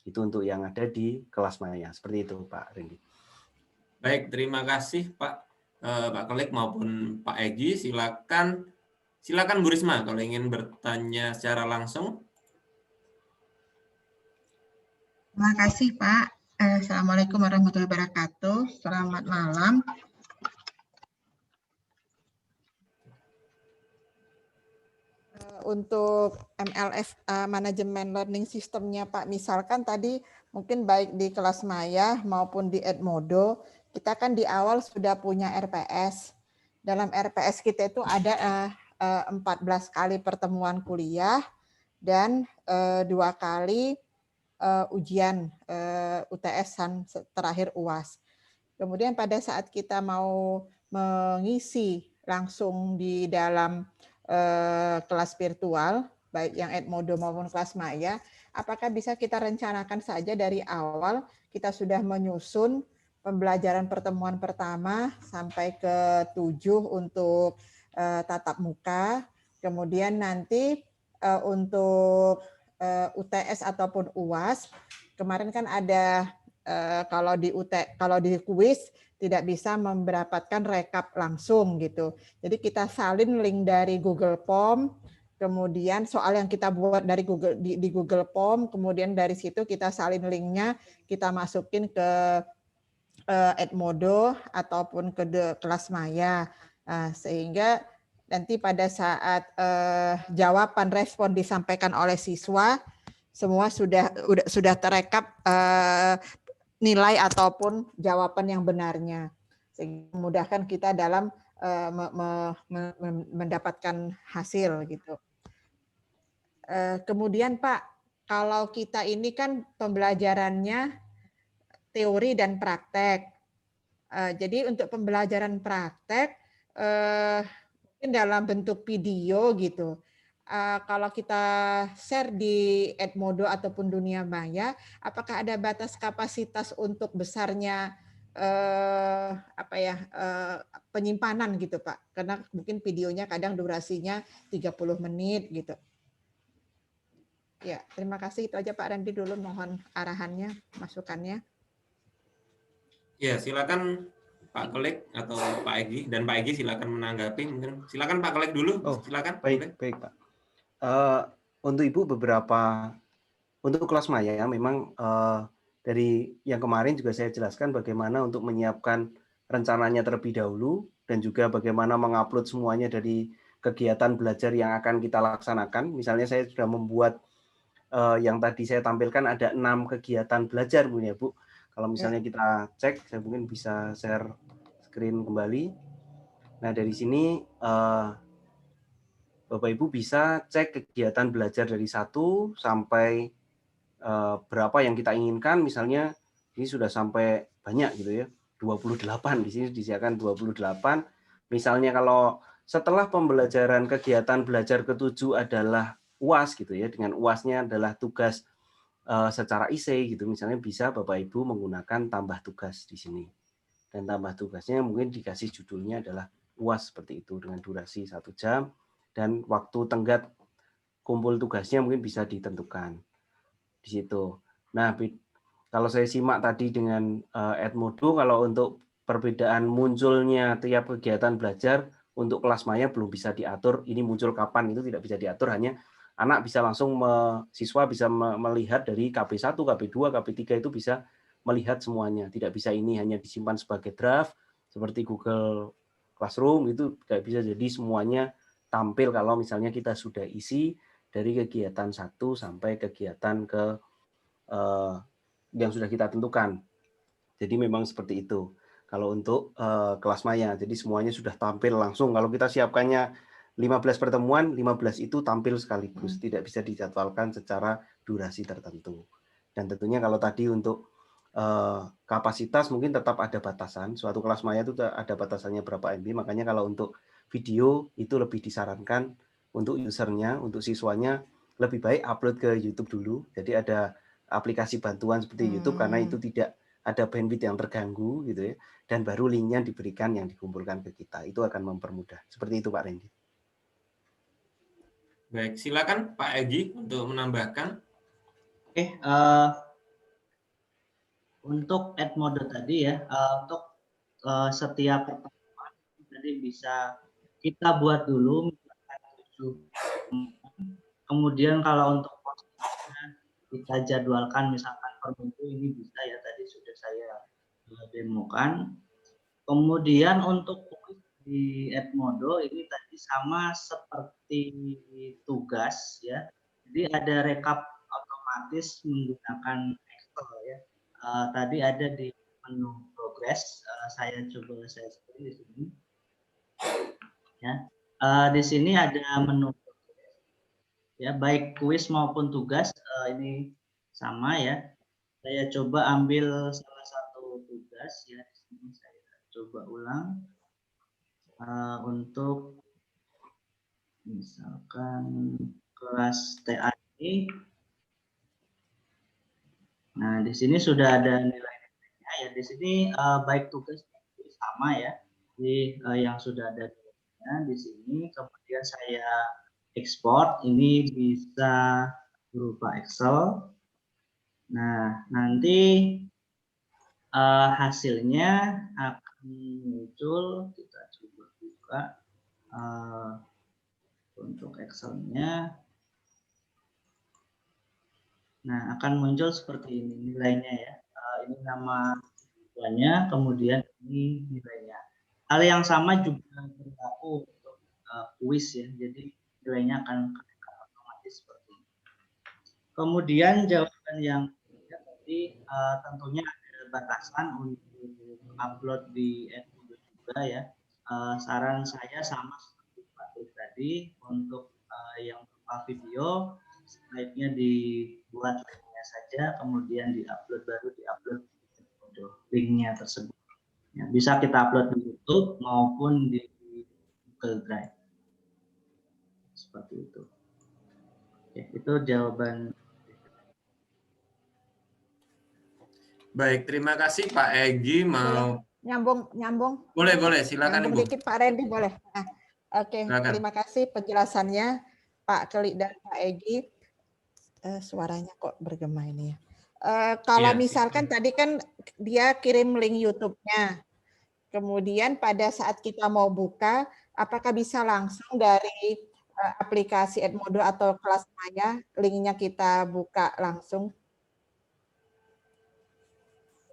Itu untuk yang ada di kelas Maya. Seperti itu Pak Rendy. Baik, terima kasih Pak Klik maupun Pak Egi. Silakan Bu Risma kalau ingin bertanya secara langsung. Terima kasih Pak. Assalamualaikum warahmatullahi wabarakatuh. Selamat malam. Untuk MLF manajemen learning systemnya Pak, misalkan tadi mungkin baik di kelas Maya maupun di Edmodo, kita kan di awal sudah punya RPS. Dalam RPS kita itu ada 14 kali pertemuan kuliah dan 2 kali ujian UTS terakhir UAS. Kemudian pada saat kita mau mengisi langsung di dalam kelas virtual, baik yang Edmodo maupun kelas Maya, apakah bisa kita rencanakan saja dari awal kita sudah menyusun pembelajaran pertemuan pertama sampai ke 7 untuk tatap muka, kemudian nanti untuk UTS ataupun UAS, kemarin kan ada kalau di kuis tidak bisa mendapatkan rekap langsung gitu. Jadi kita salin link dari Google Form, kemudian soal yang kita buat dari di Google Form, kemudian dari situ kita salin linknya, kita masukin ke Edmodo ataupun ke kelas maya. Sehingga nanti pada saat jawaban respon disampaikan oleh siswa, semua sudah terekap nilai ataupun jawaban yang benarnya, sehingga memudahkan kita dalam mendapatkan hasil gitu. Kemudian Pak, kalau kita ini kan pembelajarannya teori dan praktek. Jadi untuk pembelajaran praktek mungkin dalam bentuk video gitu. Kalau kita share di Edmodo ataupun Dunia Maya, apakah ada batas kapasitas untuk besarnya penyimpanan gitu Pak? Karena mungkin videonya kadang durasinya 30 menit gitu. Ya, terima kasih. Itu aja Pak Randy dulu, mohon arahannya, masukannya. Ya, silakan Pak Kolek atau Pak Egi, dan Pak Egi silakan menanggapi. Mungkin silakan Pak Kolek dulu. Silakan. Baik, baik Pak. Untuk Ibu untuk kelas maya memang dari yang kemarin juga saya jelaskan bagaimana untuk menyiapkan rencananya terlebih dahulu dan juga bagaimana mengupload semuanya dari kegiatan belajar yang akan kita laksanakan. Misalnya saya sudah membuat yang tadi saya tampilkan ada 6 kegiatan belajar Bu ya Bu. Kalau misalnya kita cek, saya mungkin bisa share screen kembali. Nah dari sini Bapak Ibu bisa cek kegiatan belajar dari 1 sampai berapa yang kita inginkan. Misalnya ini sudah sampai banyak gitu ya, 28 di sini disediakan 28. Misalnya kalau setelah pembelajaran kegiatan belajar ke-7 adalah UAS gitu ya, dengan UASnya adalah tugas secara IC gitu, misalnya bisa Bapak Ibu menggunakan tambah tugas di sini. Dan tambah tugasnya mungkin dikasih judulnya adalah UAS seperti itu dengan durasi 1 jam dan waktu tenggat kumpul tugasnya mungkin bisa ditentukan di situ. Nah, kalau saya simak tadi dengan Edmodo, kalau untuk perbedaan munculnya tiap kegiatan belajar untuk kelas maya belum bisa diatur, ini muncul kapan itu tidak bisa diatur, hanya anak bisa langsung, siswa bisa melihat dari KB1, KB2, KB3 itu bisa melihat semuanya. Tidak bisa ini hanya disimpan sebagai draft, seperti Google Classroom, itu tidak bisa jadi semuanya tampil kalau misalnya kita sudah isi dari kegiatan 1 sampai kegiatan yang sudah kita tentukan. Jadi memang seperti itu. Kalau untuk kelas maya, jadi semuanya sudah tampil langsung. Kalau kita siapkannya 15 pertemuan, 15 itu tampil sekaligus, tidak bisa dijadwalkan secara durasi tertentu. Dan tentunya kalau tadi untuk kapasitas mungkin tetap ada batasan. Suatu kelas maya itu ada batasannya berapa MB, makanya kalau untuk video itu lebih disarankan untuk usernya, untuk siswanya lebih baik upload ke YouTube dulu. Jadi ada aplikasi bantuan seperti YouTube karena itu tidak ada bandwidth yang terganggu gitu ya, dan baru linknya diberikan yang dikumpulkan ke kita, itu akan mempermudah. Seperti itu Pak Randy. Baik, silakan Pak Egi untuk menambahkan. Oke, untuk Edmodo tadi ya, untuk setiap pertemuan tadi bisa kita buat dulu, kemudian kalau untuk kita jadwalkan misalkan per minggu, ini bisa ya, tadi sudah saya demokan. Kemudian untuk di Edmodo ini tadi sama seperti tugas ya, jadi ada rekap otomatis menggunakan Excel ya. Tadi ada di menu progress, saya coba saya screen di sini ya. Di sini ada menu progress ya, baik kuis maupun tugas, ini sama ya. Saya coba ambil salah satu tugas ya, di sini saya coba ulang. Untuk misalkan kelas TA ini, nah di sini sudah ada nilai-nilainya ya. Di sini baik tugas sama ya, di yang sudah ada di sini. Kemudian saya ekspor, ini bisa berupa Excel. Nah nanti hasilnya akan muncul, kita coba buka. Untuk Excel-nya, nah akan muncul seperti ini nilainya ya. Ini nama siswanya, kemudian ini nilainya. Hal yang sama juga berlaku untuk kuis ya, jadi nilainya akan otomatis seperti ini. Kemudian jawaban yang ketiga tadi tentunya ada batasan untuk upload di Edmodo juga ya. Saran saya sama seperti Pak Klik tadi, untuk yang berupa video slide-nya dibuat linknya saja, kemudian diupload baru diupload linknya tersebut. Ya, bisa kita upload di YouTube maupun di Google Drive. Seperti itu. Oke, itu jawaban. Baik, terima kasih Pak Egi. Mau Nyambung. boleh silakan Nyambung Ibu. dikit Pak Randy boleh. Nah, oke, Silakan. terima kasih penjelasannya Pak Klik dan Pak Egi. Suaranya kok bergema ini ya. Kalau Iya. misalkan tadi kan dia kirim link YouTube-nya. Kemudian pada saat kita mau buka, apakah bisa langsung dari aplikasi Edmodo atau Kelas Maya, linknya kita buka langsung?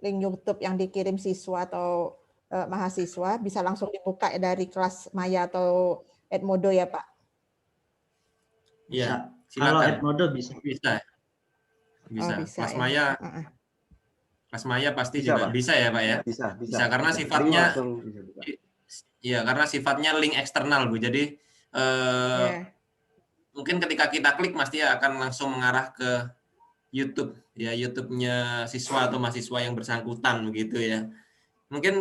Link YouTube yang dikirim siswa atau mahasiswa bisa langsung dibuka dari Kelas Maya atau Edmodo ya Pak? Iya, Kalau silakan. Edmodo bisa. Bisa. Bisa Kelas ya. Maya. Kelas Maya pasti Bisa, juga Pak. bisa ya Pak ya? Bisa Karena Link sifatnya langsung bisa buka. Iya, karena sifatnya link eksternal Bu. Jadi mungkin ketika kita klik pasti akan langsung mengarah ke YouTube ya, YouTube-nya siswa atau mahasiswa yang bersangkutan begitu ya. Mungkin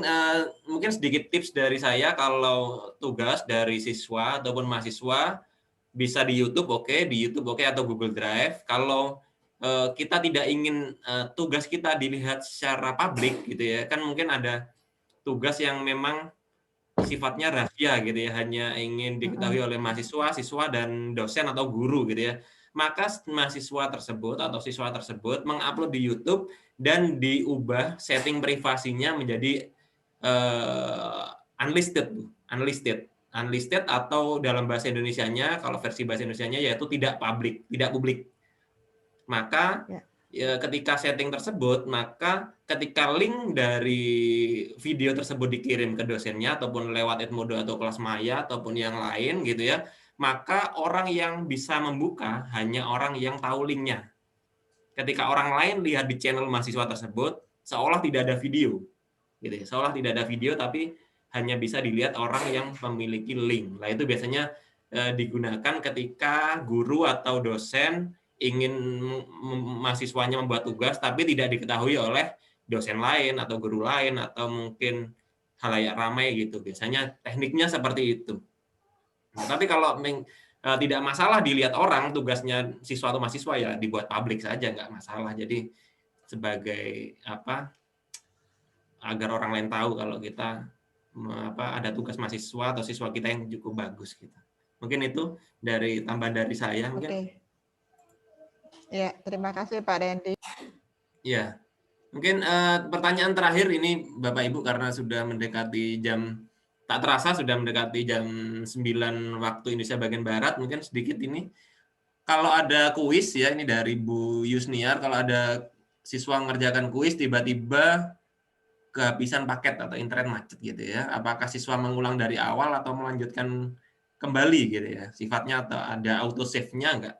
sedikit tips dari saya, kalau tugas dari siswa ataupun mahasiswa bisa di YouTube oke, atau Google Drive. Kalau kita tidak ingin tugas kita dilihat secara publik gitu ya, kan mungkin ada tugas yang memang sifatnya rahasia gitu ya, hanya ingin diketahui oleh mahasiswa, siswa, dan dosen atau guru gitu ya. Maka mahasiswa tersebut atau siswa tersebut mengupload di YouTube dan diubah setting privasinya menjadi unlisted atau dalam bahasa Indonesianya, kalau versi bahasa Indonesianya yaitu tidak publik. Maka ketika setting tersebut, maka ketika link dari video tersebut dikirim ke dosennya ataupun lewat Edmodo atau Kelas Maya ataupun yang lain gitu ya, maka orang yang bisa membuka hanya orang yang tahu linknya. Ketika orang lain lihat di channel mahasiswa tersebut, seolah tidak ada video, gitu ya, seolah tidak ada video, tapi hanya bisa dilihat orang yang memiliki link. Nah, itu biasanya digunakan ketika guru atau dosen ingin mahasiswanya membuat tugas, tapi tidak diketahui oleh dosen lain atau guru lain atau mungkin halayak ramai gitu. Biasanya tekniknya seperti itu. Nah, tapi kalau tidak masalah dilihat orang, tugasnya siswa atau mahasiswa ya dibuat publik saja, nggak masalah. Jadi sebagai agar orang lain tahu kalau kita ada tugas mahasiswa atau siswa kita yang cukup bagus gitu. Mungkin itu dari tambahan dari saya mungkin. Ya, terima kasih Pak Randy. Ya, mungkin pertanyaan terakhir ini Bapak Ibu, karena sudah mendekati jam, tak terasa sudah mendekati jam 9 waktu Indonesia bagian Barat, mungkin sedikit ini. Kalau ada kuis ya, ini dari Bu Yusniar, kalau ada siswa mengerjakan kuis tiba-tiba kehabisan paket atau internet macet gitu ya, apakah siswa mengulang dari awal atau melanjutkan kembali gitu ya, sifatnya, atau ada auto save-nya enggak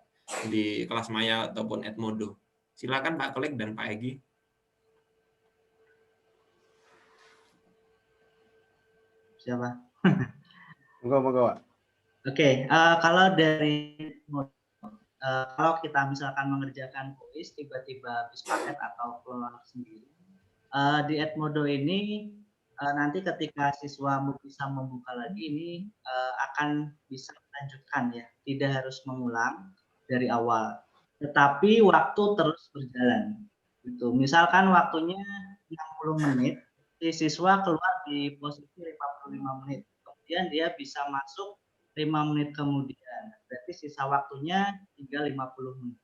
di Kelas Maya ataupun Edmodo? Silakan Pak Klik dan Pak Egi. Siapa? Monggo, Pak. Oke, kalau dari kalau kita misalkan mengerjakan kuis tiba-tiba habis paket atau keluar sendiri, di Edmodo ini nanti ketika siswa bisa membuka lagi ini akan bisa melanjutkan ya, tidak harus mengulang dari awal, tetapi waktu terus berjalan. Gitu. Misalkan waktunya 60 menit, si siswa keluar di posisi 55 menit, kemudian dia bisa masuk 5 menit kemudian, berarti sisa waktunya tinggal 50 menit.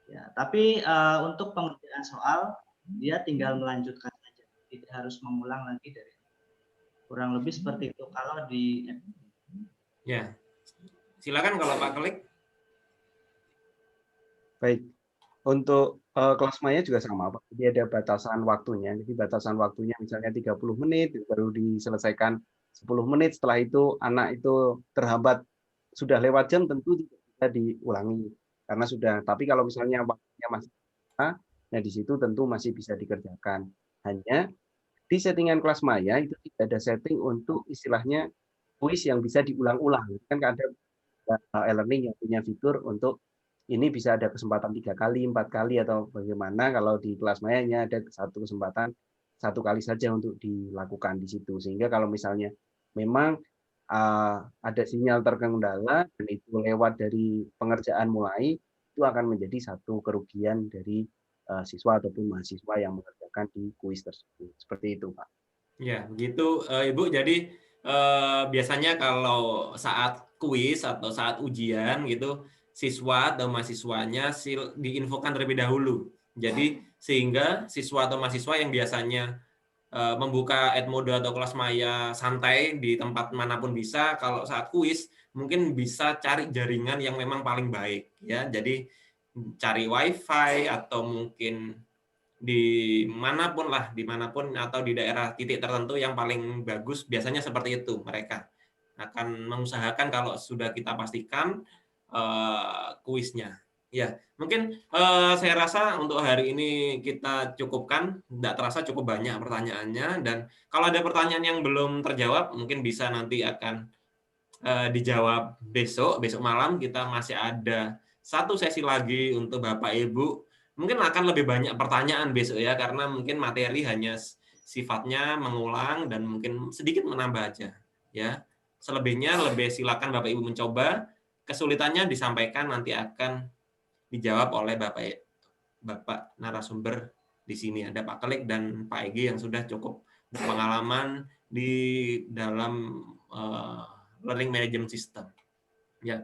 Ya, tapi untuk pengerjaan soal dia tinggal melanjutkan saja, tidak harus mengulang lagi dari kurang lebih seperti itu kalau di. Ya, silakan kalau Pak Klik. Baik, Untuk kelas maya juga sama, Pak. Jadi ada batasan waktunya. Jadi batasan waktunya misalnya 30 menit baru diselesaikan 10 menit. Setelah itu anak itu terhambat sudah lewat jam, tentu tidak bisa diulangi karena sudah. Tapi kalau misalnya waktunya masih nah di situ tentu masih bisa dikerjakan. Hanya di settingan kelas maya itu tidak ada setting untuk istilahnya kuis yang bisa diulang-ulang. Kan ada e-learning yang punya fitur untuk ini bisa ada kesempatan 3 kali, 4 kali, atau bagaimana. Kalau di kelas mayanya ada satu kesempatan 1 kali saja untuk dilakukan di situ. Sehingga kalau misalnya memang ada sinyal terkendala dan itu lewat dari pengerjaan mulai, itu akan menjadi satu kerugian dari siswa ataupun mahasiswa yang mengerjakan di kuis tersebut. Seperti itu, Pak. Ya, begitu Ibu. Jadi biasanya kalau saat kuis atau saat ujian gitu, siswa atau mahasiswanya diinfokan terlebih dahulu. Jadi sehingga siswa atau mahasiswa yang biasanya membuka Edmodo atau kelas maya santai di tempat manapun bisa, kalau saat kuis mungkin bisa cari jaringan yang memang paling baik ya. Jadi cari wifi atau mungkin dimanapun atau di daerah titik tertentu yang paling bagus, biasanya seperti itu. Mereka akan mengusahakan kalau sudah kita pastikan kuisnya. Ya, mungkin saya rasa untuk hari ini kita cukupkan. Tidak terasa cukup banyak pertanyaannya, dan kalau ada pertanyaan yang belum terjawab mungkin bisa nanti akan dijawab besok malam. Kita masih ada satu sesi lagi untuk Bapak Ibu. Mungkin akan lebih banyak pertanyaan besok ya, karena mungkin materi hanya sifatnya mengulang dan mungkin sedikit menambah aja ya. Selebihnya lebih silakan Bapak Ibu mencoba. Kesulitannya disampaikan, nanti akan dijawab oleh Bapak narasumber di sini. Ada Pak Kelik dan Pak Egi yang sudah cukup berpengalaman di dalam learning management system. Ya,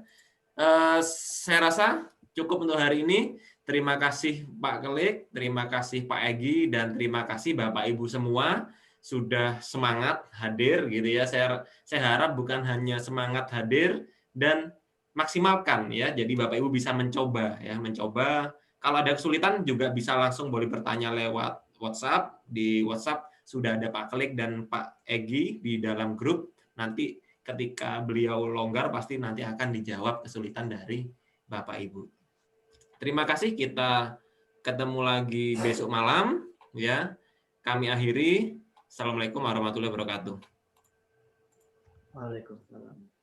saya rasa cukup untuk hari ini. Terima kasih Pak Kelik, terima kasih Pak Egi, dan terima kasih Bapak Ibu semua sudah semangat hadir gitu ya. Saya harap bukan hanya semangat hadir dan maksimalkan ya. Jadi Bapak Ibu bisa mencoba. Kalau ada kesulitan juga bisa langsung boleh bertanya lewat WhatsApp. Di WhatsApp sudah ada Pak Kelik dan Pak Egi di dalam grup. Nanti ketika beliau longgar pasti nanti akan dijawab kesulitan dari Bapak Ibu. Terima kasih, kita ketemu lagi besok malam ya. Kami akhiri. Assalamualaikum warahmatullahi wabarakatuh. Waalaikumsalam.